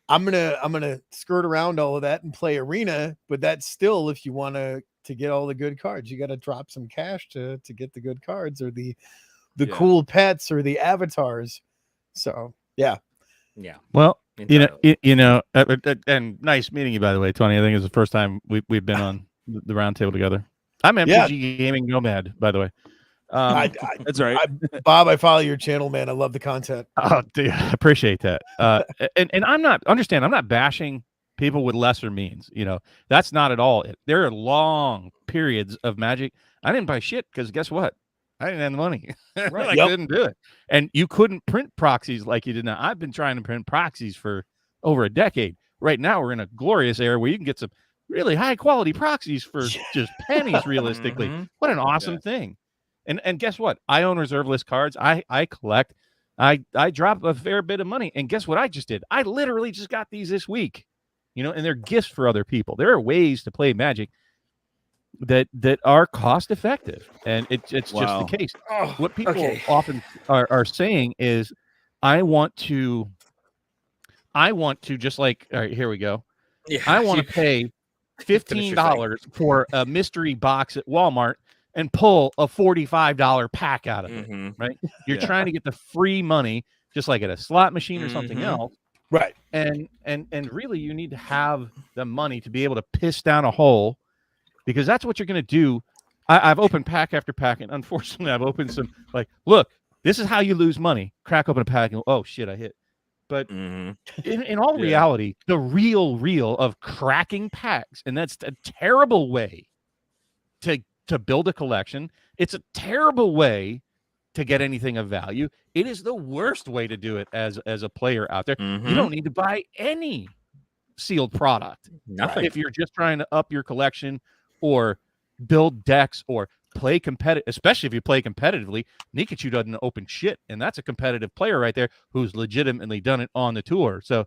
I'm gonna skirt around all of that and play Arena. But that's still, if you want to get all the good cards, you got to drop some cash to get the good cards or the cool pets or the avatars. So yeah. Well, and nice meeting you, by the way, Tony. I think it's the first time we've been on the round table together. I'm MTG Gaming Nomad, by the way. That's right. Bob, I follow your channel, man. I love the content. Oh, dude, I appreciate that. And I'm not bashing people with lesser means. That's not at all it. There are long periods of Magic. I didn't buy shit because guess what? I didn't have the money. I didn't do it. And you couldn't print proxies like you did now. I've been trying to print proxies for over a decade. Right now, we're in a glorious era where you can get some really high quality proxies for just pennies, realistically. What an awesome thing. And guess what? I own reserve list cards. I collect. I drop a fair bit of money. And guess what I just did? I literally just got these this week. And they're gifts for other people. There are ways to play Magic that are cost effective, and it's just the case. What people often are saying is, I want to just like, all right, here we go. I want to pay $15 for a mystery box at Walmart and pull a $45 pack out of it. Right? You're trying to get the free money, just like at a slot machine or something else. Right. And really, you need to have the money to be able to piss down a hole. Because that's what you're going to do. I've opened pack after pack, and unfortunately, I've opened some, like, look, this is how you lose money. Crack open a pack, and oh, shit, I hit. But in all reality, the real of cracking packs, and that's a terrible way to build a collection. It's a terrible way to get anything of value. It is the worst way to do it as a player out there. You don't need to buy any sealed product. Nothing. If you're just trying to up your collection or build decks or play competitive, especially if you play competitively. Nikachu doesn't open shit, and that's a competitive player right there who's legitimately done it on the tour. So,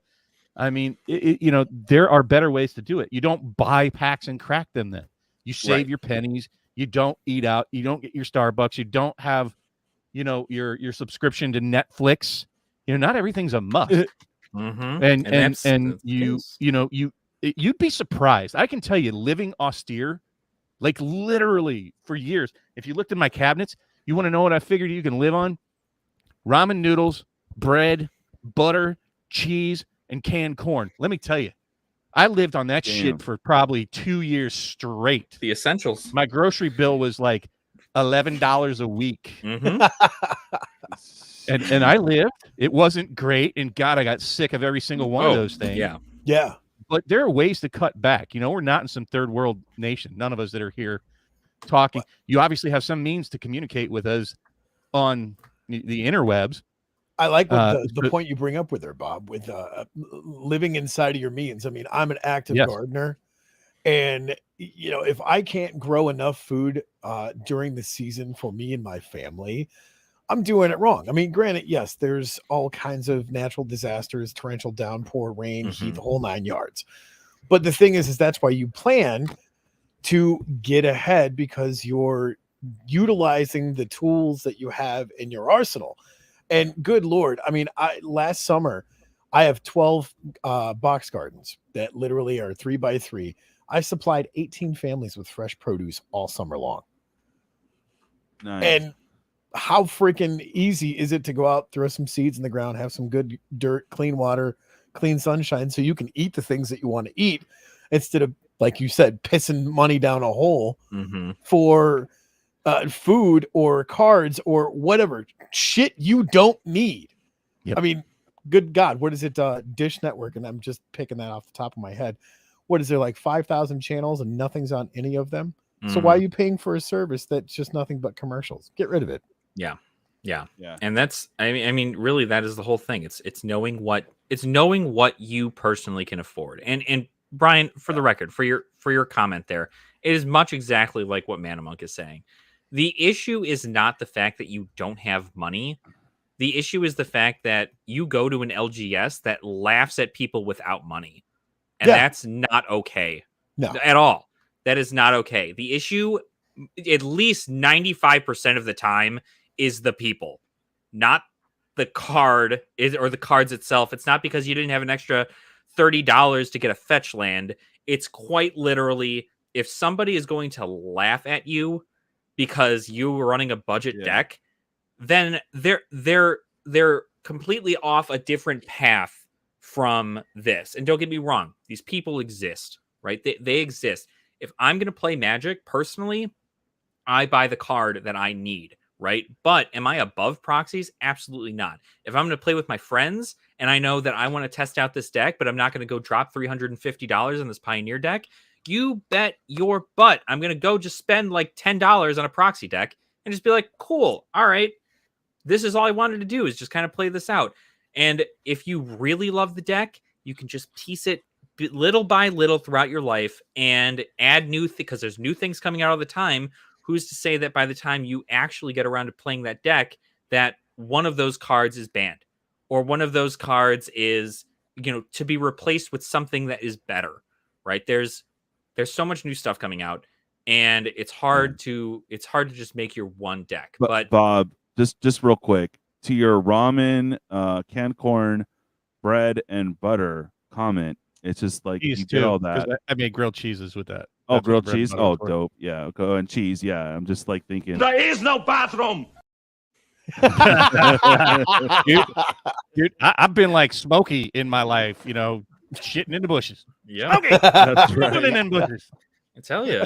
I mean, there are better ways to do it. You don't buy packs and crack them then. You save your pennies. You don't eat out. You don't get your Starbucks. You don't have, your subscription to Netflix. Not everything's a must. And you'd be surprised. I can tell you, living austere, like literally for years, if you looked at my cabinets, you want to know what I figured you can live on? Ramen noodles, bread, butter, cheese, and canned corn. Let me tell you, I lived on that shit for probably 2 years straight. The essentials. My grocery bill was like $11 a week. And I lived. It wasn't great. And God, I got sick of every single one of those things. Yeah. But there are ways to cut back. We're not in some third world nation. None of us that are here talking. You obviously have some means to communicate with us on the interwebs. I like what the point you bring up with her, Bob, with living inside of your means. I mean, I'm an active gardener, and if I can't grow enough food during the season for me and my family, I'm doing it wrong. I mean, granted, yes, there's all kinds of natural disasters, torrential downpour, rain, heat, the whole 9 yards. But the thing is that's why you plan to get ahead, because you're utilizing the tools that you have in your arsenal. And good Lord, I mean, last summer, I have 12 box gardens that literally are 3x3. I supplied 18 families with fresh produce all summer long. Nice. And how freaking easy is it to go out, throw some seeds in the ground, have some good dirt, clean water, clean sunshine, so you can eat the things that you want to eat, instead of, like you said, pissing money down a hole for food or cards or whatever shit you don't need. I mean, good God, what is it? Dish Network, and I'm just picking that off the top of my head. What is there, like 5,000 channels and nothing's on any of them? So why are you paying for a service that's just nothing but commercials? Get rid of it. Yeah. And that's, I mean, really, that is the whole thing. It's knowing what you personally can afford. And Brian, for the record, for your comment there, it is much exactly like what Manamonk is saying. The issue is not the fact that you don't have money. The issue is the fact that you go to an LGS that laughs at people without money. And that's not okay. No. At all. That is not okay. The issue, at least 95% of the time, is the people, not the card or the cards itself. It's not because you didn't have an extra $30 to get a fetch land. It's quite literally, if somebody is going to laugh at you because you were running a budget deck, then they're completely off a different path from this. And don't get me wrong, these people exist, right? They exist. If I'm going to play Magic personally, I buy the card that I need, right? But am I above proxies? Absolutely not. If I'm going to play with my friends and I know that I want to test out this deck, but I'm not going to go drop $350 on this Pioneer deck, you bet your butt I'm going to go just spend like $10 on a proxy deck and just be like, cool, all right, this is all I wanted to do, is just kind of play this out. And if you really love the deck, you can just piece it little by little throughout your life and add new because there's new things coming out all the time. Who's to say that by the time you actually get around to playing that deck, that one of those cards is banned, or one of those cards is, to be replaced with something that is better, right? There's so much new stuff coming out, and it's hard to just make your one deck. But Bob, just real quick, to your ramen, canned corn, bread, and butter comment, it's just like cheese you did all that. I made grilled cheeses with that. Oh, That's grilled what bread and cheese. butter Oh, was for. dope. Yeah. Okay. And cheese. Yeah. I'm just like thinking. There is no bathroom. Dude, I've been like Smokey in my life, shitting in the bushes. Yeah, okay. That's right. Shitting in bushes. I tell you,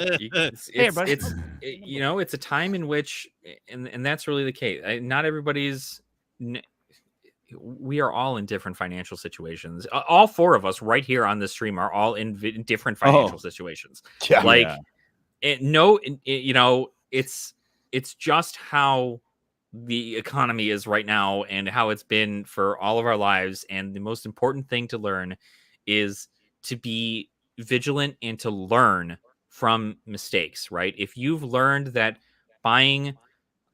it's a time in which, and that's really the case. Not everybody's. We are all in different financial situations. All four of us right here on this stream are all in different financial situations. Yeah. It's just how the economy is right now and how it's been for all of our lives. And the most important thing to learn is to be vigilant and to learn from mistakes, right? If you've learned that buying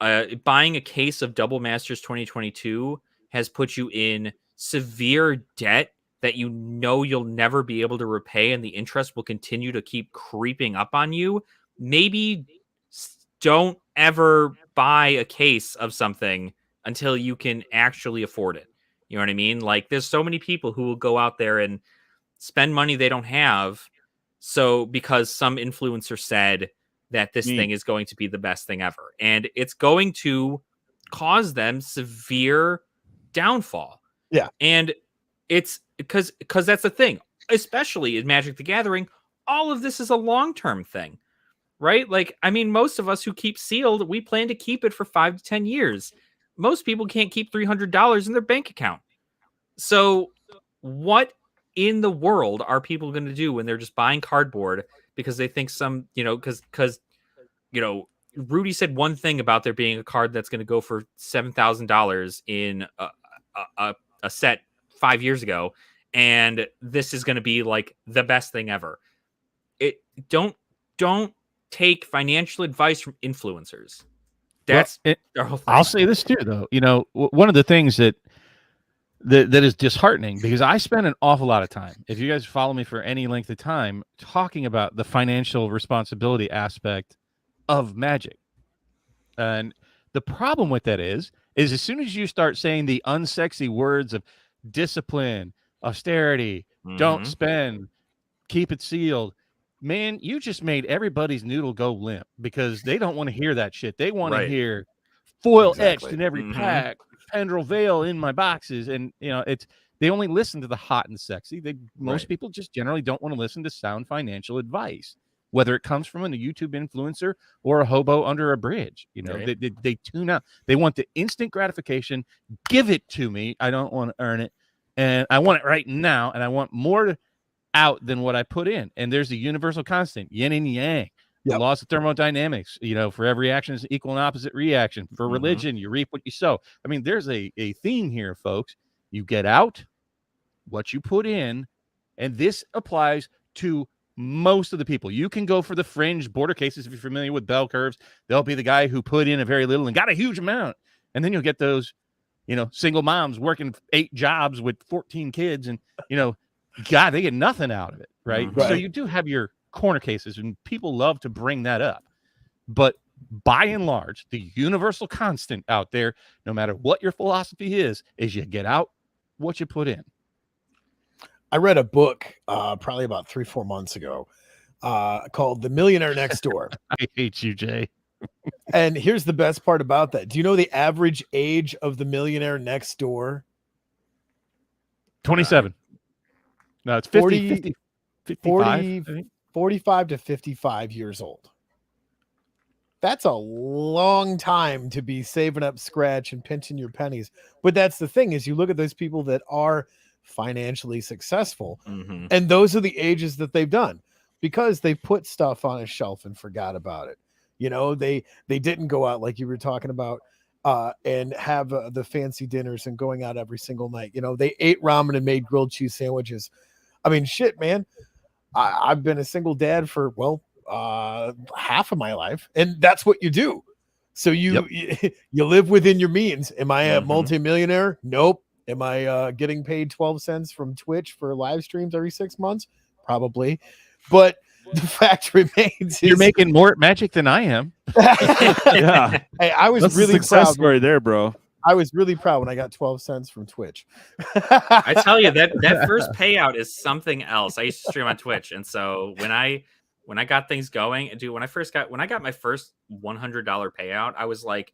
a case of Double Masters 2022 has put you in severe debt that you'll never be able to repay, and the interest will continue to keep creeping up on you, maybe don't ever buy a case of something until you can actually afford it. You know what I mean? Like, there's so many people who will go out there and spend money they don't have, so because some influencer said that this thing is going to be the best thing ever, and it's going to cause them severe downfall. Yeah. And it's because that's the thing, especially in Magic the Gathering, all of this is a long-term thing, right? Like, I mean, most of us who keep sealed, we plan to keep it for 5 to 10 years. Most people can't keep $300 in their bank account. So what in the world are people going to do when they're just buying cardboard because they think some, because Rudy said one thing about there being a card that's going to go for $7,000 in a set 5 years ago, and this is going to be like the best thing ever. Don't take financial advice from influencers. That's their whole thing. I'll say this too, though. You know, one of the things that is disheartening, because I spend an awful lot of time, if you guys follow me for any length of time, talking about the financial responsibility aspect of Magic. And the problem with that is as soon as you start saying the unsexy words of discipline, austerity, don't spend, keep it sealed, man, you just made everybody's noodle go limp, because they don't want to hear that shit. They want to hear foil etched in every pack, Pendrel Veil in my boxes. And, you know, they only listen to the hot and sexy. Most people just generally don't want to listen to sound financial advice, whether it comes from a YouTube influencer or a hobo under a bridge. You know, they tune out. They want the instant gratification. Give it to me. I don't want to earn it. And I want it right now. And I want more out than what I put in. And there's a universal constant, yin and yang. The laws of thermodynamics, you know, for every action is equal and opposite reaction. For religion, you reap what you sow. I mean, there's a theme here, folks. You get out what you put in, and this applies to most of the people. You can go for the fringe border cases. If you're familiar with bell curves, they'll be the guy who put in a very little and got a huge amount. And then you'll get those, you know, single moms working 8 jobs with 14 kids, and, you know, God, they get nothing out of it, right? So you do have your corner cases, and people love to bring that up. But by and large, the universal constant out there, no matter what your philosophy is you get out what you put in. I read a book probably about 3-4 months ago called The Millionaire Next Door. I hate you, Jay. And here's the best part about that. Do you know the average age of the millionaire next door? 27. No, it's 50, 50 55, 45 to 55 years old. That's a long time to be saving up scratch and pinching your pennies. But that's the thing, is you look at those people that are financially successful, and those are the ages that they've done, because they put stuff on a shelf and forgot about it. You know, they didn't go out like you were talking about and have the fancy dinners and going out every single night. You know, they ate ramen and made grilled cheese sandwiches. I mean, shit, man. I've been a single dad for, half of my life, and that's what you do. So you live within your means. Am I a multimillionaire? Nope. Am I getting paid 12 cents from Twitch for live streams every 6 months? Probably. But the fact remains, you're making more at Magic than I am. Yeah. Hey, I was That's really a success proud story there, bro. I was really proud when I got 12 cents from Twitch. I tell you, that first payout is something else. I used to stream on Twitch, and so when I got things going, dude, when I got my first $100 payout, I was like,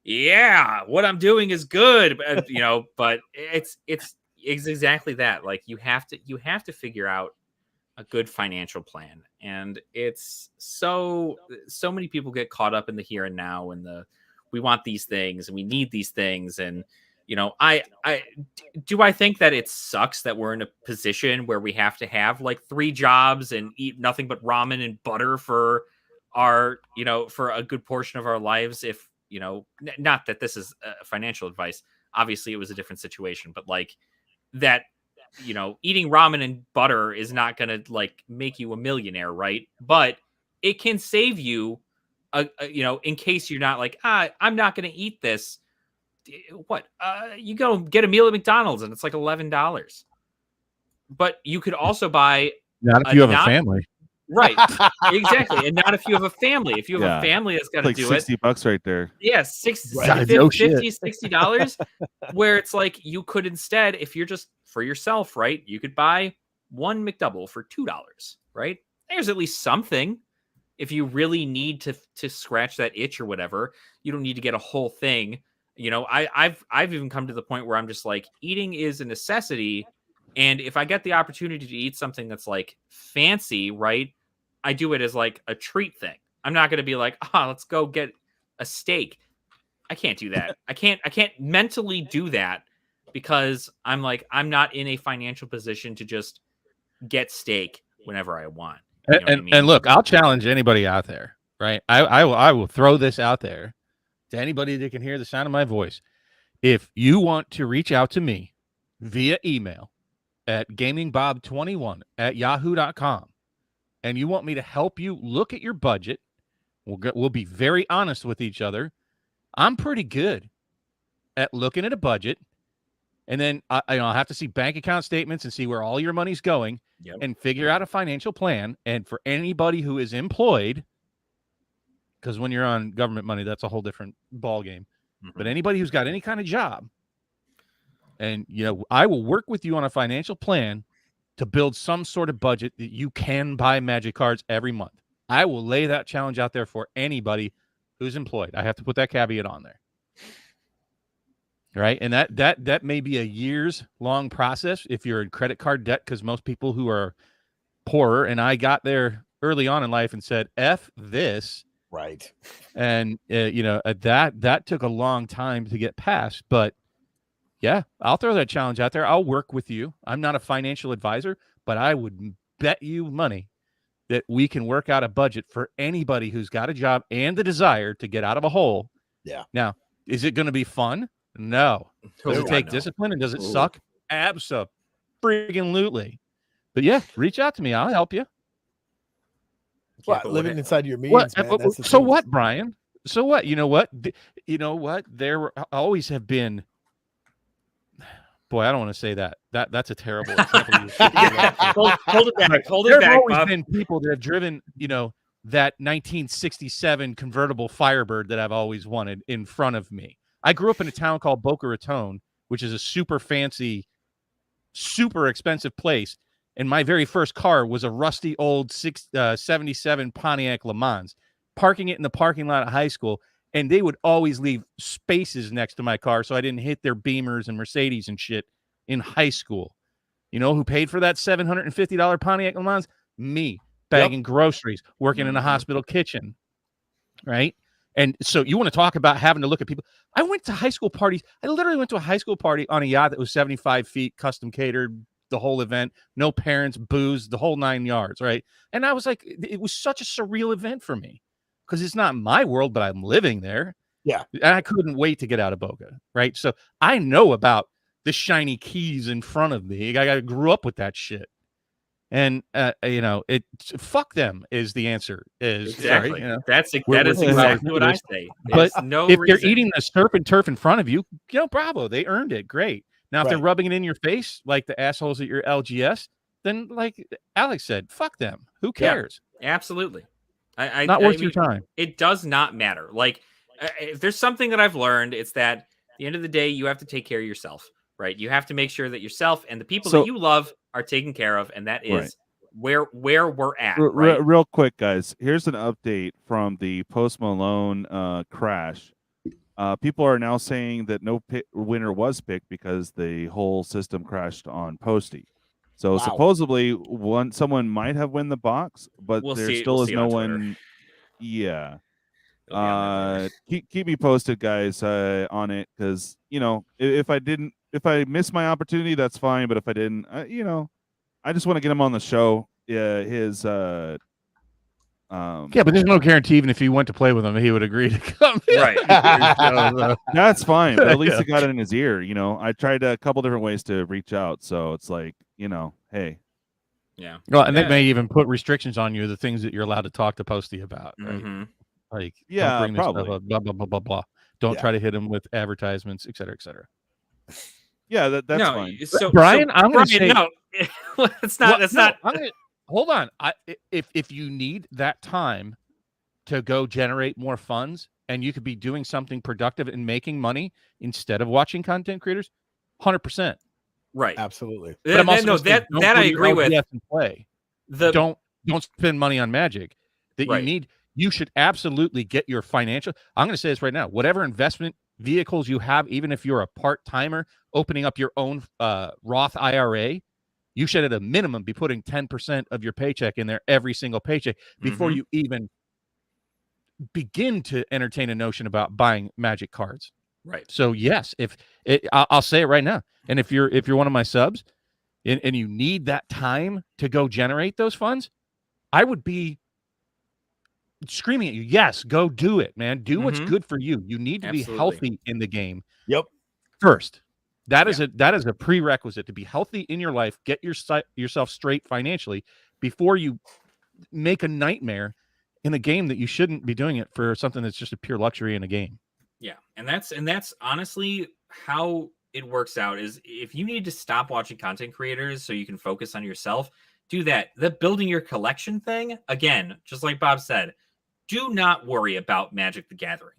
yeah, what I'm doing is good, you know. But it's exactly that. Like, you have to figure out a good financial plan, and it's so many people get caught up in the here and now, and we want these things and we need these things. And, you know, I think that it sucks that we're in a position where we have to have like 3 jobs and eat nothing but ramen and butter for our, you know, for a good portion of our lives. If, you know, not that this is financial advice, obviously it was a different situation, but like that, you know, eating ramen and butter is not going to like make you a millionaire, right? But it can save you, you know, in case you're not like, I'm not going to eat this. What? You go get a meal at McDonald's and it's like $11. But you could also buy. Not if you have a family. Right. Exactly. And not if you have a family. If you have a family that's got to like do $60 right there. Yeah, $60 where it's like you could instead, if you're just for yourself, right? You could buy 1 McDouble for $2, right? There's at least something. If you really need to scratch that itch or whatever, you don't need to get a whole thing. You know, I've even come to the point where I'm just like, eating is a necessity. And if I get the opportunity to eat something that's like fancy, right, I do it as like a treat thing. I'm not going to be like, let's go get a steak. I can't do that. I can't mentally do that, because I'm like, I'm not in a financial position to just get steak whenever I want. You know what I mean? And look, I'll challenge anybody out there. right? I will throw this out there to anybody that can hear the sound of my voice. If you want to reach out to me via email at gamingbob21@yahoo.com and you want me to help you look at your budget, we'll be very honest with each other. I'm pretty good at looking at a budget, and then I'll have to see bank account statements and see where all your money's going and figure out a financial plan. And for anybody who is employed, because when you're on government money, that's a whole different ball game. But anybody who's got any kind of job, and I will work with you on a financial plan to build some sort of budget that you can buy Magic cards every month. I will lay that challenge out there for anybody who's employed. I have to put that caveat on there. Right. And that may be a years long process if you're in credit card debt, because most people who are poorer, and I got there early on in life and said, F this. Right. And, that took a long time to get past. But yeah, I'll throw that challenge out there. I'll work with you. I'm not a financial advisor, but I would bet you money that we can work out a budget for anybody who's got a job and the desire to get out of a hole. Yeah. Now, is it going to be fun? No. Does it take discipline, and does it suck? Absolutely. But yeah, reach out to me. I'll help you. Living inside your means, man. That's the So thing. what, Brian? So what? You know what? There always have been. Boy, I don't want to say that. That's a terrible example. Hold it back. Hold it There have back, always Bob. been people that have driven, that 1967 convertible Firebird that I've always wanted in front of me. I grew up in a town called Boca Raton, which is a super fancy, super expensive place. And my very first car was a rusty old 77 Pontiac Le Mans, parking it in the parking lot of high school. And they would always leave spaces next to my car so I didn't hit their Beamers and Mercedes and shit in high school. You know who paid for that $750 Pontiac Le Mans? Me, bagging groceries, working in a hospital kitchen, right? And so you want to talk about having to look at people. I went to high school parties. I literally went to a high school party on a yacht that was 75 feet, custom catered, the whole event, no parents, booze, the whole 9 yards, right? And I was like, it was such a surreal event for me because it's not my world, but I'm living there. Yeah. And I couldn't wait to get out of Boca, right? So I know about the shiny keys in front of me. I grew up with that shit. And fuck them is the answer. Exactly. Sorry, that is exactly what I say. But no if reason. they're eating the surf and turf in front of you, bravo, they earned it. Great. Now, if they're rubbing it in your face like the assholes at your LGS, then like Alex said, fuck them. Who cares? Yeah, absolutely. Not worth your time. It does not matter. Like, if there's something that I've learned, it's that at the end of the day, you have to take care of yourself, right? You have to make sure that yourself and the people that you love are taken care of, and that is where we're at. Right? Real quick, guys. Here's an update from the Post Malone crash. People are now saying that no winner was picked because the whole system crashed on Posty. So supposedly someone might have won the box, but there still is no one. Yeah. Keep me posted, guys, on it, because if I missed my opportunity, that's fine. But if I didn't, I just want to get him on the show. Yeah, but there's no guarantee even if he went to play with him, he would agree to come in. Right. That's fine. But at least he got it in his ear. I tried a couple different ways to reach out. So it's like, hey. Yeah. Well, and they may even put restrictions on you, the things that you're allowed to talk to Posty about. Right? Mm-hmm. Like, yeah, don't bring probably. This stuff up, blah, blah, blah, blah, blah. Don't try to hit him with advertisements, et cetera, et cetera. Yeah, that's fine. So, Brian, I'm going to say no. That's not. Hold on. If you need that time to go generate more funds, and you could be doing something productive and making money instead of watching content creators, 100%. Right. Absolutely. But I'm also that I agree with. And play. Don't spend money on Magic that you need. You should absolutely get your financial. I'm going to say this right now. Whatever investment vehicles you have, even if you're a part-timer opening up your own Roth IRA, you should at a minimum be putting 10% of your paycheck in there every single paycheck before you even begin to entertain a notion about buying Magic cards. Right. So yes, I'll say it right now. And if you're one of my subs and you need that time to go generate those funds, I would be screaming at you, yes, go do it, man. Do what's Mhm. good for you. You need to be Absolutely. healthy in the game. Yep. First, that is a prerequisite to be healthy in your life. Get yourself straight financially before you make a nightmare in a game that you shouldn't be doing it for something that's just a pure luxury in a game. Yeah, and that's honestly how it works out. Is if you need to stop watching content creators so you can focus on yourself, do that. The building your collection thing, again, just like Bob said, do not worry about Magic the Gathering.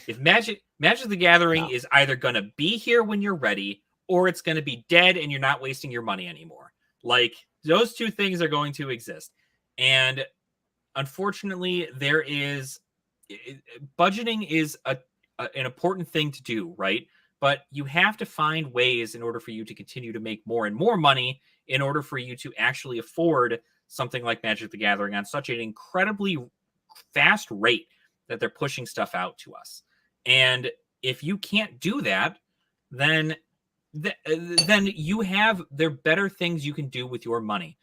If Magic the Gathering is either going to be here when you're ready, or it's going to be dead and you're not wasting your money anymore. Like, those two things are going to exist. And unfortunately, budgeting is an important thing to do, right? But you have to find ways in order for you to continue to make more and more money in order for you to actually afford something like Magic the Gathering on such an incredibly fast rate that they're pushing stuff out to us. And if you can't do that, then there are better things you can do with your money.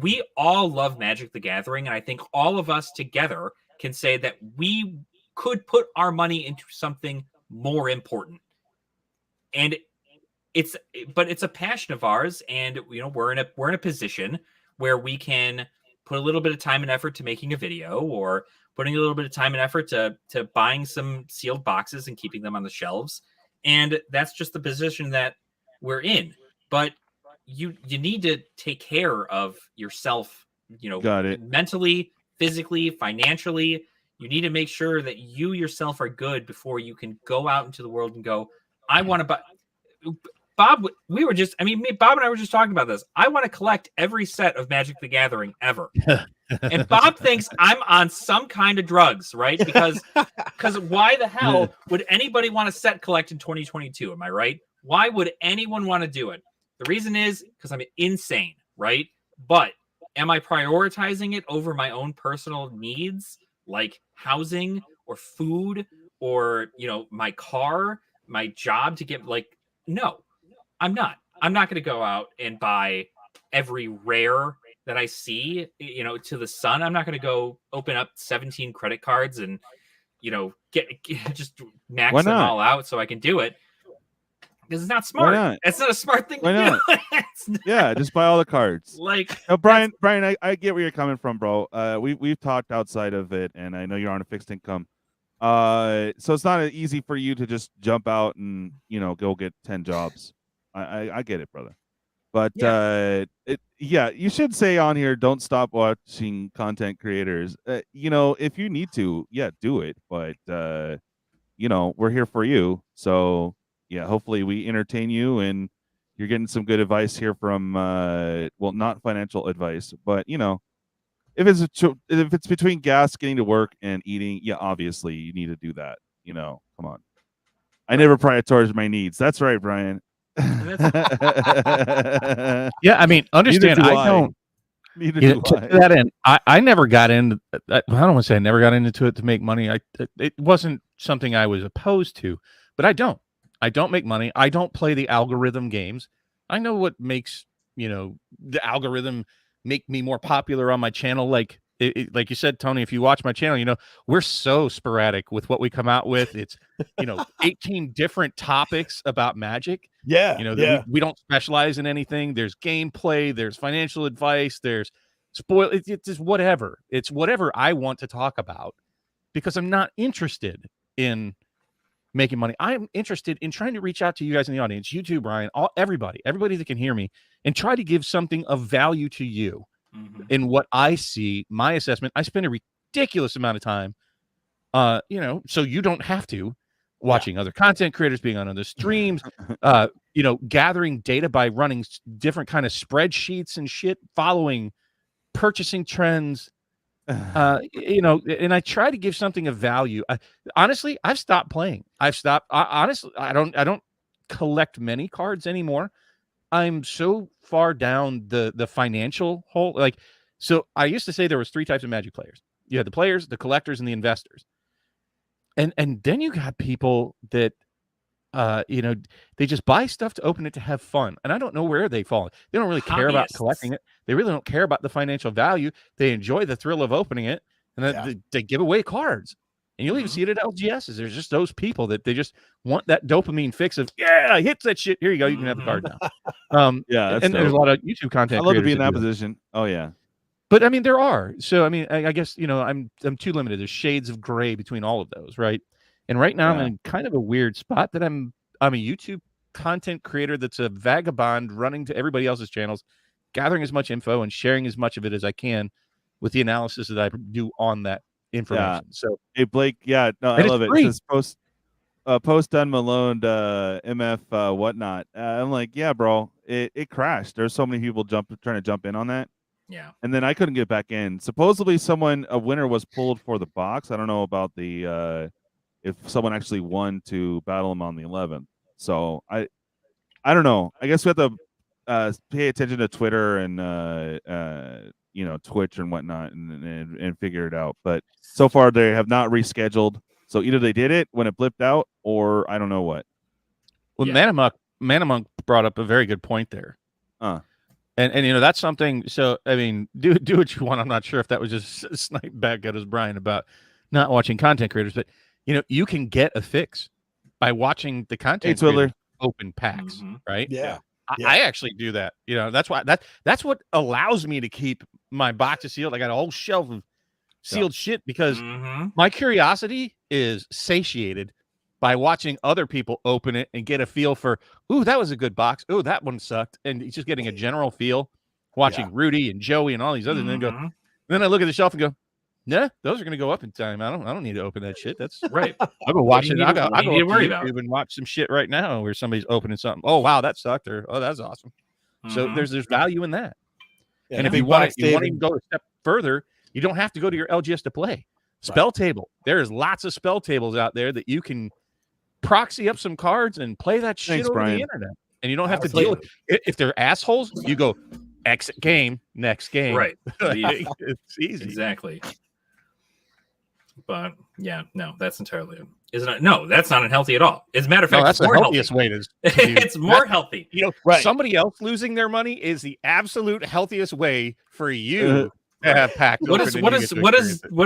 We all love Magic the Gathering, and I think all of us together can say that we could put our money into something more important. And it's a passion of ours, and we're in a position where we can put a little bit of time and effort to making a video, or putting a little bit of time and effort to buying some sealed boxes and keeping them on the shelves. And that's just the position that we're in. But you need to take care of yourself, Got it. mentally, physically, financially. You need to make sure that you yourself are good before you can go out into the world and go, I want to buy. Bob, Bob and I were just talking about this. I want to collect every set of Magic the Gathering ever. And Bob thinks I'm on some kind of drugs, right? Because why the hell would anybody want to set collect in 2022? Am I right? Why would anyone want to do it? The reason is because I'm insane, right? But am I prioritizing it over my own personal needs, like housing or food or, my car, my job to get no, I'm not. I'm not going to go out and buy every rare that I see, to the sun. I'm not going to go open up 17 credit cards and, get just max them all out so I can do it. Because it's not smart. Why not? It's not a smart thing Why to not? do. Yeah, just buy all the cards. No, Brian, I get where you're coming from, bro. We've talked outside of it, and I know you're on a fixed income. So it's not easy for you to just jump out and go get 10 jobs. I get it, brother. But you should say on here, don't stop watching content creators. If you need to, do it. But we're here for you. So hopefully we entertain you, and you're getting some good advice here from not financial advice, but if it's between gas, getting to work, and eating, obviously you need to do that. Come on. I never prioritize my needs. That's right, Brian. Understand. I don't. To that end, I never got into. I don't want to say I never got into it to make money. It wasn't something I was opposed to, but I don't make money. I don't play the algorithm games. I know what makes the algorithm make me more popular on my channel. Like you said, Tony, if you watch my channel, we're so sporadic with what we come out with. It's 18 different topics about Magic. We don't specialize in anything. There's gameplay, there's financial advice, there's it's just whatever. It's whatever I want to talk about, because I'm not interested in making money. I'm interested in trying to reach out to you guys in the audience, you too, Brian, everybody that can hear me, and try to give something of value to you. In what I see, my assessment. I spend a ridiculous amount of time, so you don't have to, watching other content creators, being on other streams, gathering data by running different kind of spreadsheets and shit, following purchasing trends, and I try to give something of value. Honestly, I've stopped playing. Honestly, I don't collect many cards anymore. I'm so far down the financial hole. So I used to say there was 3 types of Magic players. You had the players, the collectors, and the investors. And then you got people that, they just buy stuff to open it to have fun. And I don't know where they fall. They don't really care about collecting it. They really don't care about the financial value. They enjoy the thrill of opening it. and they give away cards. And you'll even see it at LGSs. There's just those people that they just want that dopamine fix of, yeah, hits that shit. Here you go. You can have the card now. Yeah. And there's a lot of YouTube content. I love to be in creators that position. Oh, yeah. But I mean, there are. So, I mean, I guess, I'm too limited. There's shades of gray between all of those, right? And right now I'm in kind of a weird spot that I'm a YouTube content creator that's a vagabond running to everybody else's channels, gathering as much info and sharing as much of it as I can with the analysis that I do on that information. So, hey, Blake, I love it. It says post unmaloned MF whatnot. I'm like, yeah, bro, it crashed. There's so many people trying to jump in on that. Yeah. And then I couldn't get back in. Supposedly a winner was pulled for the box. I don't know about the if someone actually won to battle him on the 11th. So I don't know. I guess we have to pay attention to Twitter and Twitch and whatnot and figure it out. But so far they have not rescheduled. So either they did it when it blipped out, or I don't know what. Well, Manamunk brought up a very good point there. And that's something. So I mean, do what you want. I'm not sure if that was just a snipe back at us, Brian, about not watching content creators, but you can get a fix by watching the content creators open packs, right? Yeah. I actually do that. That's why that's what allows me to keep my boxes sealed. I got a whole shelf of sealed shit because my curiosity is satiated by watching other people open it and get a feel for, ooh, that was a good box. Ooh, that one sucked. And it's just getting a general feel, watching Rudy and Joey and all these others. And then I look at the shelf and go, nah, those are going to go up in time. I don't need to open that shit. That's right. I'll go watch it. I'll go to worry about YouTube and watch some shit right now where somebody's opening something. Oh, wow, that sucked. Or, oh, that's awesome. So there's value in that. Yeah, and if you want to go a step further, you don't have to go to your LGS to play. Spell table. There's lots of spell tables out there that you can proxy up some cards and play that shit over the internet. And you don't have to deal with it. If they're assholes, you go exit game, next game. Right. It's easy. Exactly. But yeah, no, that's entirely isn't it? No, that's not unhealthy at all. As a matter of fact, that's the healthiest way to it's more healthy. Somebody else losing their money is the absolute healthiest way for you to have packed. What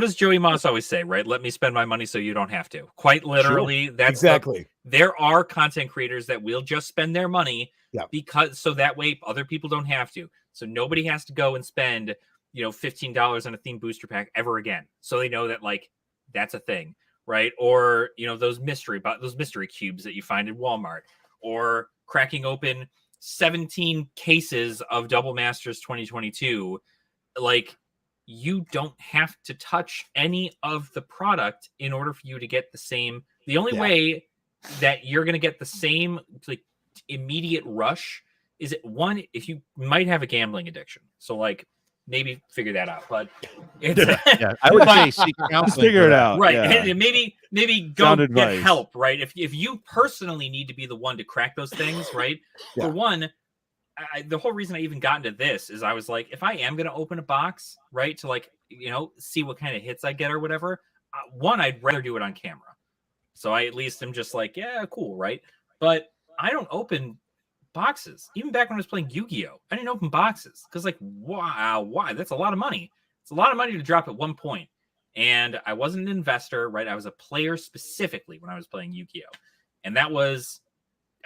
does Joey Moss always say? Right? Let me spend my money so you don't have to. Quite literally, that's exactly. There are content creators that will just spend their money because so that way other people don't have to. So nobody has to go and spend $15 on a theme booster pack ever again. So they know that that's a thing, right? Or those mystery cubes that you find in Walmart, or cracking open 17 cases of Double Masters 2022. You don't have to touch any of the product in order for you to get the same. The only way that you're going to get the same immediate rush is if you might have a gambling addiction. So maybe figure that out, but it's I would say seek counseling. Figure it out, right? And maybe go get help, right? If you personally need to be the one to crack those things, right? For one, the whole reason I even got into this is I was like, if I am going to open a box, right, to see what kind of hits I get or whatever, one, I'd rather do it on camera. So I at least am just yeah, cool, right? But I don't open boxes. Even back when I was playing Yu-Gi-Oh, I didn't open boxes because why? That's a lot of money. It's a lot of money to drop at one point. And I wasn't an investor, right? I was a player specifically when I was playing Yu-Gi-Oh. And that was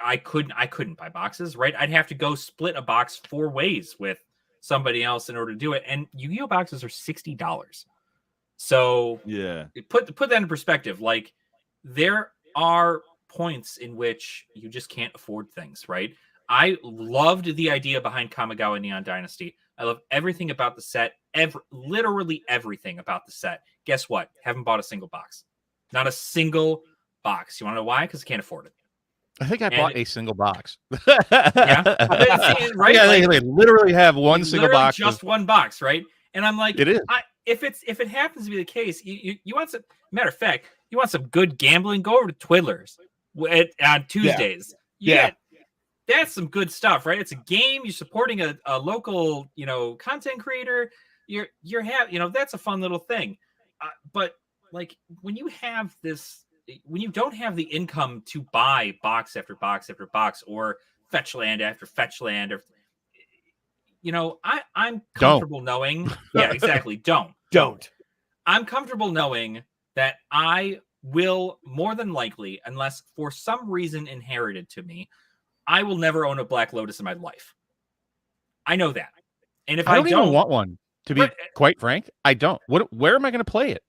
I couldn't buy boxes, right? I'd have to go split a box 4 ways with somebody else in order to do it. And Yu-Gi-Oh boxes are $60. So put that in perspective. There are points in which you just can't afford things, right? I loved the idea behind Kamigawa Neon Dynasty. I love everything about the set, literally everything about the set. Guess what? Haven't bought a single box. Not a single box. You want to know why? Because I can't afford it. I think I bought a single box. Right? They literally have one single box. Just one box, right? And I'm like, it is. If it happens to be the case, you want some. Matter of fact, you want some good gambling? Go over to Twiddlers on Tuesdays. That's some good stuff, right? It's a game. You're supporting a local, content creator. That's a fun little thing. But when you have this. When you don't have the income to buy box after box after box or fetch land after fetch land, or I'm comfortable knowing. Yeah, exactly. Don't. I'm comfortable knowing that I will more than likely, unless for some reason inherited to me, I will never own a Black Lotus in my life. I know that. And if I don't even want one, to be quite frank. I don't. Where am I going to play it?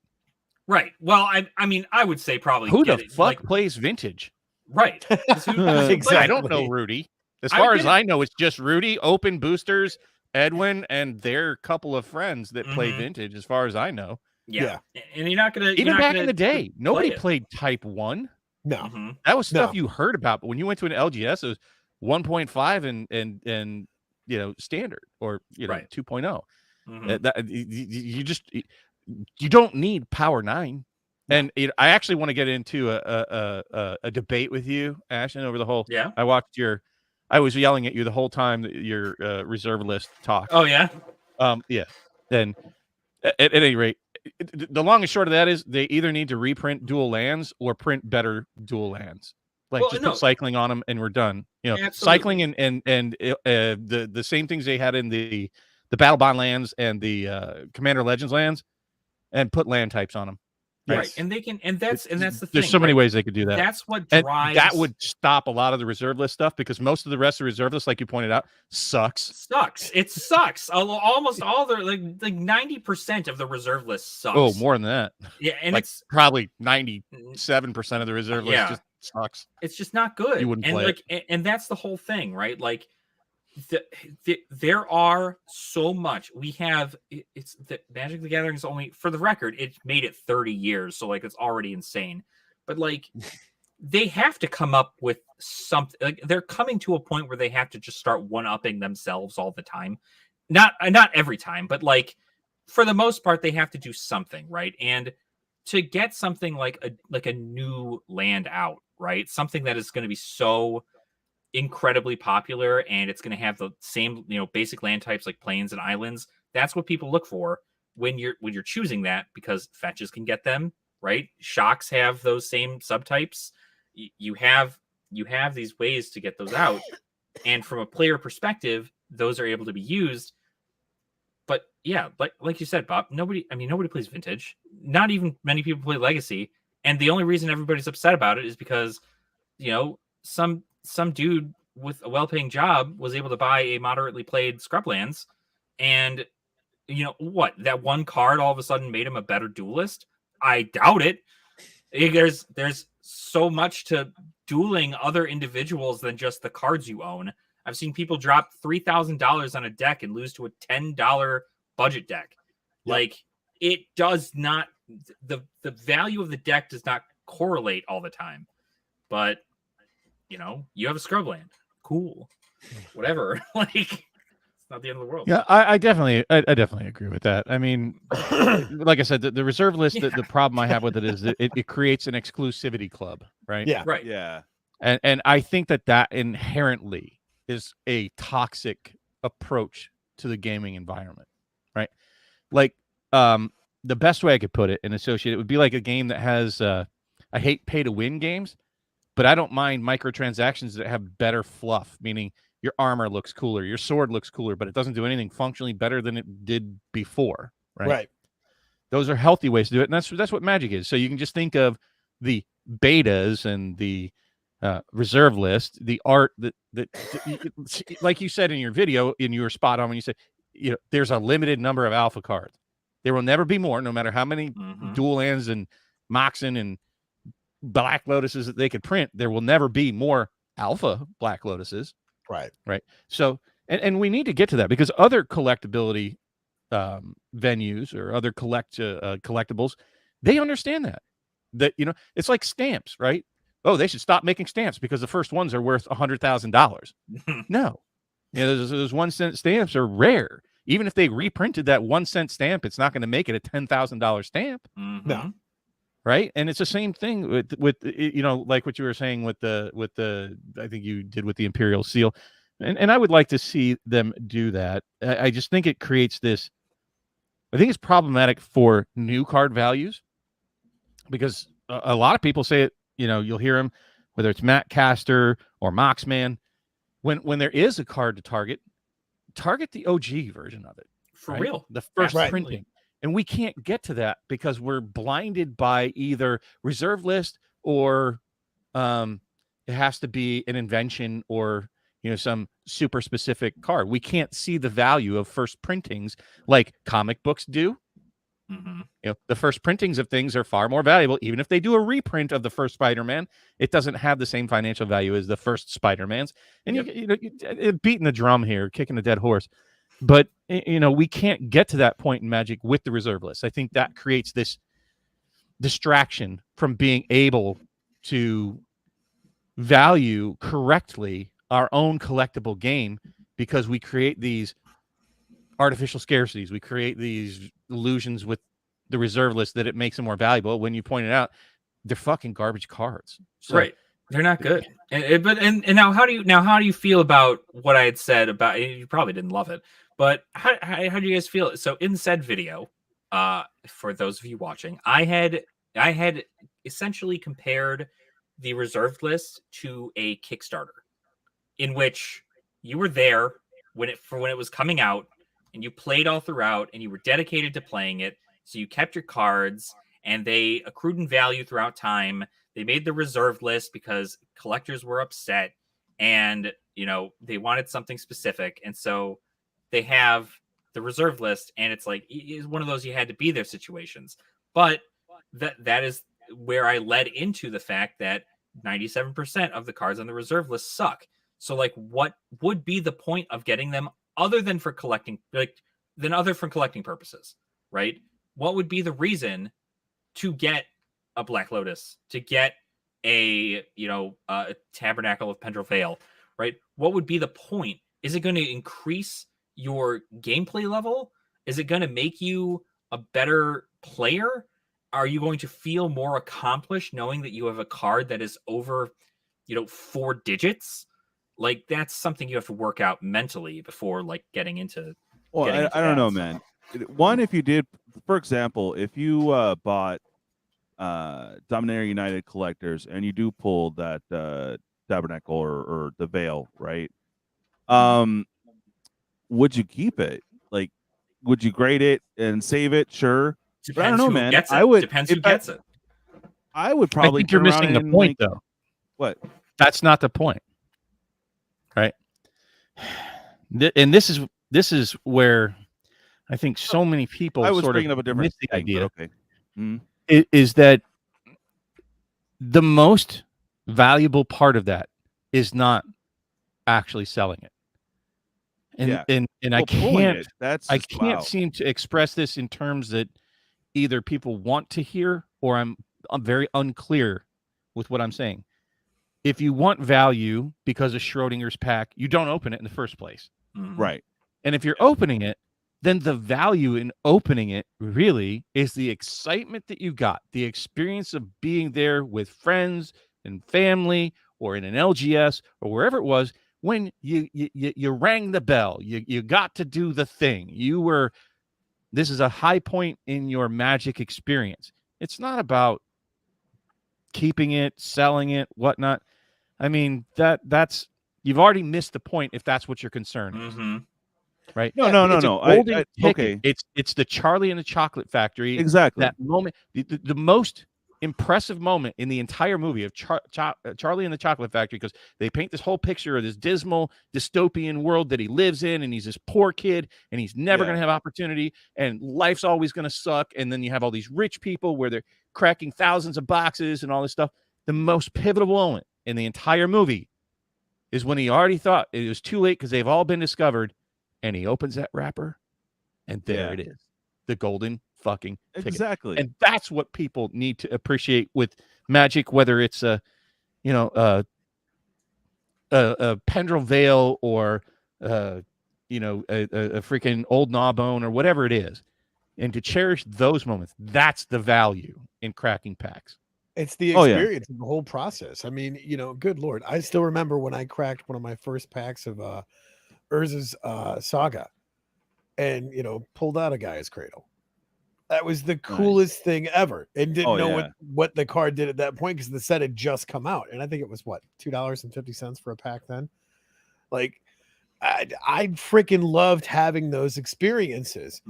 Right. Well, I mean, I would say probably who the fuck plays Vintage? Right. Exactly. I don't know Rudy. As far as I know, it's just Rudy, Open Boosters, Edwin, and their couple of friends that play Vintage, as far as I know. Yeah. And you're not going to... Even back in the day, nobody played Type 1. No. That was stuff you heard about. But when you went to an LGS, it was 1.5 and you know, standard, or, you know, 2.0. You don't need Power 9. And I actually want to get into a debate with you, Ashton, over the whole... Yeah. I was yelling at you the whole time that your reserve list talked. Oh, yeah? Yeah. Then, at any rate, the long and short of that is they either need to reprint dual lands or print better dual lands. Like, just put cycling on them and we're done. You know, cycling and the same things they had in the Battle Bond lands and the Commander Legends lands, and put land types on them. Right, and they can, and that's the thing. There's so many ways they could do that. That's what and drives. that would stop a lot of the reserve list stuff, because most of the rest of the reserve list, like you pointed out, sucks. It sucks. Almost all the like 90% of the reserve list sucks. Oh, more than that. Yeah, and like, it's probably 97% of the reserve list just sucks. It's just not good. You wouldn't play it. And that's the whole thing, right? Like, there are so much. We have it's the Magic the Gathering is only, for the record, it made it 30 years, so like it's already insane. But like they have to come up with something. Like, they're coming to a point where they have to just start one-upping themselves all the time. Not every time, but like for the most part, they have to do something, right? And to get something like a new land out, right? Something that is going to be so incredibly popular, and it's going to have the same, you know, basic land types like plains and islands. That's what people look for when you're choosing that, because fetches can get them, right? Shocks have those same subtypes. You have these ways to get those out, and from a player perspective, those are able to be used. But yeah, like you said, Bob, nobody plays Vintage. Not even many people play Legacy, and the only reason everybody's upset about it is because, you know, some dude with a well-paying job was able to buy a moderately played Scrublands, and you know what? That one card all of a sudden made him a better duelist. I doubt it. There's so much to dueling other individuals than just the cards you own. I've seen people drop $3,000 on a deck and lose to a $10 budget deck. Yep. Like, it does not, the value of the deck does not correlate all the time. But you know, you have a Scrubland. Cool. Whatever. Like, it's not the end of the world. Yeah, I definitely agree with that. I mean, like I said, the reserve list, the problem I have with it is that it creates an exclusivity club, right? Yeah. Right. Yeah. And I think that inherently is a toxic approach to the gaming environment, right? Like, the best way I could put it and associate it would be like a game that has, I hate pay-to-win games, but I don't mind microtransactions that have better fluff, meaning your armor looks cooler, your sword looks cooler, but it doesn't do anything functionally better than it did before, right? Right. Those are healthy ways to do it, and that's what Magic is. So you can just think of the betas and the reserve list, the art that like you said in your video, and you were spot on when you said, you know, there's a limited number of alpha cards. There will never be more, no matter how many dual lands and Moxen and Black Lotuses that they could print. There will never be more alpha Black Lotuses. Right. So, and we need to get to that, because other collectability venues or other collectibles, they understand that, you know, it's like stamps, right? Oh, they should stop making stamps because the first ones are worth $100,000. No, you know, those 1 cent stamps are rare. Even if they reprinted that 1 cent stamp, it's not going to make it a $10,000 stamp. No. Right. And it's the same thing with, you know, like what you were saying with the, I think you did with the Imperial Seal. And I would like to see them do that. I just think it creates this, I think it's problematic for new card values, because a lot of people say it, you know, you'll hear them, whether it's Mattcaster or Moxman, when there is a card to target the OG version of it. For real. The first Right. printing. And we can't get to that because we're blinded by either reserve list or it has to be an invention or, you know, some super specific card. We can't see the value of first printings like comic books do. Mm-hmm. You know, the first printings of things are far more valuable. Even if they do a reprint of the first Spider-Man, it doesn't have the same financial value as the first Spider-Man's. And you're beating the drum here, kicking a dead horse. But, you know, we can't get to that point in Magic with the reserve list. I think that creates this distraction from being able to value correctly our own collectible game, because we create these artificial scarcities. We create these illusions with the reserve list that it makes them more valuable. When you pointed out, they're fucking garbage cards. So, right. They're not good. And now how do you feel about what I had said about, you probably didn't love it, but how do you guys feel? So in said video, for those of you watching, I had essentially compared the reserved list to a Kickstarter, in which you were there when it was coming out, and you played all throughout, and you were dedicated to playing it. So you kept your cards, and they accrued in value throughout time. They made the reserved list because collectors were upset, and you know they wanted something specific, and so they have the reserve list, and it's like it's one of those you had to be there situations. But that is where I led into the fact that 97% of the cards on the reserve list suck. So like, what would be the point of getting them other than for collecting, for collecting purposes, right? What would be the reason to get a Black Lotus, to get a Tabernacle of Pendrell Vale, right? What would be the point? Is it going to increase your gameplay level? Is it going to make you a better player? Are you going to feel more accomplished knowing that you have a card that is over, 4 digits? Like, that's something you have to work out mentally before like getting into. Well, I don't know, man. One, if you did, for example, if you bought Dominator United Collectors and you do pull that Tabernacle or the Veil, right? Would you keep it? Like, would you grade it and save it? Sure. Depends but I don't know, who man. Gets it. I would. Depends who gets it. I would probably. I think you're missing the point, though. What? That's not the point, right? And this is where I think so many people I was sort bringing of up a different miss the thing, idea. but okay. Is that the most valuable part of that is not actually selling it. And I can't seem to express this in terms that either people want to hear or I'm very unclear with what I'm saying. If you want value because of Schrodinger's pack, you don't open it in the first place. Mm-hmm. Right. And if you're opening it, then the value in opening it really is the excitement that you got, the experience of being there with friends and family or in an LGS or wherever it was. When you rang the bell, you got to do the thing. This is a high point in your Magic experience. It's not about keeping it, selling it, whatnot. I mean, that's you've already missed the point if that's what your concern is. Mm-hmm. Right? No. Okay. It's the Charlie and the Chocolate Factory. Exactly. That moment, the most impressive moment in the entire movie of Charlie and the Chocolate Factory, because they paint this whole picture of this dismal dystopian world that he lives in, and he's this poor kid and he's never going to have opportunity and life's always going to suck. And then you have all these rich people where they're cracking thousands of boxes and all this stuff. The most pivotal moment in the entire movie is when he already thought it was too late because they've all been discovered, and he opens that wrapper and there it is, the golden fucking ticket. Exactly. And that's what people need to appreciate with Magic, whether it's a Pendrell Vale or a freaking old Gnawbone or whatever it is, and to cherish those moments. That's the value in cracking packs. It's the experience of the whole process. I mean, good Lord. I still remember when I cracked one of my first packs of Urza's Saga and, pulled out a Gaia's Cradle. That was the coolest thing ever, and didn't know what the card did at that point because the set had just come out, and I think it was $2.50 for a pack then. Like, I freaking loved having those experiences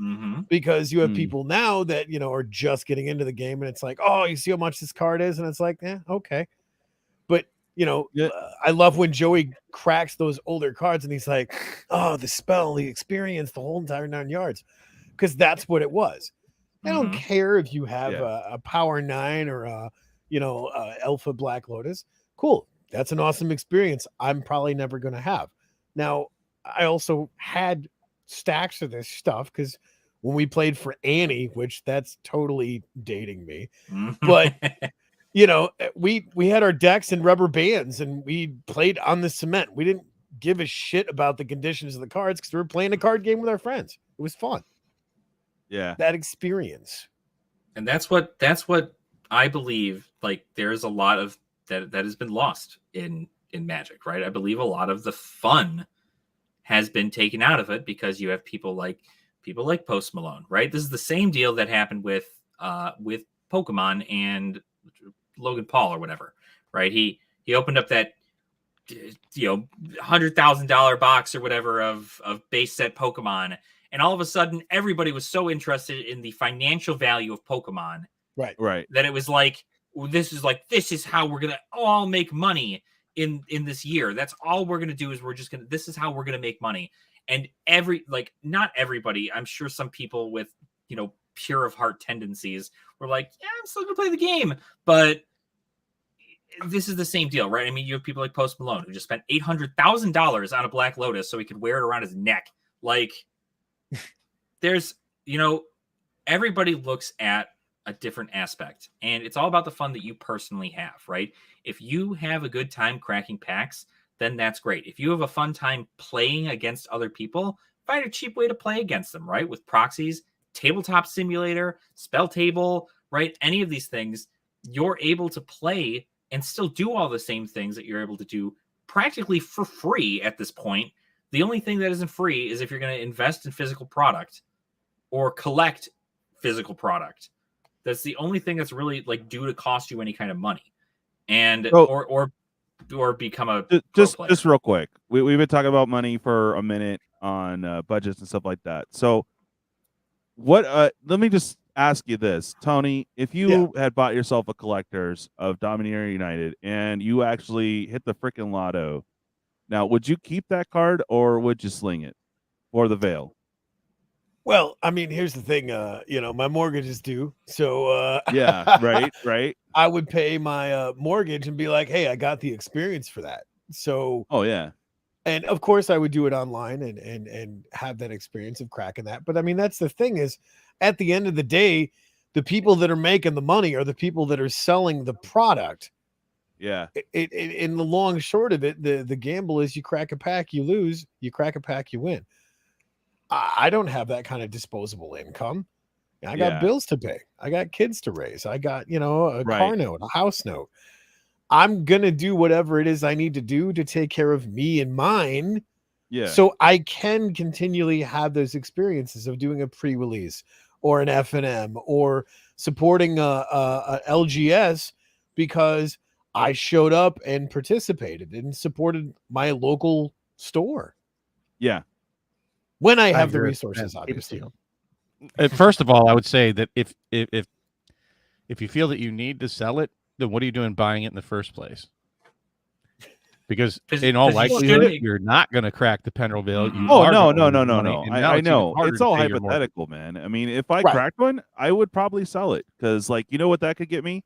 because you have people now that, you know, are just getting into the game and it's like, oh, you see how much this card is? And it's like, yeah, okay. But, you know, I love when Joey cracks those older cards and he's like, oh, the spell, the experience, the whole entire 9 yards, because that's what it was. I don't care if you have a Power 9 or a, you know, Alpha Black Lotus. Cool. That's an awesome experience I'm probably never going to have. Now, I also had stacks of this stuff because when we played for Annie, which that's totally dating me, but you know, we had our decks and rubber bands and we played on the cement. We didn't give a shit about the conditions of the cards because we were playing a card game with our friends. It was fun. Yeah, that experience. And that's what I believe. Like, there's a lot of that has been lost in Magic, right? I believe a lot of the fun has been taken out of it because you have people like Post Malone, right? This is the same deal that happened with Pokemon and Logan Paul or whatever, right? He opened up that, you know, $100,000 box or whatever of base set Pokemon, and all of a sudden everybody was so interested in the financial value of Pokemon, right, that it was like, this is how we're gonna all make money in this year. That's all we're gonna do is this is how we're gonna make money. And not everybody, I'm sure some people with, you know, pure of heart tendencies were like, yeah, I'm still gonna play the game, but this is the same deal, right? I mean, you have people like Post Malone who just spent $800,000 on a Black Lotus so he could wear it around his neck. Like, there's, you know, everybody looks at a different aspect, and it's all about the fun that you personally have, right? If you have a good time cracking packs, then that's great. If you have a fun time playing against other people, find a cheap way to play against them, right? With proxies, Tabletop Simulator, Spell Table, right? Any of these things, you're able to play and still do all the same things that you're able to do practically for free at this point. The only thing that isn't free is if you're going to invest in physical product or collect physical product. That's the only thing that's really like due to cost you any kind of money, and or become a just real quick. We've been talking about money for a minute on budgets and stuff like that. So, what? Let me just ask you this, Tony. If you had bought yourself a collector's of Dominaria United and you actually hit the freaking lotto, now would you keep that card or would you sling it for the Veil? Well, I mean, here's the thing, you know, my mortgage is due. So yeah, right. I would pay my mortgage and be like, hey, I got the experience for that. So yeah. And of course I would do it online and have that experience of cracking that. But I mean, that's the thing is, at the end of the day, the people that are making the money are the people that are selling the product. Yeah. In the long short of it, the gamble is you crack a pack, you lose, you crack a pack, you win. I don't have that kind of disposable income. I got bills to pay. I got kids to raise. I got, you know, a car note, a house note. I'm going to do whatever it is I need to do to take care of me and mine. Yeah. So I can continually have those experiences of doing a pre-release or an F&M or supporting a LGS because I showed up and participated and supported my local store. Yeah. When I have the resources, obviously. First of all, I would say that if you feel that you need to sell it, then what are you doing buying it in the first place? Because in all likelihood, you're not going to crack the Pendrell Veil. No. I know. It's all hypothetical, man. I mean, if I cracked one, I would probably sell it because, like, you know what that could get me?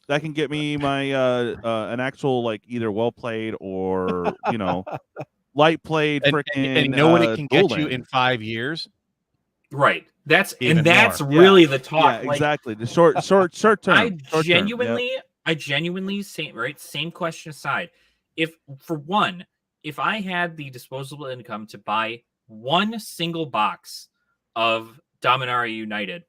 That can get me my an actual, like, either well played or, you know, light played freaking. And you know what it can get you in 5 years? Right. That's really the talk. Yeah, like, exactly. The short term. I genuinely same question aside. If I had the disposable income to buy one single box of Dominaria United,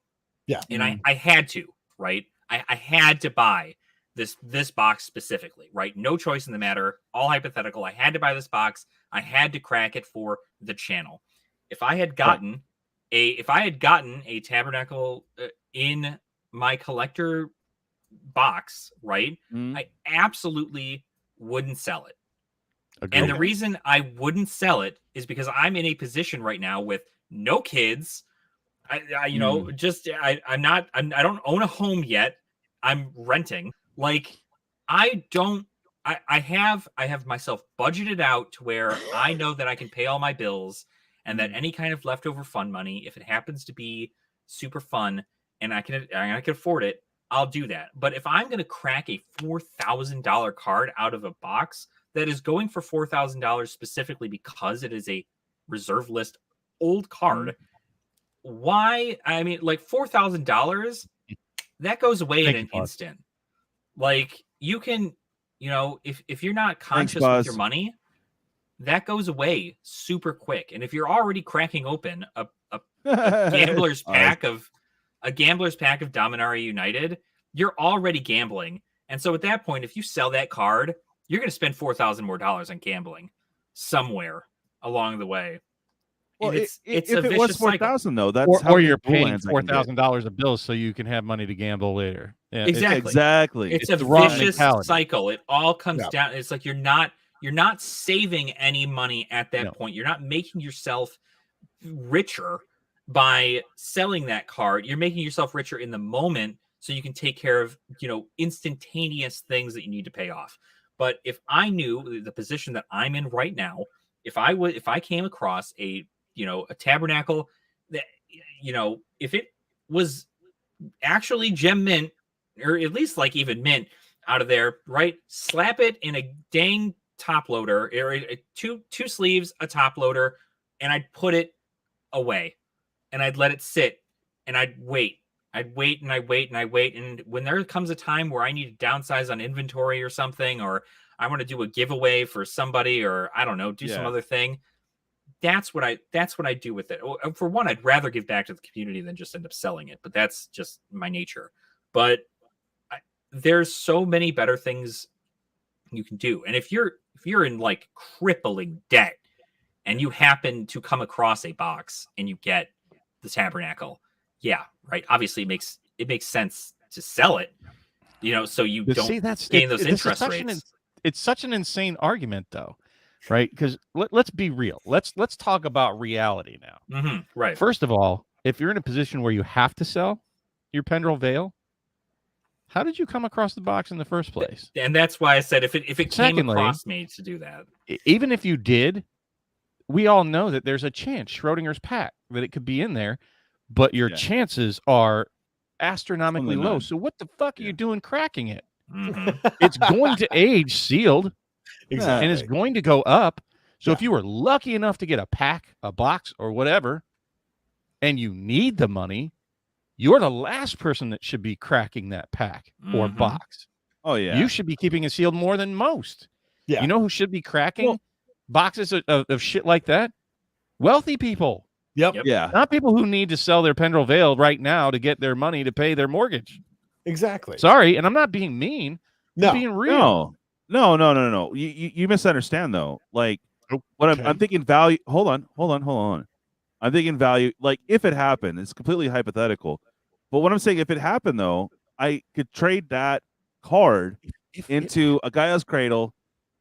and I had to, right? I had to buy this box specifically, right? No choice in the matter, all hypothetical. I had to buy this box. I had to crack it for the channel. If I had gotten a Tabernacle in my collector box, right? I absolutely wouldn't sell it. And the reason I wouldn't sell it is because I'm in a position right now with no kids. I you know, just I don't own a home yet. I'm renting. Like I have myself budgeted out to where I know that I can pay all my bills and that any kind of leftover fun money, if it happens to be super fun and I can afford it, I'll do that. But if I'm going to crack a $4,000 card out of a box that is going for $4,000 specifically because it is a reserve list old card, why? I mean, like $4,000, that goes away in an instant. Like you can, you know, if you're not conscious with your money, that goes away super quick. And if you're already cracking open a gambler's pack of Dominaria United, you're already gambling. And so at that point, if you sell that card, you're going to spend $4,000 more on gambling somewhere along the way. Well, it's if a it was vicious 4,000 though, that's or you're paying $4,000 of bills so you can have money to gamble later. Yeah, exactly. It's a vicious cycle. It all comes down. It's like you're not saving any money at that point. You're not making yourself richer by selling that card. You're making yourself richer in the moment so you can take care of, you know, instantaneous things that you need to pay off. But if I knew the position that I'm in right now, if I came across a tabernacle that, you know, if it was actually gem mint, or at least like even mint out of there, right? Slap it in a dang top loader, or two sleeves, a top loader, and I'd put it away and I'd let it sit and I'd wait. And when there comes a time where I need to downsize on inventory or something, or I want to do a giveaway for somebody, or I don't know, do some other thing, that's what I do with it. For one, I'd rather give back to the community than just end up selling it, but that's just my nature. But there's so many better things you can do. And if you're in like crippling debt and you happen to come across a box and you get the tabernacle, yeah, right. Obviously it makes sense to sell it, you know, so you don't gain those interest rates. It's such an insane argument though, right? Because let's be real. Let's talk about reality now. Right. First of all, if you're in a position where you have to sell your Pendrell Veil, how did you come across the box in the first place? And that's why I said if it came across me to do that. Even if you did, we all know that there's a chance, Schrodinger's pack, that it could be in there, but your chances are astronomically low. So what the fuck are you doing cracking it? It's going to age sealed, and it's going to go up. So if you were lucky enough to get a pack, a box, or whatever, and you need the money, you're the last person that should be cracking that pack or box. Oh, yeah. You should be keeping it sealed more than most. Yeah. You know who should be cracking boxes of shit like that? Wealthy people. Yep. Yeah. Not people who need to sell their Pendrell Veil right now to get their money to pay their mortgage. Exactly. Sorry, and I'm not being mean. I'm being real. No. You misunderstand though. Like what I'm thinking value. Hold on. I'm thinking value. Like if it happened, it's completely hypothetical. But what I'm saying, if it happened though, I could trade that card into a Gaia's Cradle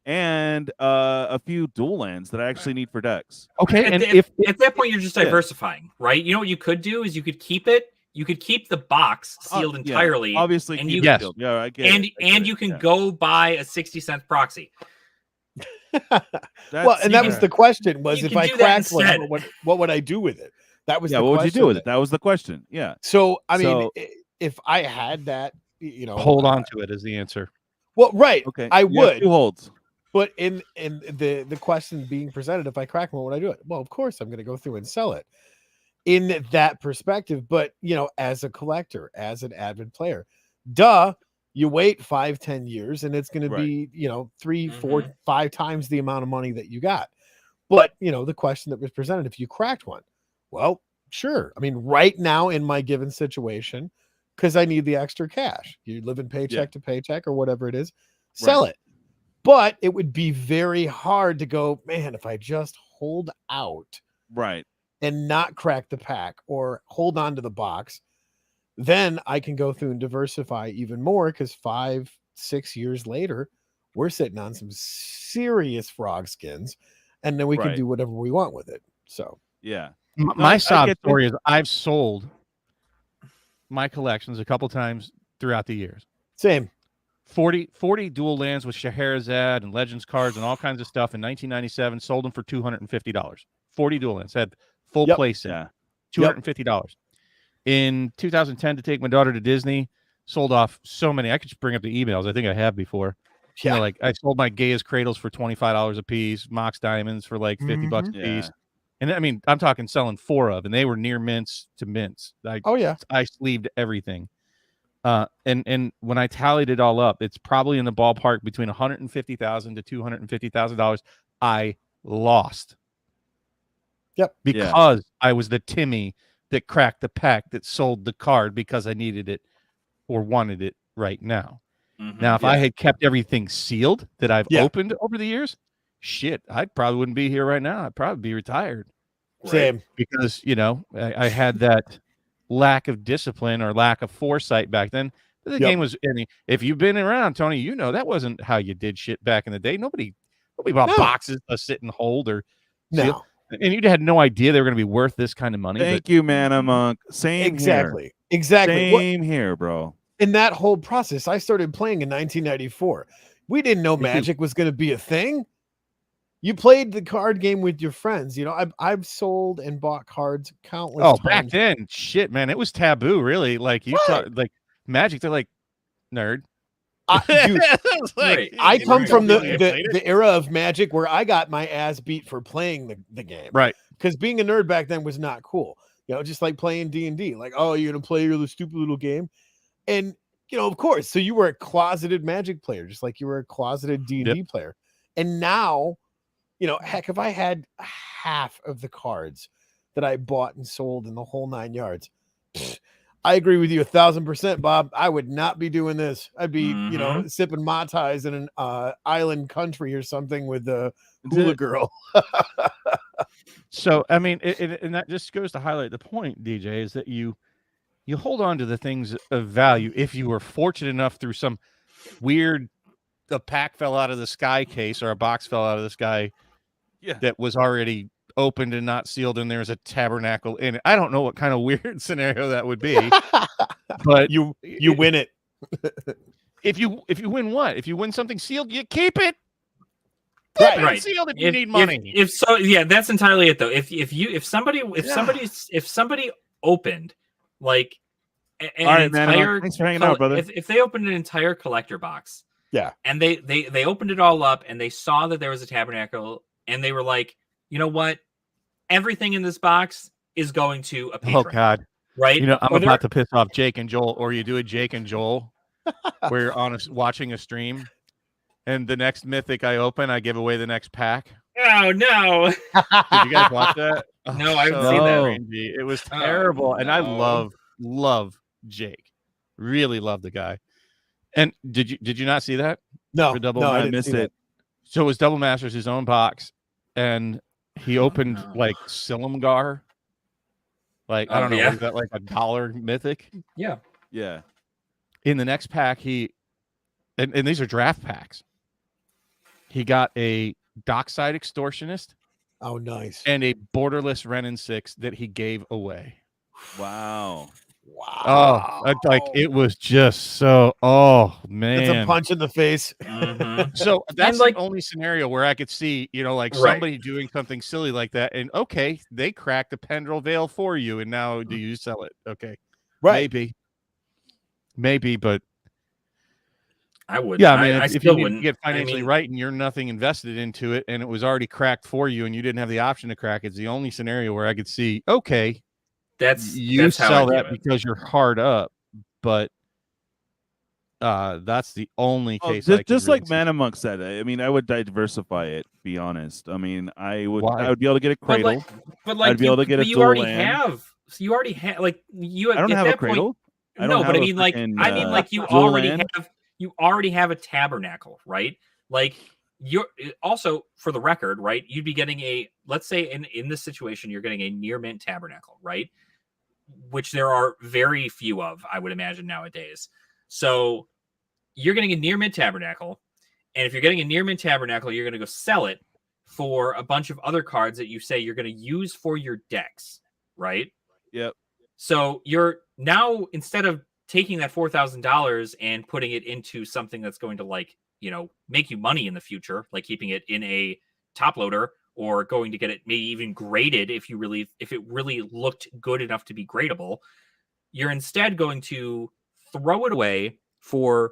and a few dual lands that I actually need for decks. Okay, and if at that point you're just diversifying, right? You know what you could do is you could keep it. You could keep the box sealed entirely. Obviously, and you you can go buy a 60-cent proxy. That was the question: was if I cracked one, what would I do with it? That was what would you do with it? That was the question. Yeah. So I mean, if I had that, you know, hold on to it as the answer. Well, right. Okay. I would. 2 holds. But in the question being presented, if I crack one, what would I do it? Well, of course, I'm going to go through and sell it. In that perspective, but you know, as a collector, as an avid player, you wait 5-10 years and it's going to be, you know, 3, 4, 5 times the amount of money that you got. But you know, the question that was presented, if you cracked one, well, sure. I mean, right now in my given situation, because I need the extra cash, you live in paycheck to paycheck or whatever it is, sell it. But it would be very hard to go, man, if I just hold out. Right. And not crack the pack or hold on to the box, then I can go through and diversify even more, because 5-6 years later, we're sitting on some serious frog skins, and then we can Right. do whatever we want with it. So Yeah. My I sob get story is I've sold my collections a couple times throughout the years. same. 40 dual lands with Scheherazade and Legends cards and all kinds of stuff in 1997. Sold them for $250. 40 dual lands had full Yep. place in. Yeah. $250. In 2010, to take my daughter to Disney, sold off so many. I could just bring up the emails. I think I have before. You Yeah. know, like I sold my Gaia's Cradles for $25 a piece, Mox Diamonds for like $50 a piece. Yeah. And I mean, I'm talking selling 4 of, and they were near mints to mints. Oh yeah. I sleeved everything. And when I tallied it all up, it's probably in the ballpark between $150,000 to $250,000. I lost. Yep. Because I was the Timmy that cracked the pack that sold the card because I needed it or wanted it right now. Now, if I had kept everything sealed that I've opened over the years, shit, I probably wouldn't be here right now. I'd probably be retired. Same. Because, you know, I had that lack of discipline or lack of foresight back then. The game was, I mean, if you've been around, Tony, you know that wasn't how you did shit back in the day. Nobody bought boxes to sit and hold or seal. No. And you had no idea they were going to be worth this kind of money. Thank you, Mana Monk. Same Exactly. here. Exactly. Same here, bro. In that whole process, I started playing in 1994. We didn't know Magic was going to be a thing. You played the card game with your friends. You know, I've sold and bought cards countless times. Back then, shit, man, it was taboo, really. Like you thought, like Magic, they're like nerd. Dude, like, I come from the era of Magic where I got my ass beat for playing the game. Right. Because being a nerd back then was not cool. You know, just like playing D&D. Like, oh, you're going to play your little stupid little game. And, you know, of course. So you were a closeted Magic player, just like you were a closeted D&D player. And now, you know, heck, if I had half of the cards that I bought and sold in the whole 9 yards, I agree with you 1,000%, Bob. I would not be doing this. I'd be, you know, sipping Mai Tais in an island country or something with the hula girl. So, I mean, and that just goes to highlight the point, DJ, is that you hold on to the things of value if you were fortunate enough through some weird, a pack fell out of the sky case or a box fell out of the sky that was already opened and not sealed, and there's a tabernacle in it. I don't know what kind of weird scenario that would be, but you win it. If you win what? If you win something sealed, you keep it. Right. Sealed if you need money. If so, yeah, that's entirely it though. If somebody opened like an entire, thanks for hanging out, brother. If they opened an entire collector box, and they opened it all up and they saw that there was a tabernacle and they were like, you know what, everything in this box is going to a patron. Oh God, right? You know, I'm about to piss off Jake and Joel, or you do a Jake and Joel where you're on watching a stream. And the next mythic I open, I give away the next pack. Oh no! Did you guys watch that? No, I haven't seen that. Cringy. It was terrible, and I love Jake. Really love the guy. And did you not see that? No, For Double I missed didn't see it. So it was Double Masters his own box, and he opened like Silumgar. Like I don't know, what is that, like $1 mythic? Yeah. In the next pack, and these are draft packs. He got a Dockside Extortionist. Oh, nice. And a Borderless Renin 6 that he gave away. Wow. Oh, like it was just so. Oh man, it's a punch in the face. So that's like the only scenario where I could see, you know, like somebody doing something silly like that, and okay, they cracked the Pendrell Veil for you, and now do you sell it? Okay, right? Maybe, but I would. Yeah, I mean, I if still you wouldn't get financially right and you're nothing invested into it, and it was already cracked for you, and you didn't have the option to crack, it's the only scenario where I could see, okay, that's sell that because you're hard up, but that's the only case. Just like Mana Monk said, I mean, I would diversify it. Be honest. I mean, I would be able to get a cradle. But like, I'd be able to get a you dual already land. have. So you already have like you. I don't at have that a cradle. Point, no, but I mean, like, you already land. have. You already have a tabernacle, right? Like you're also, for the record, right? You'd be getting let's say in this situation, you're getting a near mint tabernacle, right? Which there are very few of, I would imagine, nowadays. So you're getting a near mint tabernacle, And if you're getting a Near Mint Tabernacle, you're going to go sell it for a bunch of other cards that you say you're going to use for your decks, right? Yep. So you're now, instead of taking that $4,000 and putting it into something that's going to, like, you know, make you money in the future, like keeping it in a top loader or going to get it maybe even graded if it really looked good enough to be gradable, you're instead going to throw it away for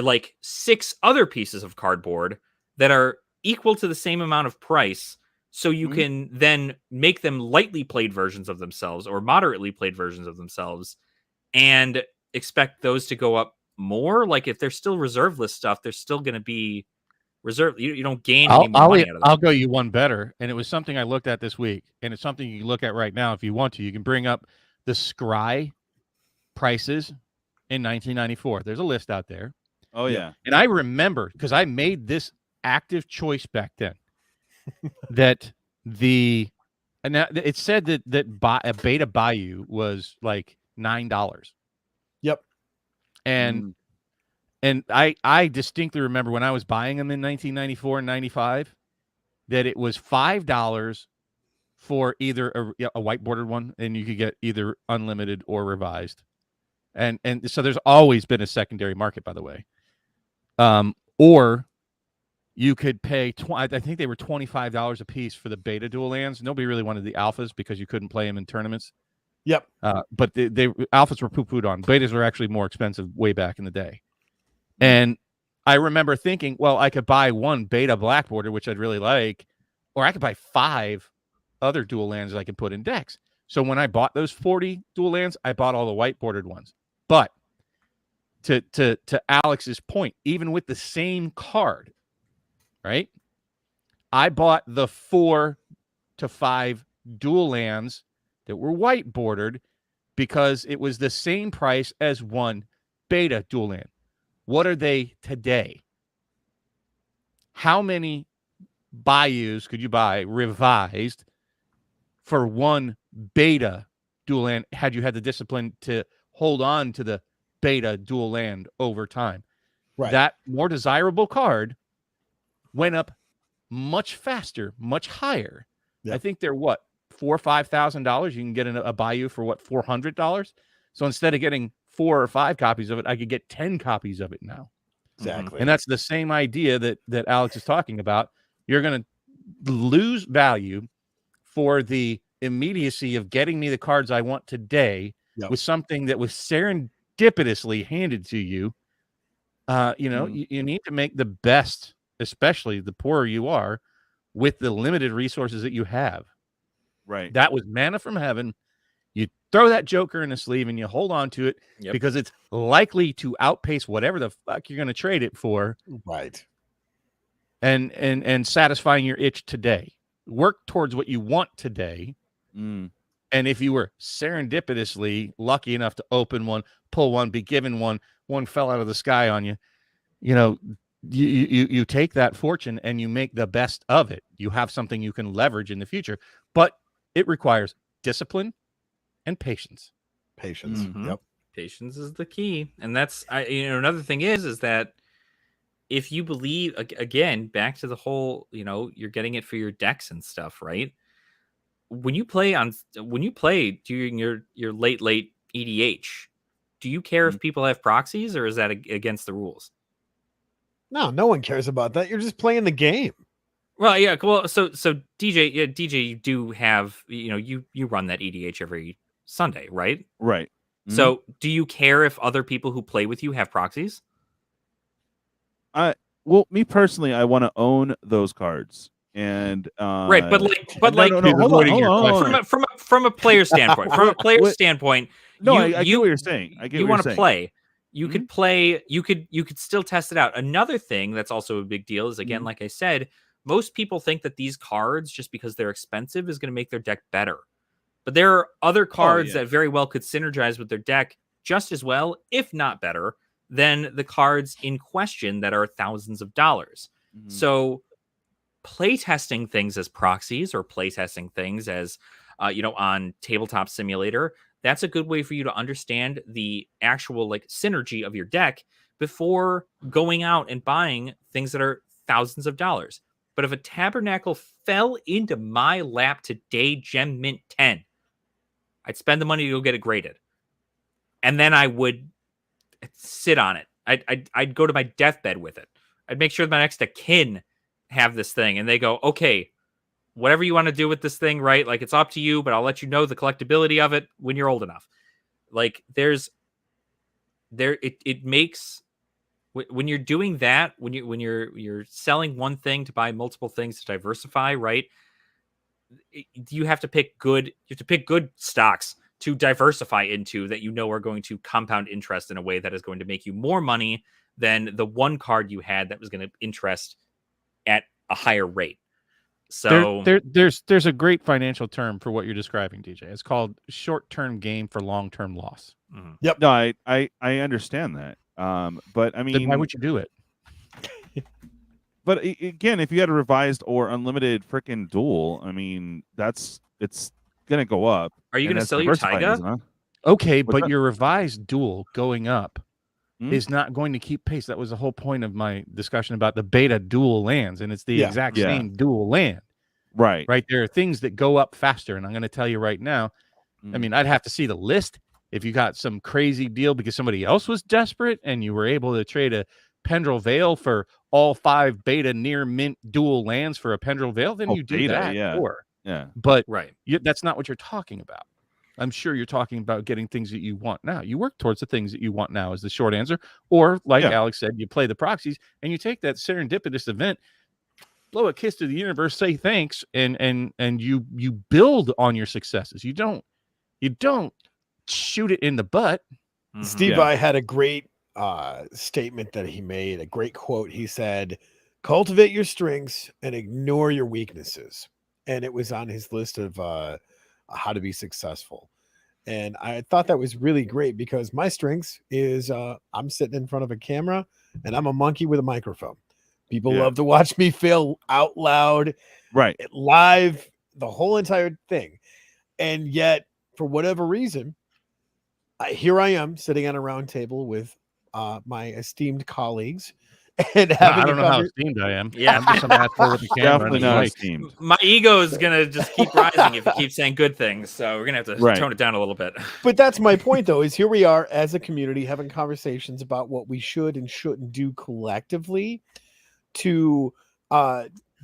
like 6 other pieces of cardboard that are equal to the same amount of price. So you can then make them lightly played versions of themselves or moderately played versions of themselves and expect those to go up more. Like if they're still reserve list stuff, they're still going to be reserve. You don't gain any more money out of that. I'll go you one better. And it was something I looked at this week, and it's something you can look at right now if you want to. You can bring up the Scry prices in 1994. There's a list out there. Oh, yeah. And I remember, because I made this active choice back then, that it said that a Beta Bayou was like $9. Yep. And I distinctly remember when I was buying them in 1994 and 95 that it was $5 for either a white bordered one, and you could get either unlimited or revised. And so there's always been a secondary market, by the way. Or you could pay, I think they were $25 a piece for the beta dual lands. Nobody really wanted the alphas because you couldn't play them in tournaments. Yep. But the alphas were poo-pooed on. Betas were actually more expensive way back in the day. And I remember thinking, well, I could buy one beta black border, which I'd really like, or I could buy 5 other dual lands that I could put in decks. So when I bought those 40 dual lands, I bought all the white bordered ones. But to Alex's point, even with the same card, right? I bought the 4 to 5 dual lands that were white bordered because it was the same price as one beta dual land. What are they today? How many Bayous could you buy revised for one beta dual land had you had the discipline to hold on to the beta dual land over time? Right. That more desirable card went up much faster, much higher. Yep. I think they're what, $4,000 or $5,000. You can get a Bayou for what, $400. So instead of getting 4 or 5 copies of it, I could get 10 copies of it now. Exactly. And that's the same idea that Alex is talking about. You're going to lose value for the immediacy of getting me the cards I want today with something that was serendipitously handed to you. You need to make the best, especially the poorer you are, with the limited resources that you have. Right. That was manna from heaven. You throw that joker in the sleeve and you hold on to it because it's likely to outpace whatever the fuck you're going to trade it for. Right. And satisfying your itch today. Work towards what you want today. And if you were serendipitously lucky enough to open one, pull one, be given one fell out of the sky on you, you take that fortune and you make the best of it. You have something you can leverage in the future, but it requires discipline and patience. Patience. Mm-hmm. Yep. Patience is the key. And that's, another thing is that if you believe, again, back to the whole, you're getting it for your decks and stuff, right? When you play during your late EDH, do you care if people have proxies, or is that against the rules? No one cares about that. You're just playing the game. Well, yeah. Well, so DJ, you do have, you run that EDH every Sunday, right? Right. Mm-hmm. So do you care if other people who play with you have proxies? Well, me personally, I want to own those cards. And right, but from a player standpoint, I get what you're saying. You want to play. You could play. You could still test it out. Another thing that's also a big deal is, again, like I said, most people think that these cards, just because they're expensive, is going to make their deck better. But there are other cards that very well could synergize with their deck just as well, if not better, than the cards in question that are thousands of dollars. So playtesting things as proxies, or playtesting things as, on Tabletop Simulator, that's a good way for you to understand the actual synergy of your deck, before going out and buying things that are thousands of dollars. But if a tabernacle fell into my lap today, Gem Mint 10, I'd spend the money to go get it graded. And then I would sit on it. I'd go to my deathbed with it. I'd make sure that my next of kin have this thing. And they go, okay, whatever you want to do with this thing, right? Like, it's up to you, but I'll let you know the collectability of it when you're old enough. Like, it makes, when you're doing that, when you're selling one thing to buy multiple things to diversify, right? You have to pick good stocks to diversify into that are going to compound interest in a way that is going to make you more money than the one card you had that was going to interest at a higher rate. So there's a great financial term for what you're describing, DJ. It's called short-term gain for long-term loss. Mhm. Yep. No, I understand that. But I mean, Then why would you do it? But again, if you had a revised or unlimited freaking duel, I mean, it's gonna go up. Are you and going to that's sell your diversifying, Taiga? isn't it? Okay, What's but that? your revised duel going up Hmm? is not going to keep pace. That was the whole point of my discussion about the beta dual lands, and it's the Yeah. exact Yeah. same dual land. Right. Right? There are things that go up faster, and I'm going to tell you right now. I mean, I'd have to see the list. If you got some crazy deal because somebody else was desperate and you were able to trade a Pendrell Vale for all 5 beta near mint dual lands for a Pendrell Vale, then Oh, you do beta, that. yeah. Sure. Yeah. But Right. that's not what you're talking about. I'm sure you're talking about getting things that you want now. You work towards the things that you want now is the short answer. Or like Yeah. Alex said, you play the proxies and you take that serendipitous event, blow a kiss to the universe, say thanks, and you build on your successes. You don't shoot it in the butt. Mhm. Steve Yeah. I had a great statement that he made, a great quote. He said, cultivate your strengths and ignore your weaknesses. And it was on his list of how to be successful. And I thought that was really great because my strengths is I'm sitting in front of a camera and I'm a monkey with a microphone. People Yeah. love to watch me fail out loud, Right. live, the whole entire thing. And yet, for whatever reason, here I am sitting on a round table with my esteemed colleagues and having I don't a know how conver- esteemed I am. Yeah. I'm just some asshole with the camera. Definitely and a not mic. esteemed. My ego is going to just keep rising if you keep saying good things. So we're going to have to Right. tone it down a little bit. But that's my point, though, is here we are as a community having conversations about what we should and shouldn't do collectively to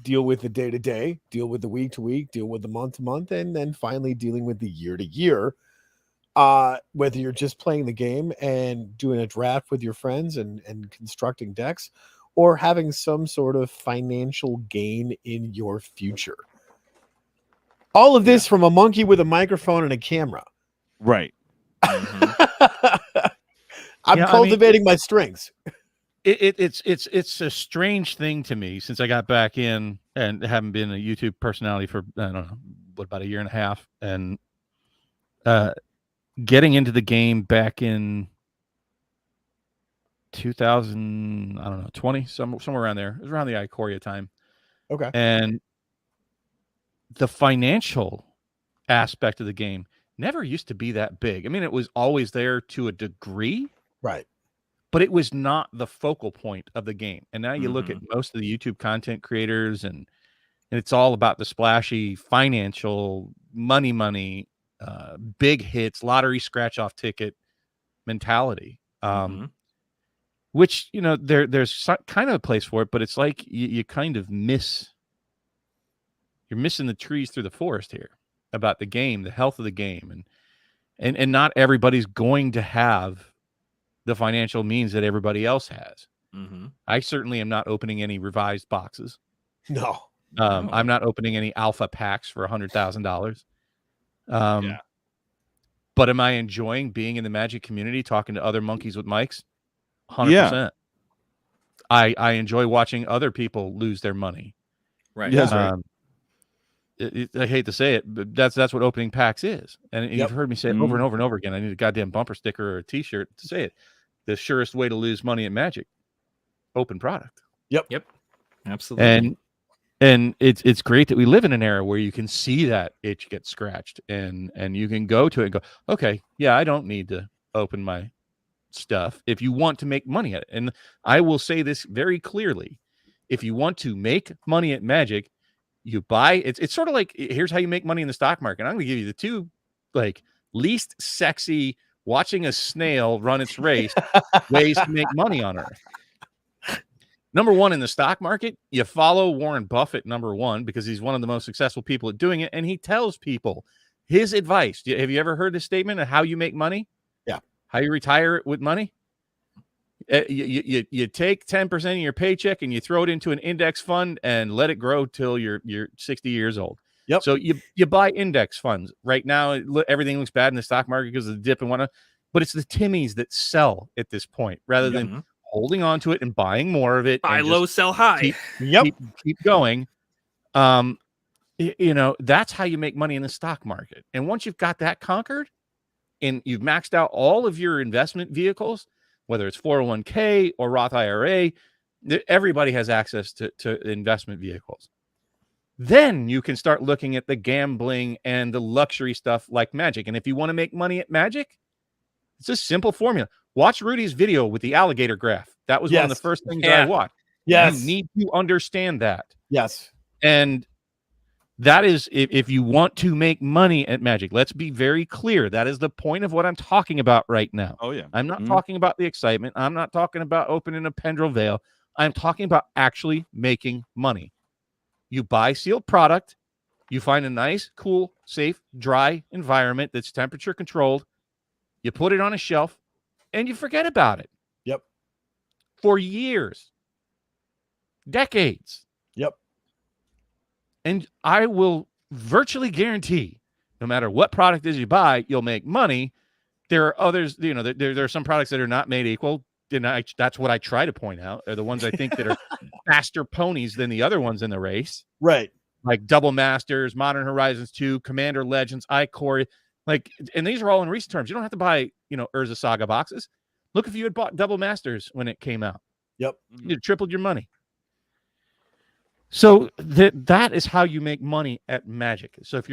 deal with the day-to-day, deal with the week-to-week, deal with the month-to-month, and then finally dealing with the year-to-year. Whether you're just playing the game and doing a draft with your friends and constructing decks, or having some sort of financial gain in your future. All of this from a monkey with a microphone and a camera. Right. I'm Yeah, cultivating my strengths. It's a strange thing to me since I got back in and haven't been a YouTube personality for I don't know about a year and a half, and getting into the game back in 2020 somewhere around there. It was around the Ikoria time. Okay. And the financial aspect of the game never used to be that big. I mean, it was always there to a degree, Right. but it was not the focal point of the game. And now you look at most of the YouTube content creators and it's all about the splashy financial money, big hits, lottery scratch off ticket mentality. Which, you know, there's kind of a place for it, but it's like you kind of you're missing the trees through the forest here about the game, the health of the game. And not everybody's going to have the financial means that everybody else has. I certainly am not opening any revised boxes. No. I'm not opening any alpha packs for $100,000. But am I enjoying being in the Magic community, talking to other monkeys with mics? 100%. Yeah. I enjoy watching other people lose their money. Right. Yes, right. I hate to say it, but that's what opening packs is. And you've heard me say it over and over and over again. I need a goddamn bumper sticker or a t-shirt to say it. The surest way to lose money at Magic, open product. Yep. Absolutely. And it's great that we live in an era where you can see that itch get scratched and you can go to it and go, okay, yeah, I don't need to open my stuff if you want to make money at it. And I will say this very clearly. If you want to make money at Magic, you buy it's sort of like, here's how you make money in the stock market. I'm going to give you the two like least sexy watching a snail run its race ways to make money on Earth. Number one, in the stock market, you follow Warren Buffett, number one, because he's one of the most successful people at doing it. And he tells people his advice. Have you ever heard this statement of how you make money? Yeah. How you retire with money? You take 10% of your paycheck and you throw it into an index fund and let it grow till you're 60 years old. Yep. So you buy index funds. Right now, everything looks bad in the stock market because of the dip and whatnot. But it's the Timmies that sell at this point rather than holding on to it and buying more of it. Buy low, sell high. Keep going. You know, that's how you make money in the stock market. And once you've got that conquered and you've maxed out all of your investment vehicles, whether it's 401k or Roth IRA, everybody has access to investment vehicles. Then you can start looking at the gambling and the luxury stuff like Magic. And if you want to make money at Magic, it's a simple formula. Watch Rudy's video with the alligator graph. That was one of the first things I watched. Yes. You need to understand that. Yes. And that is, if you want to make money at Magic, let's be very clear. That is the point of what I'm talking about right now. Oh, yeah. I'm not talking about the excitement. I'm not talking about opening a Pendrell Veil. I'm talking about actually making money. You buy sealed product. You find a nice, cool, safe, dry environment that's temperature controlled. You put it on a shelf and you forget about it. Yep. For years. Decades. Yep. And I will virtually guarantee, no matter what product is you buy, you'll make money. There are others, you know, there are some products that are not made equal. And that's what I try to point out. Are the ones I think that are faster ponies than the other ones in the race. Right. Like Double Masters, Modern Horizons 2, Commander Legends, Qore. Like, and these are all in recent terms. You don't have to buy, you know, Urza Saga boxes. Look, if you had bought Double Masters when it came out. Yep. You tripled your money. So that is how you make money at Magic. So if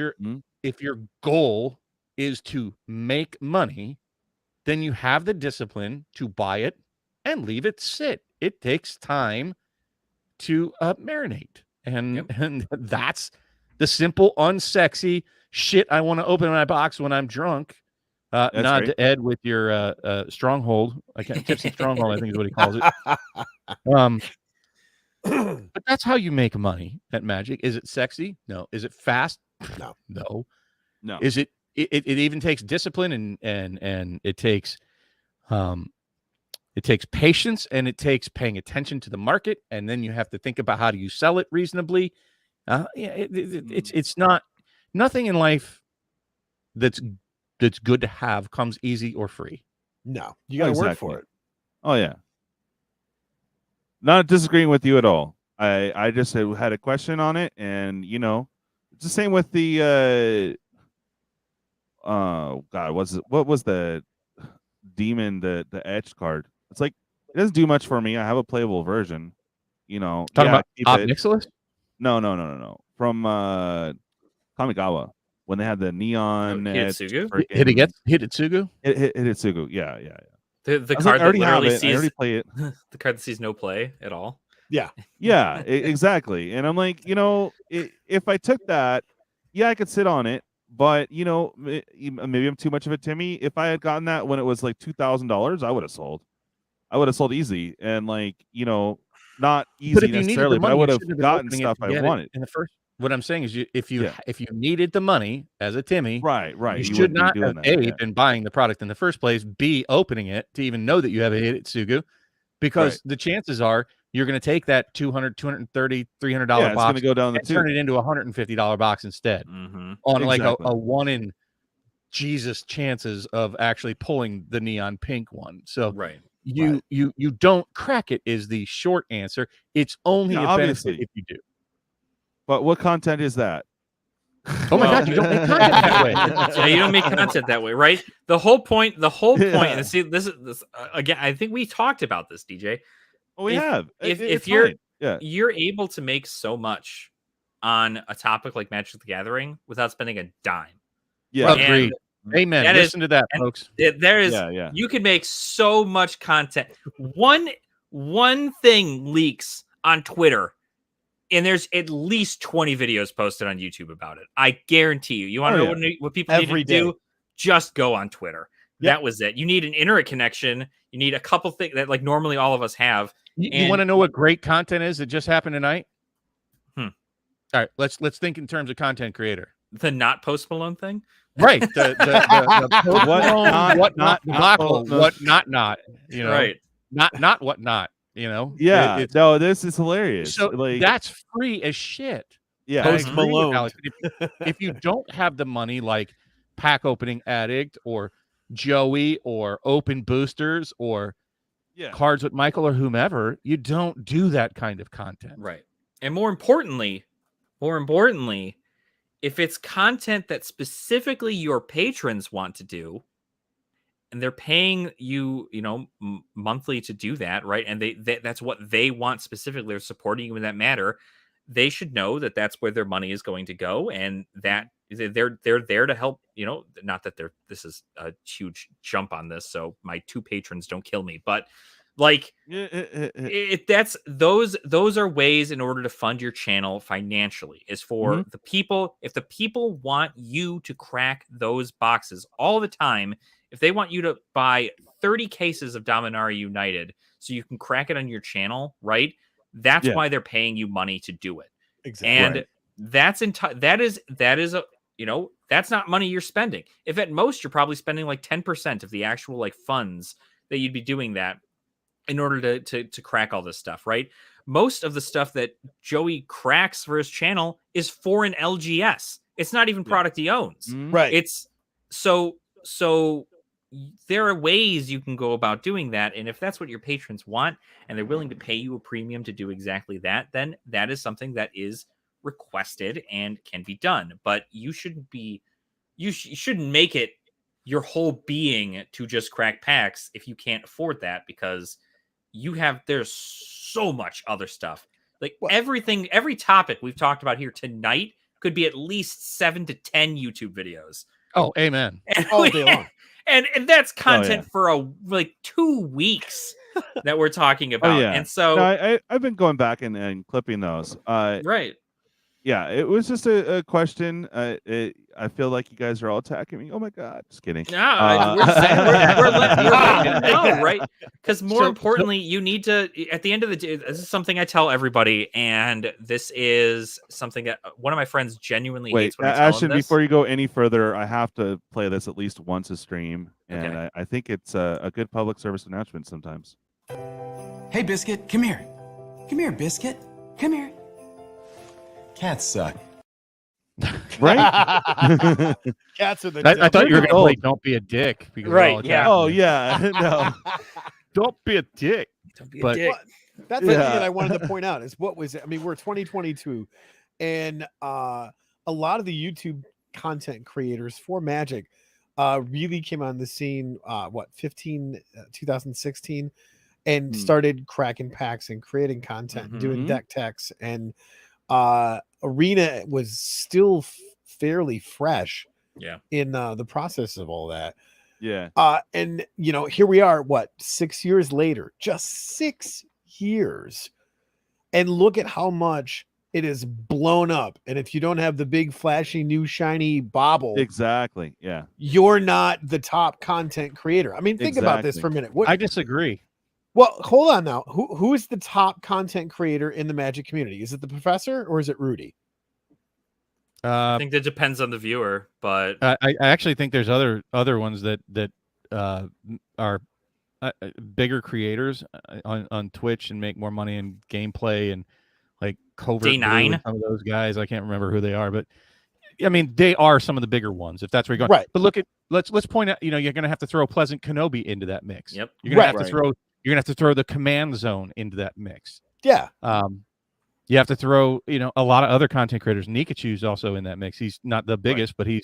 your goal is to make money, then you have the discipline to buy it and leave it sit. It takes time to marinate. And that's the simple, unsexy shit I want to open my box when I'm drunk. Nod to Ed with your stronghold. I can't Tipsy Stronghold, I think is what he calls it. But that's how you make money at Magic. Is it sexy? No. Is it fast? No. Is it even takes discipline and it takes patience and it takes paying attention to the market, and then you have to think about how do you sell it reasonably. It's not nothing in life that's good to have comes easy or free. No, you got to work for it. Oh yeah. Not disagreeing with you at all. I just had a question on it, and you know, it's the same with the what was the demon, the etched card? It's like it doesn't do much for me. I have a playable version, you know. Talking about Nicholas? No. From Kamigawa, when they had the neon Hitotsugu? Hitotsugu? Hitotsugu. Yeah. The card that literally sees, I already play it. The card that sees no play at all. Yeah, exactly. And I'm like, you know, if I took that, yeah, I could sit on it. But you know, maybe I'm too much of a Timmy. If I had gotten that when it was like $2,000, I would have sold. I would have sold easy, and like, you know, not easy necessarily, but I would have gotten stuff I wanted in the first. What I'm saying is, if you needed the money as a Timmy, right, you should not have been buying the product in the first place. B, opening it to even know that you have a Hitotsugu, because the chances are you're going to take that $200, $230, $300 box going to go down and turn it into a $150 box instead, on like a 1 in Jesus chances of actually pulling the neon pink one. So you don't crack it is the short answer. It's only a benefit if you do. But what content is that? Oh my God, you don't make content that way. Yeah, you don't make content that way, right? The whole point, and see, this again, I think we talked about this, DJ. Oh, we have. If you're able to make so much on a topic like Magic the Gathering without spending a dime. Yeah, agreed. Amen. That Listen to that, and folks. there is Yeah. you can make so much content. One thing leaks on Twitter, and there's at least 20 videos posted on YouTube about it. I guarantee you. You want to know what people Every need to do? day. Just go on Twitter. Yep. That was it. You need an internet connection. You need a couple things that like normally all of us have. You want to know what great content is that just happened tonight? Hmm. All right, let's think in terms of content creator. The not Post Malone thing? Right. The Post What Malone, not- what not- not debacle, not- what not, you know. Right. Not what not, you know. Yeah. It's No, this is hilarious. so like that's free as shit. yeah. Post I agree with Malone. Alex. If you don't have the money like Pack Opening Addict or Joey or Open Boosters or Yeah. Cards with Michael or whomever, you don't do that kind of content. Right. And more importantly, if it's content that specifically your patrons want to do, and they're paying you, monthly to do that, right? And that's what they want specifically. They're supporting you in that matter. They should know that that's where their money is going to go, and that they're there to help. Not that this is a huge jump on this, so my 2 patrons don't kill me, but like those are ways in order to fund your channel financially, is for the people. If the people want you to crack those boxes all the time, if they want you to buy 30 cases of Dominaria United so you can crack it on your channel, right? That's why they're paying you money to do it. Exactly. And that's that's not money you're spending. If at most you're probably spending like 10% of the actual like funds that you'd be doing that in order to crack all this stuff, right? Most of the stuff that Joey cracks for his channel is foreign LGS. It's not even product he owns. Right. It's so there are ways you can go about doing that. And if that's what your patrons want and they're willing to pay you a premium to do exactly that, then that is something that is requested and can be done. But you shouldn't make it your whole being to just crack packs if you can't afford that, because there's so much other stuff. Like everything, every topic we've talked about here tonight could be at least 7 to 10 YouTube videos. Oh, amen. All day long. And that's content for 2 weeks that we're talking about. yeah. And so No, I've been going back and clipping those. right. Yeah, it was just a question. I feel like you guys are all attacking me. Oh my god, just kidding. No, we're letting you know, right? Because more importantly, you need to. At the end of the day, this is something I tell everybody, and this is something that one of my friends genuinely hates. When I tell him Ashton, this. before you go any further, I have to play this at least once a stream, and Okay. I think it's a good public service announcement sometimes. Hey, Biscuit, come here. Come here, Biscuit. Come here. Cats suck. Right? Cats are the I thought you were going to devil. play "Don't Be a Dick." Because we're all Right, yeah. attacking Oh you. yeah, no. Don't be a dick. Don't be a But- dick. Well, that's the thing Yeah. that I wanted to point out is what was it? I mean, we're 2022, and a lot of the YouTube content creators for Magic really came on the scene 2016 and started cracking packs and creating content, doing deck techs, and Arena was still fairly fresh in the process of all that. Yeah. And here we are, 6 years later, just 6 years, and look at how much it is blown up. And if you don't have the big flashy new shiny bauble, Exactly. Yeah. you're not the top content creator. I mean, think about this for a minute. I disagree. Well, hold on now. Who is the top content creator in the Magic community? Is it the Professor or is it Rudy? I think that depends on the viewer, but I actually think there's other ones that are bigger creators on Twitch and make more money in gameplay and like Covert Blue D9. and some of those guys. I can't remember who they are, but I mean they are some of the bigger ones. If that's where you're going, Right. But look at let's point out. You're going to have to throw Pleasant Kenobi into that mix. Yep. You're going to Right. have to throw. You're going to have to throw the Command Zone into that mix. Yeah. You have to throw, a lot of other content creators. Nikachu's also in that mix. He's not the biggest, but he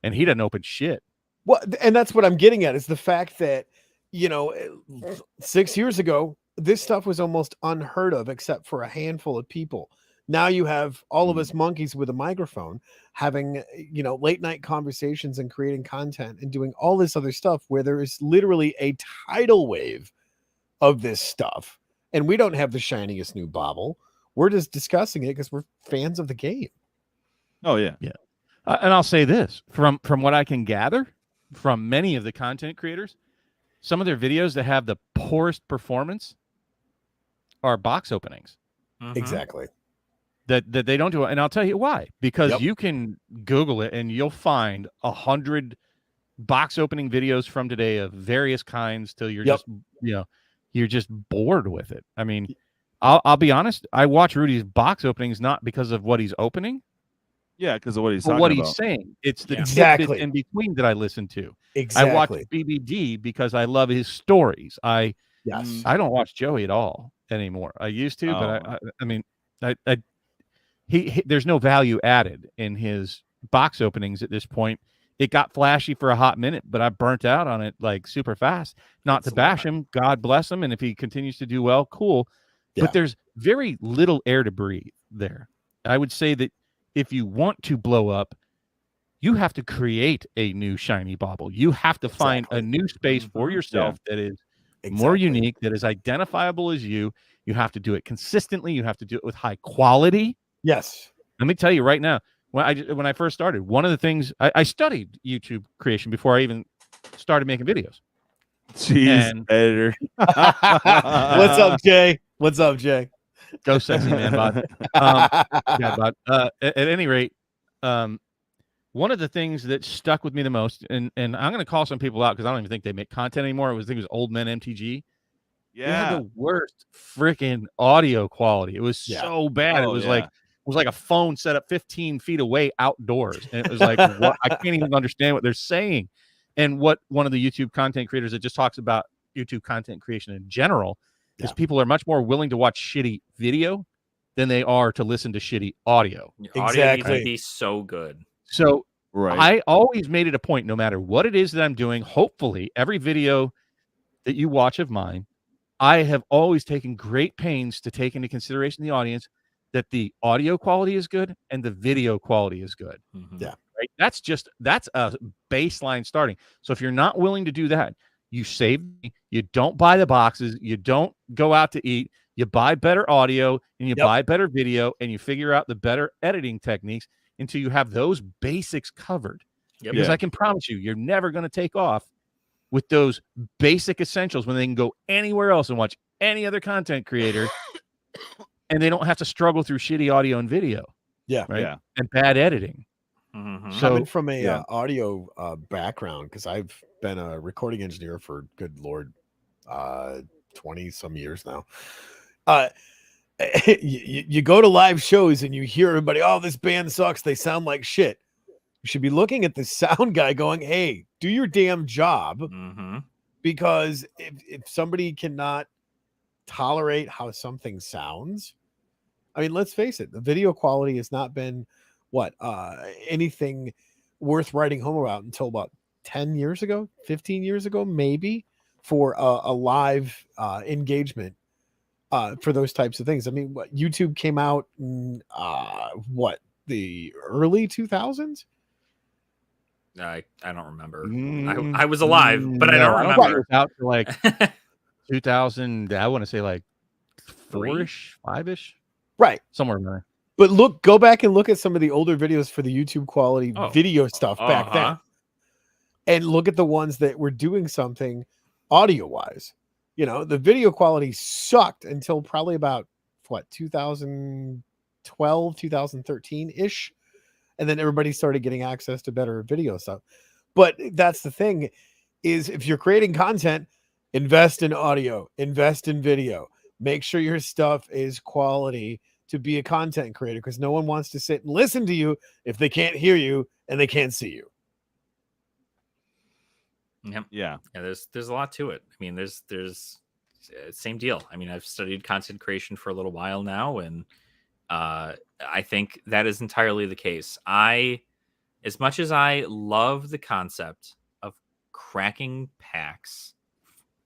doesn't open shit. Well, and that's what I'm getting at is the fact that, 6 years ago, this stuff was almost unheard of except for a handful of people. Now you have all of us monkeys with a microphone having, late night conversations and creating content and doing all this other stuff where there is literally a tidal wave of this stuff. And we don't have the shiniest new bauble. We're just discussing it because we're fans of the game. Oh, yeah. Yeah. And I'll say this, from what I can gather from many of the content creators, some of their videos that have the poorest performance are box openings. Exactly. That they don't do it. And I'll tell you why. Because you can Google it and you'll find 100 box opening videos from today of various kinds till you're just, you're just bored with it. I mean, I'll be honest. I watch Rudy's box openings not because of what he's opening. Yeah, because of what he's but talking what about. he's saying. It's the Exactly. tidbits in between that I listen to. Exactly. I watch BBD because I love his stories. I don't watch Joey at all anymore. I used to, but I mean, he there's no value added in his box openings at this point. It got flashy for a hot minute, but I burnt out on it like super fast. Not to bash him, God bless him, and if he continues to do well, cool. Yeah. But there's very little air to breathe there. I would say that if you want to blow up, you have to create a new shiny bauble. You have to find a new space for yourself that is more unique, that is identifiable as you. You have to do it consistently. You have to do it with high quality. Yes. Let me tell you right now, when I first started, one of the things I studied YouTube creation before I even started making videos. Jeez, editor. What's up, Jay? What's up, Jay? Go sexy man, bud. Yeah, bud. At any rate, one of the things that stuck with me the most, and I'm going to call some people out because I don't even think they make content anymore. I think it was Old Men MTG. Yeah, they had the worst freaking audio quality. It was so bad. Oh, It was like a phone set up 15 feet away outdoors, and it was like what, I can't even understand what they're saying. And what one of the YouTube content creators that just talks about YouTube content creation in general is people are much more willing to watch shitty video than they are to listen to shitty audio. Audio needs to be so good. So right. I always made it a point, no matter what it is that I'm doing, hopefully every video that you watch of mine, I have always taken great pains to take into consideration the audience, that the audio quality is good and the video quality is good. Yeah. Right. That's a baseline starting. So if you're not willing to do that, you save, you don't buy the boxes, you don't go out to eat, you buy better audio and you buy better video, and you figure out the better editing techniques until you have those basics covered. Because I can promise you, you're never going to take off with those basic essentials when they can go anywhere else and watch any other content creator and they don't have to struggle through shitty audio and video. Yeah. Right. Yeah. And bad editing. So coming from a audio background, because I've been a recording engineer for good Lord 20 some years now. You go to live shows and you hear everybody, oh, this band sucks, they sound like shit. You should be looking at the sound guy going, hey, do your damn job. Because if somebody cannot tolerate how something sounds, I mean, let's face it, the video quality has not been anything worth writing home about until about 10 years ago, 15 years ago, maybe, for a live engagement for those types of things. I mean, YouTube came out in the early 2000s? I don't remember. I was alive, but I don't remember. It was out to like 2000. I want to say like 4-ish, 5-ish, right, somewhere in there. But go back and look at some of the older videos for the YouTube quality video stuff back then, and look at the ones that were doing something audio wise. You know, the video quality sucked until probably about 2012, 2013 ish. And then everybody started getting access to better video stuff. But that's the thing, is if you're creating content, invest in audio, invest in video, make sure your stuff is quality to be a content creator, because no one wants to sit and listen to you if they can't hear you and they can't see you. Yeah. There's a lot to it. I mean, there's same deal. I mean, I've studied content creation for a little while now, and I think that is entirely the case. As much as I love the concept of cracking packs,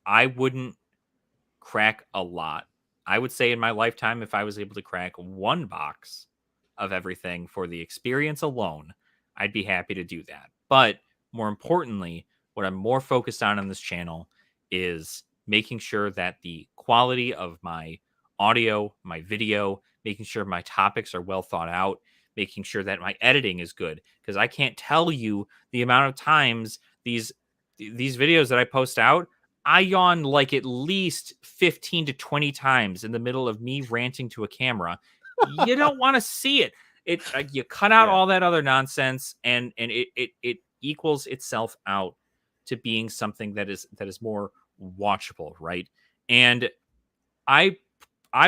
I wouldn't crack a lot I would say in my lifetime, if I was able to crack one box of everything for the experience alone, I'd be happy to do that. But more importantly, what I'm more focused on this channel is making sure that the quality of my audio, my video, making sure my topics are well thought out, making sure that my editing is good. Because I can't tell you the amount of times these videos that I post out, I yawn like at least 15 to 20 times in the middle of me ranting to a camera. You don't want to see it. You cut out all that other nonsense, and it equals itself out to being something that is more watchable, right? And I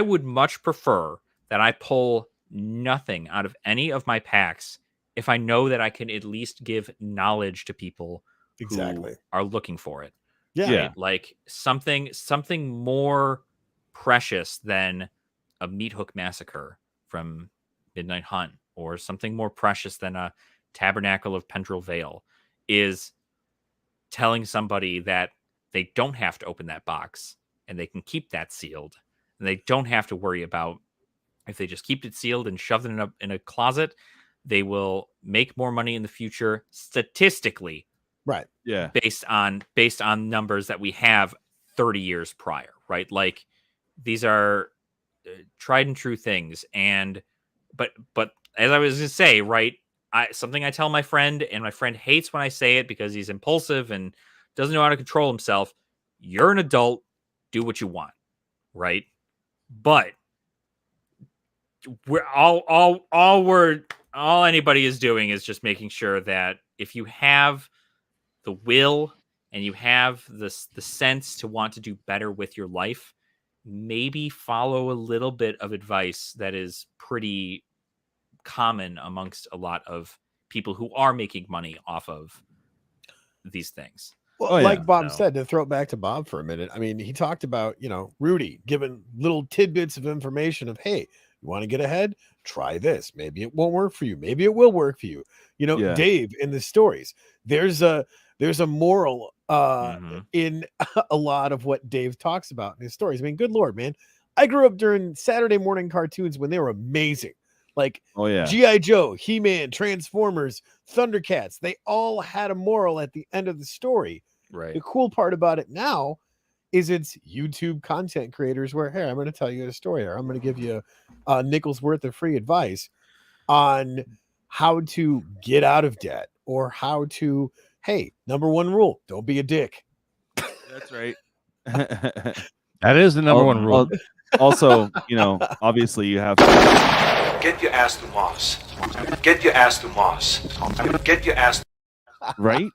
would much prefer that I pull nothing out of any of my packs if I know that I can at least give knowledge to people who are looking for it. Yeah. Like something more precious than a Meat Hook Massacre from Midnight Hunt, or something more precious than a Tabernacle of Pendrell Vale, is telling somebody that they don't have to open that box and they can keep that sealed, and they don't have to worry about if they just keep it sealed and shove it in a closet, they will make more money in the future statistically. Right. Yeah. Based on numbers that we have 30 years prior, right? Like these are tried and true things. And but as I was going to say, right, something I tell my friend, and my friend hates when I say it because he's impulsive and doesn't know how to control himself. You're an adult, do what you want, right? But we're all anybody is doing is just making sure that if you have the will and you have the sense to want to do better with your life, maybe follow a little bit of advice that is pretty common amongst a lot of people who are making money off of these things. Well, like Bob said, to throw it back to Bob for a minute, I mean, he talked about, Rudy giving little tidbits of information of, hey, you want to get ahead? Try this. Maybe it won't work for you. Maybe it will work for you. Dave, in the stories, there's a moral in a lot of what Dave talks about in his stories. I mean, good Lord, man. I grew up during Saturday morning cartoons when they were amazing. Like G.I. Joe, He-Man, Transformers, Thundercats. They all had a moral at the end of the story. Right. The cool part about it now is it's YouTube content creators where, hey, I'm going to tell you a story, or I'm going to give you a nickel's worth of free advice on how to get out of debt, or how to, hey, number one rule, don't be a dick. That's right. That is the number one rule. Also, obviously you have to get your ass to Mars. Get your ass to Mars. Get your ass. Right.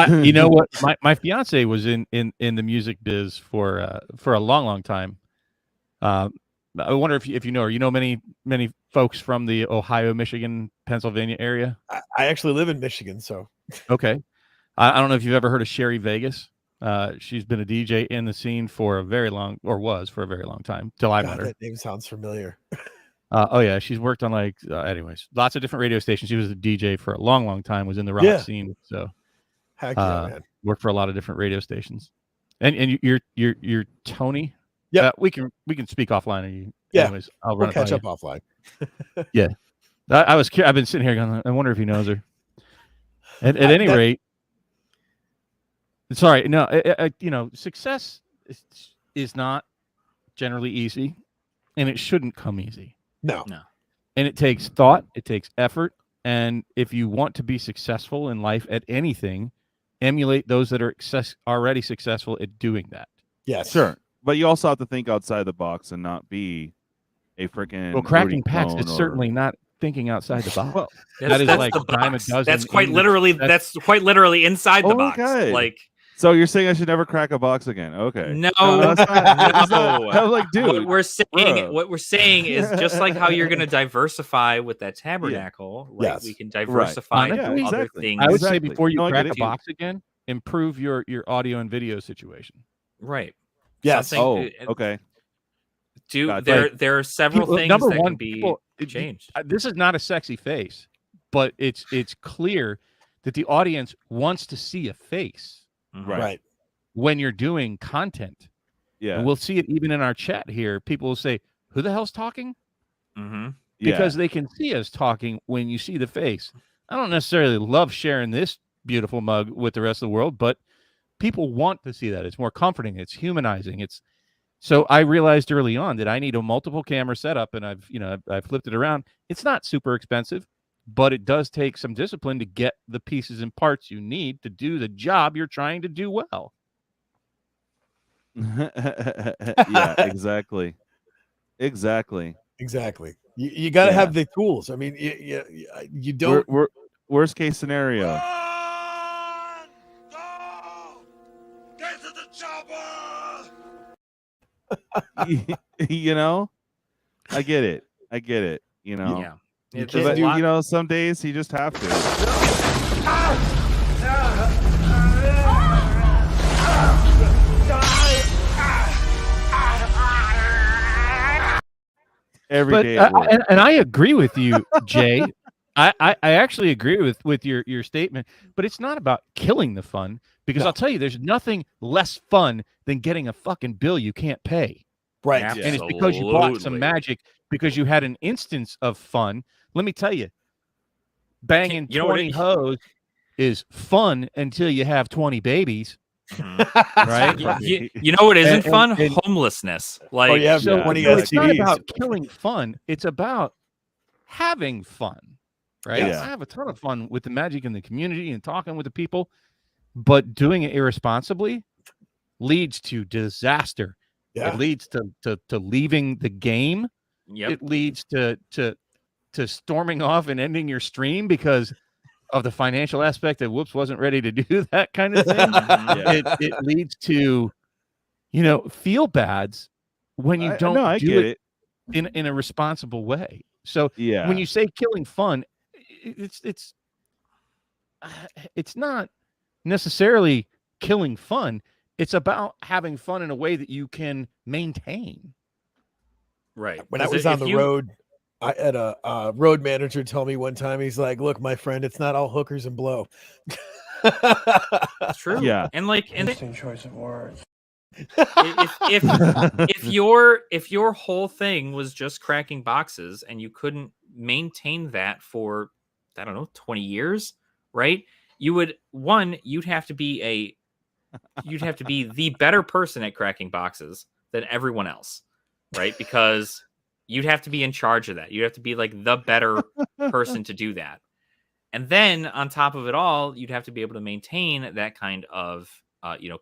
You know what? My fiance was in the music biz for a long time. I wonder if you know her. You know many folks from the Ohio, Michigan, Pennsylvania area. I actually live in Michigan, so okay. I don't know if you've ever heard of Sherry Vegas. She's been a DJ in the scene for a very long time till I met her. That name sounds familiar. Oh yeah, she's worked on anyways, lots of different radio stations. She was a DJ for a long time. Was in the rock scene, so heck yeah, man. Worked for a lot of different radio stations. And you're Tony. Yeah, we can speak offline. Anyways, we'll catch up offline. Yeah, I've been sitting here going, I wonder if he knows her. At any rate, sorry, no, success is not generally easy, and it shouldn't come easy. No. And it takes thought, it takes effort, and if you want to be successful in life at anything, emulate those that are already successful at doing that. Yes, sure, but you also have to think outside the box and not be a freaking cracking packs is certainly not thinking outside the box. Well, that is like a dime a dozen. That's quite literally inside the box. Like, so you're saying I should never crack a box again? Okay. No, that's not, I was like, dude. What we're saying is just like how you're going to diversify with that tabernacle, right? Yes. We can diversify into other things. I would say before you crack a box again, improve your audio and video situation. Right. Yes. Okay. There are several things that can be changed. This is not a sexy face, but it's clear that the audience wants to see a face. Right. When you're doing content, Yeah. And we'll see it even in our chat here. People will say, "Who the hell's talking?" Mm-hmm. Because they can see us talking when you see the face. I don't necessarily love sharing this beautiful mug with the rest of the world, but people want to see that. It's more comforting. It's humanizing. So I realized early on that I need a multiple camera setup, and I've flipped it around. It's not super expensive, but it does take some discipline to get the pieces and parts you need to do the job you're trying to do well. Yeah, exactly. Exactly. You got to have the tools. I mean, you don't. Worst case scenario. You know, I get it. You know, yeah. But, you know, some days you just have to. Every day. And I agree with you, Jay. I actually agree with your statement, but it's not about killing the fun, because I'll tell you, there's nothing less fun than getting a fucking bill you can't pay. Right. And it's because you bought some Magic, because you had an instance of fun. Let me tell you, banging 20 hoes is fun until you have 20 babies. Right? You know what isn't fun? Homelessness. Like, it's not about killing fun. It's about having fun. Right? Yeah. I have a ton of fun with the Magic in the community and talking with the people, but doing it irresponsibly leads to disaster. Yeah. It leads to leaving the game. Yep. It leads to storming off and ending your stream because of the financial aspect that Whoops wasn't ready to do that kind of thing. It leads to, you know, feel bads when you don't do it in a responsible way. So when you say killing fun, it's not necessarily killing fun. It's about having fun in a way that you can maintain. Right. When I was on the road, I had a road manager tell me one time, he's like, "Look, my friend, it's not all hookers and blow." That's true. Yeah. And like, Interesting choice of words. if your whole thing was just cracking boxes and you couldn't maintain that for, I don't know, 20 years, right? You'd have to be the better person at cracking boxes than everyone else, right? Because you'd have to be in charge of that. You'd have to be like the better person to do that. And then on top of it all, you'd have to be able to maintain that kind of,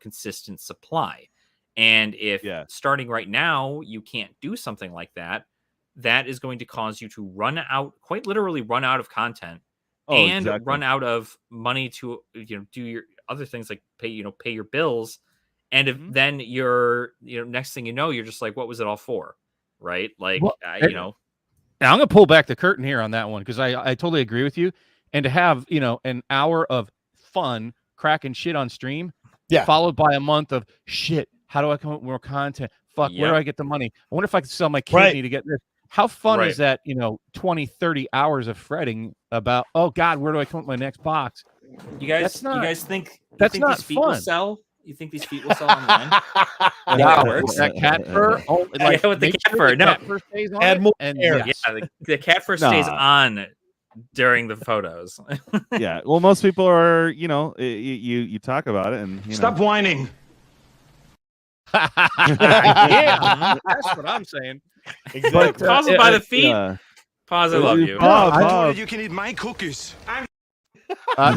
consistent supply. And if starting right now, you can't do something like that, that is going to cause you to quite literally run out of content run out of money to, do your other things like pay your bills. And if then next thing you know, you're just like, what was it all for? Right. Like, Now I'm going to pull back the curtain here on that one, because I totally agree with you. And to have, an hour of fun cracking shit on stream, followed by a month of shit. How do I come up with more content? Fuck, where do I get the money? I wonder if I could sell my kidney to get this. How fun is that, 20, 30 hours of fretting about, oh God, where do I come up with my next box? You guys think that's these not feet fun. will sell? You think these feet will sell online? Wow, that cat fur? With the cat fur. No, cat fur stays on. Add more the cat fur stays on during the photos. Yeah. Well, most people are, you talk about it and Stop whining. Yeah, that's what I'm saying. Exactly. Pause it by the feet. Pause, I love you. I told you can eat my cookies.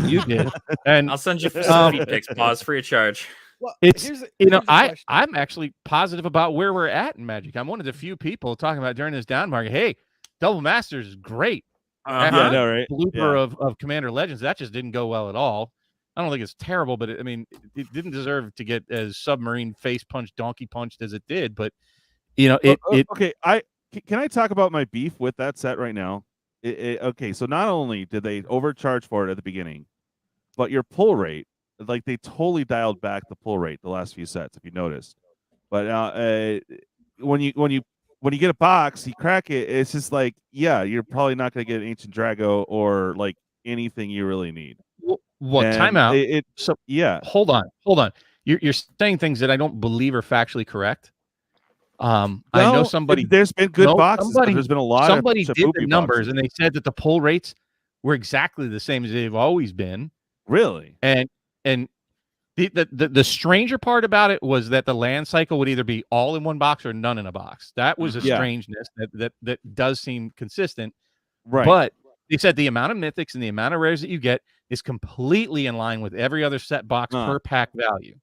You did, and I'll send you some feet pics. Pause free of charge. Well, it's here's the question. I'm actually positive about where we're at in Magic. I'm one of the few people talking about during this down market. Hey, Double Masters is great. Yeah, I know, right? Blooper of Commander Legends, that just didn't go well at all. I don't think it's terrible, but it didn't deserve to get as submarine face punch, donkey punched as it did. But okay. Can I talk about my beef with that set right now? Okay, so not only did they overcharge for it at the beginning, but your pull rate, like they totally dialed back the pull rate the last few sets, if you noticed. But when you get a box, you crack it, it's just like, you're probably not going to get an Ancient Drago or like anything you really need. What timeout? Hold on. Hold you're saying things that I don't believe are factually correct. I know somebody. There's been good boxes, but there's been a lot somebody of did the poopy numbers, boxes. and they said that the pull rates were exactly the same as they've always been. Really? And the stranger part about it was that the land cycle would either be all in one box or none in a box. That was a strangeness that does seem consistent. Right. But they said the amount of mythics and the amount of rares that you get is completely in line with every other set box per pack value.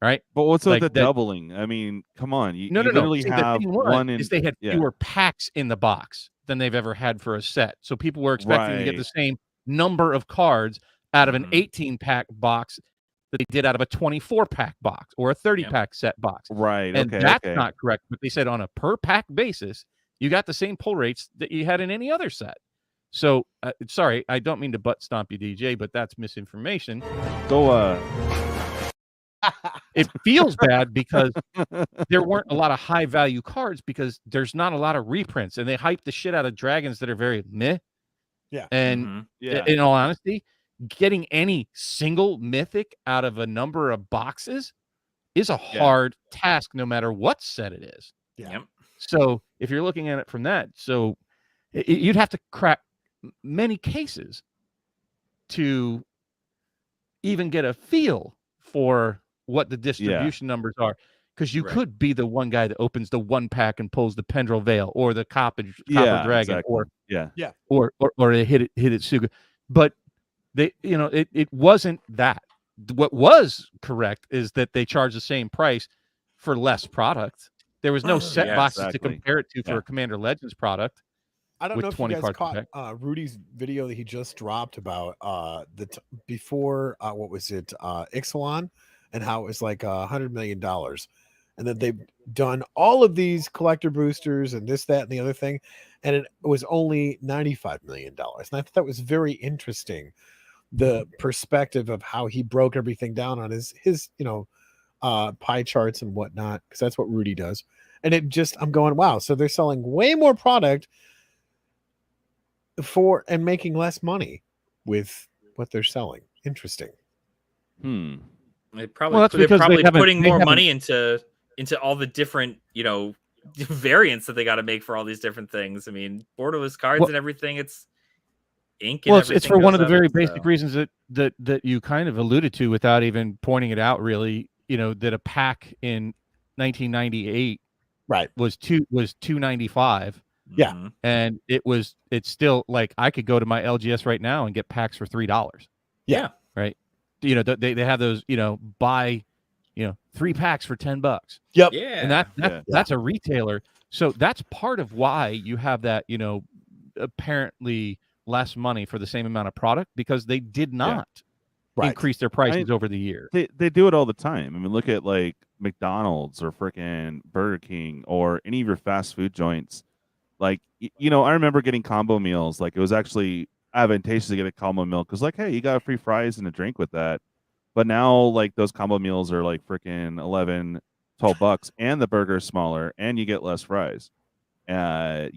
Right. But what's like with the doubling? I mean, come on. You no. literally See, have the thing one in. is they had fewer packs in the box than they've ever had for a set. So people were expecting to get the same number of cards out of an 18-pack box that they did out of a 24-pack box or a 30-pack set box. Right. And that's not correct. But they said on a per-pack basis, you got the same pull rates that you had in any other set. So, sorry, I don't mean to butt stomp you, DJ, but that's misinformation. Go, It feels bad because there weren't a lot of high-value cards because there's not a lot of reprints, and they hype the shit out of dragons that are very meh. Yeah. And in all honesty, getting any single mythic out of a number of boxes is a hard task, no matter what set it is. Yeah. So if you're looking at it from that, so you'd have to crack many cases to even get a feel for what the distribution numbers are. Because you could be the one guy that opens the one pack and pulls the Pendrel Veil or the Copper Dragon or a hit it Suga. But they, it wasn't that. What was correct is that they charge the same price for less product. There was no set boxes to compare it to for a Commander Legends product. I don't know if you guys caught Rudy's video that he just dropped about before what was it, Ixalan, and how it was like $100 million. And then they've done all of these collector boosters and this, that, and the other thing. And it was only $95 million. And I thought that was very interesting. The perspective of how he broke everything down on his pie charts and whatnot, because that's what Rudy does. And I'm going, wow. So they're selling way more product and making less money with what they're selling. Interesting. They're probably putting more money into all the different, variants that they got to make for all these different things. I mean, borderless cards and everything. It's ink. And it's for one of the very basic reasons that you kind of alluded to without even pointing it out. Really, that a pack in 1998 was $295. Yeah, and it's still like I could go to my LGS right now and get packs for $3. Yeah, right. They have those, buy, 3 packs for $10. Yep. Yeah. And that's a retailer. So that's part of why you have that, apparently less money for the same amount of product, because they did not increase their prices over the year. They do it all the time. I mean, look at like McDonald's or freaking Burger King or any of your fast food joints. Like, I remember getting combo meals. Like, it was actually advantageous to get a combo meal because, like, hey, you got free fries and a drink with that. But now, like, those combo meals are like freaking $11-12, and the burger is smaller, and you get less fries. It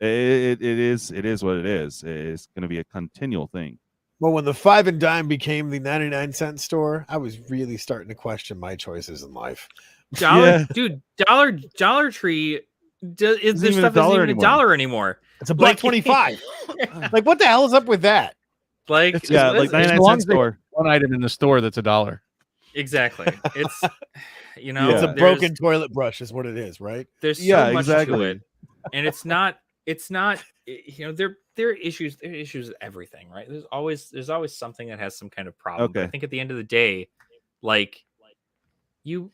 is what it is. It's going to be a continual thing. Well, when the 5 and dime became the 99-cent store, I was really starting to question my choices in life. Dollar Tree. Their stuff isn't even $1 anymore. It's $1.25. Like, what the hell is up with that? Like, like 99-cent store. One item in the store that's $1. Exactly. It's it's a broken toilet brush, is what it is, right? There's so much to it, and it's not. There are issues. There are issues with everything, right? There's always something that has some kind of problem. But I think at the end of the day, like you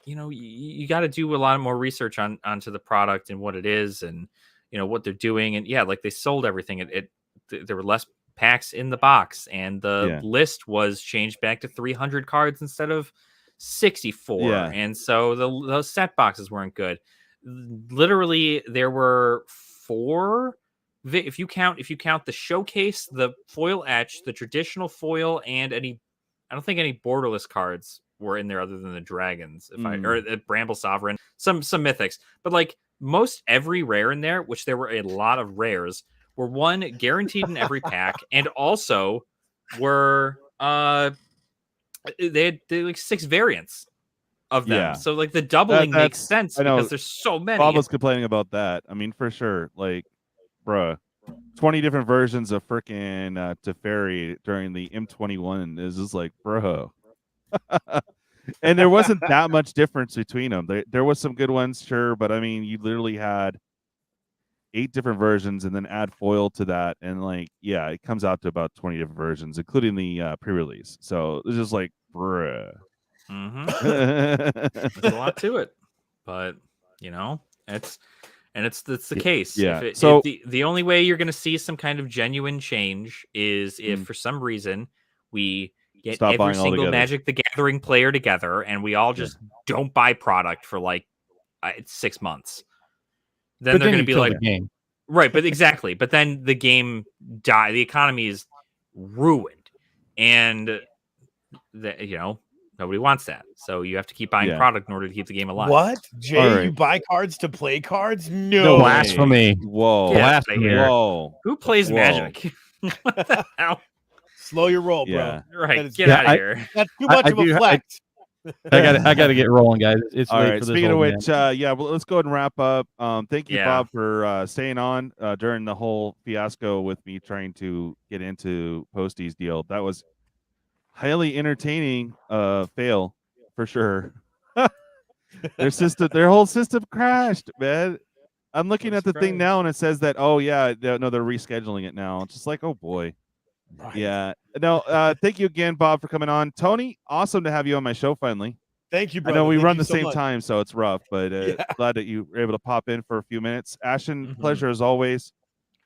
got to do a lot more research onto the product and what it is and what they're doing. And like they sold everything. There were less packs in the box, and the list was changed back to 300 cards instead of 64. And so those set boxes weren't good. Literally, there were 4. If you count the showcase, the foil etch, the traditional foil, and I don't think any borderless cards were in there other than the dragons, or the Bramble Sovereign, some mythics, but like most every rare in there, which there were a lot of rares, were guaranteed in every pack, and also were They had like 6 variants of them. Yeah. So like the doubling makes sense I know. because there's so many. Bob was complaining about that. I mean, for sure. Like, bruh, 20 different versions of frickin' Teferi during the M21 is just like, bro. And there wasn't that much difference between them. There was some good ones, sure, but I mean, you literally had 8 different versions and then add foil to that, and like, yeah, it comes out to about 20 different versions, including the pre-release. So it's just like, bruh. There's a lot to it, but you know, it's the case. Yeah. So the only way you're going to see some kind of genuine change is if for some reason we get Stop every buying single altogether. Magic the Gathering player together, and we all just don't buy product for like 6 months. Then But they're then going to you be kill like, the game. right? But exactly. But then the game the economy is ruined, and nobody wants that. So you have to keep buying product in order to keep the game alive. What? Jay, All right. you buy cards to play cards? No. Blasphemy. Whoa. Get out of here. Whoa. Who plays Whoa. Magic? What the hell? Slow your roll, bro. Yeah. Right. Get out of here. That's too much of a flex. I got to get rolling, guys. It's all late right. for this Speaking of old which, man. well, let's go ahead and wrap up. Thank you, Yeah. Bob, for staying on during the whole fiasco with me trying to get into Posty's deal. That was highly entertaining. Fail for sure. Their whole system crashed, man. I'm looking at the thing now, and it says that, oh yeah, they're rescheduling it now. It's just like, oh boy. Right. Yeah. No, thank you again, Bob, for coming on. Tony, awesome to have you on my show finally. Thank you, I brother. know we Thank run you the so same much. time, so it's rough, but glad that you were able to pop in for a few minutes. Ashton, pleasure as always.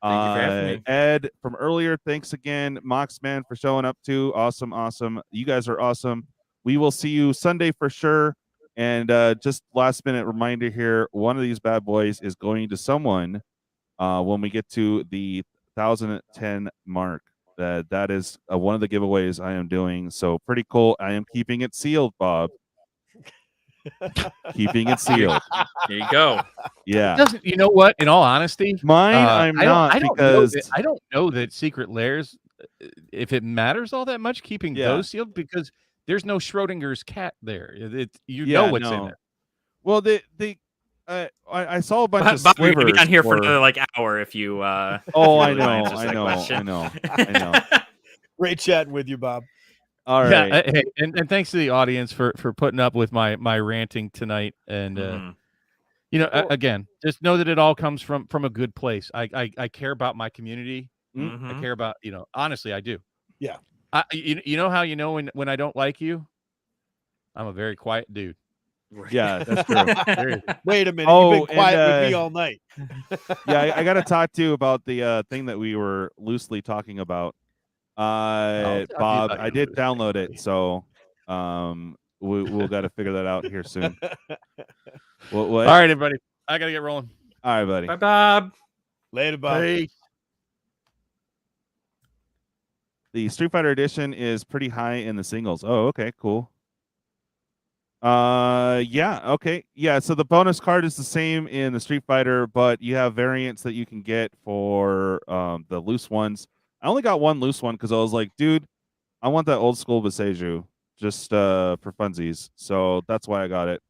Thank you for having me. Ed from earlier, thanks again. Moxman for showing up too. Awesome. You guys are awesome. We will see you Sunday for sure. And just last minute reminder here, one of these bad boys is going to someone when we get to the 1,010 mark. That is one of the giveaways I am doing. So pretty cool. I am keeping it sealed, Bob. Keeping it sealed. There you go. Yeah. Doesn't, you know what? In all honesty, Mine, I'm not, because I don't know that Secret Lairs, if it matters all that much, keeping those sealed, because there's no Schrodinger's cat there. Know what's in there. Well, I saw a bunch of Bob, you're slivers. gonna be on here for another like hour if you. Oh, I really know, want to answer that question. I know. Great chatting with you, Bob. All right. Yeah, hey, and thanks to the audience for putting up with my ranting tonight. And again, just know that it all comes from a good place. I care about my community. I care about, honestly, I do. Yeah. You know how you know when I don't like you? I'm a very quiet dude. Yeah, that's true. Wait a minute. You've been quiet with me and, all night. Yeah, I got to talk to you about the thing that we were loosely talking about. Bob, I did download it, so we'll got to figure that out here soon. What? All right, everybody. I got to get rolling. All right, buddy. Bye, Bob. Later, Bob. Hey. The Street Fighter edition is pretty high in the singles. Oh, okay, cool. Yeah, okay. Yeah, so the bonus card is the same in the Street Fighter, but you have variants that you can get for the loose ones. I only got one loose one because I was like, dude, I want that old school Beseju just for funsies. So that's why I got it.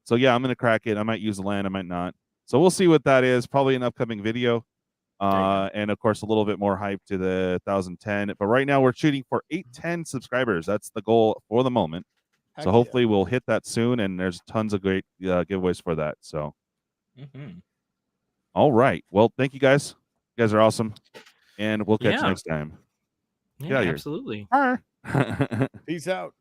So yeah, I'm gonna crack it. I might use the land, I might not. So we'll see what that is. Probably an upcoming video. And of course a little bit more hype to the 1,010. But right now we're shooting for 810 subscribers. That's the goal for the moment. So hopefully we'll hit that soon, and there's tons of great giveaways for that. So, all right. Well, thank you guys. You guys are awesome, and we'll catch you next time. Yeah, absolutely. Peace out.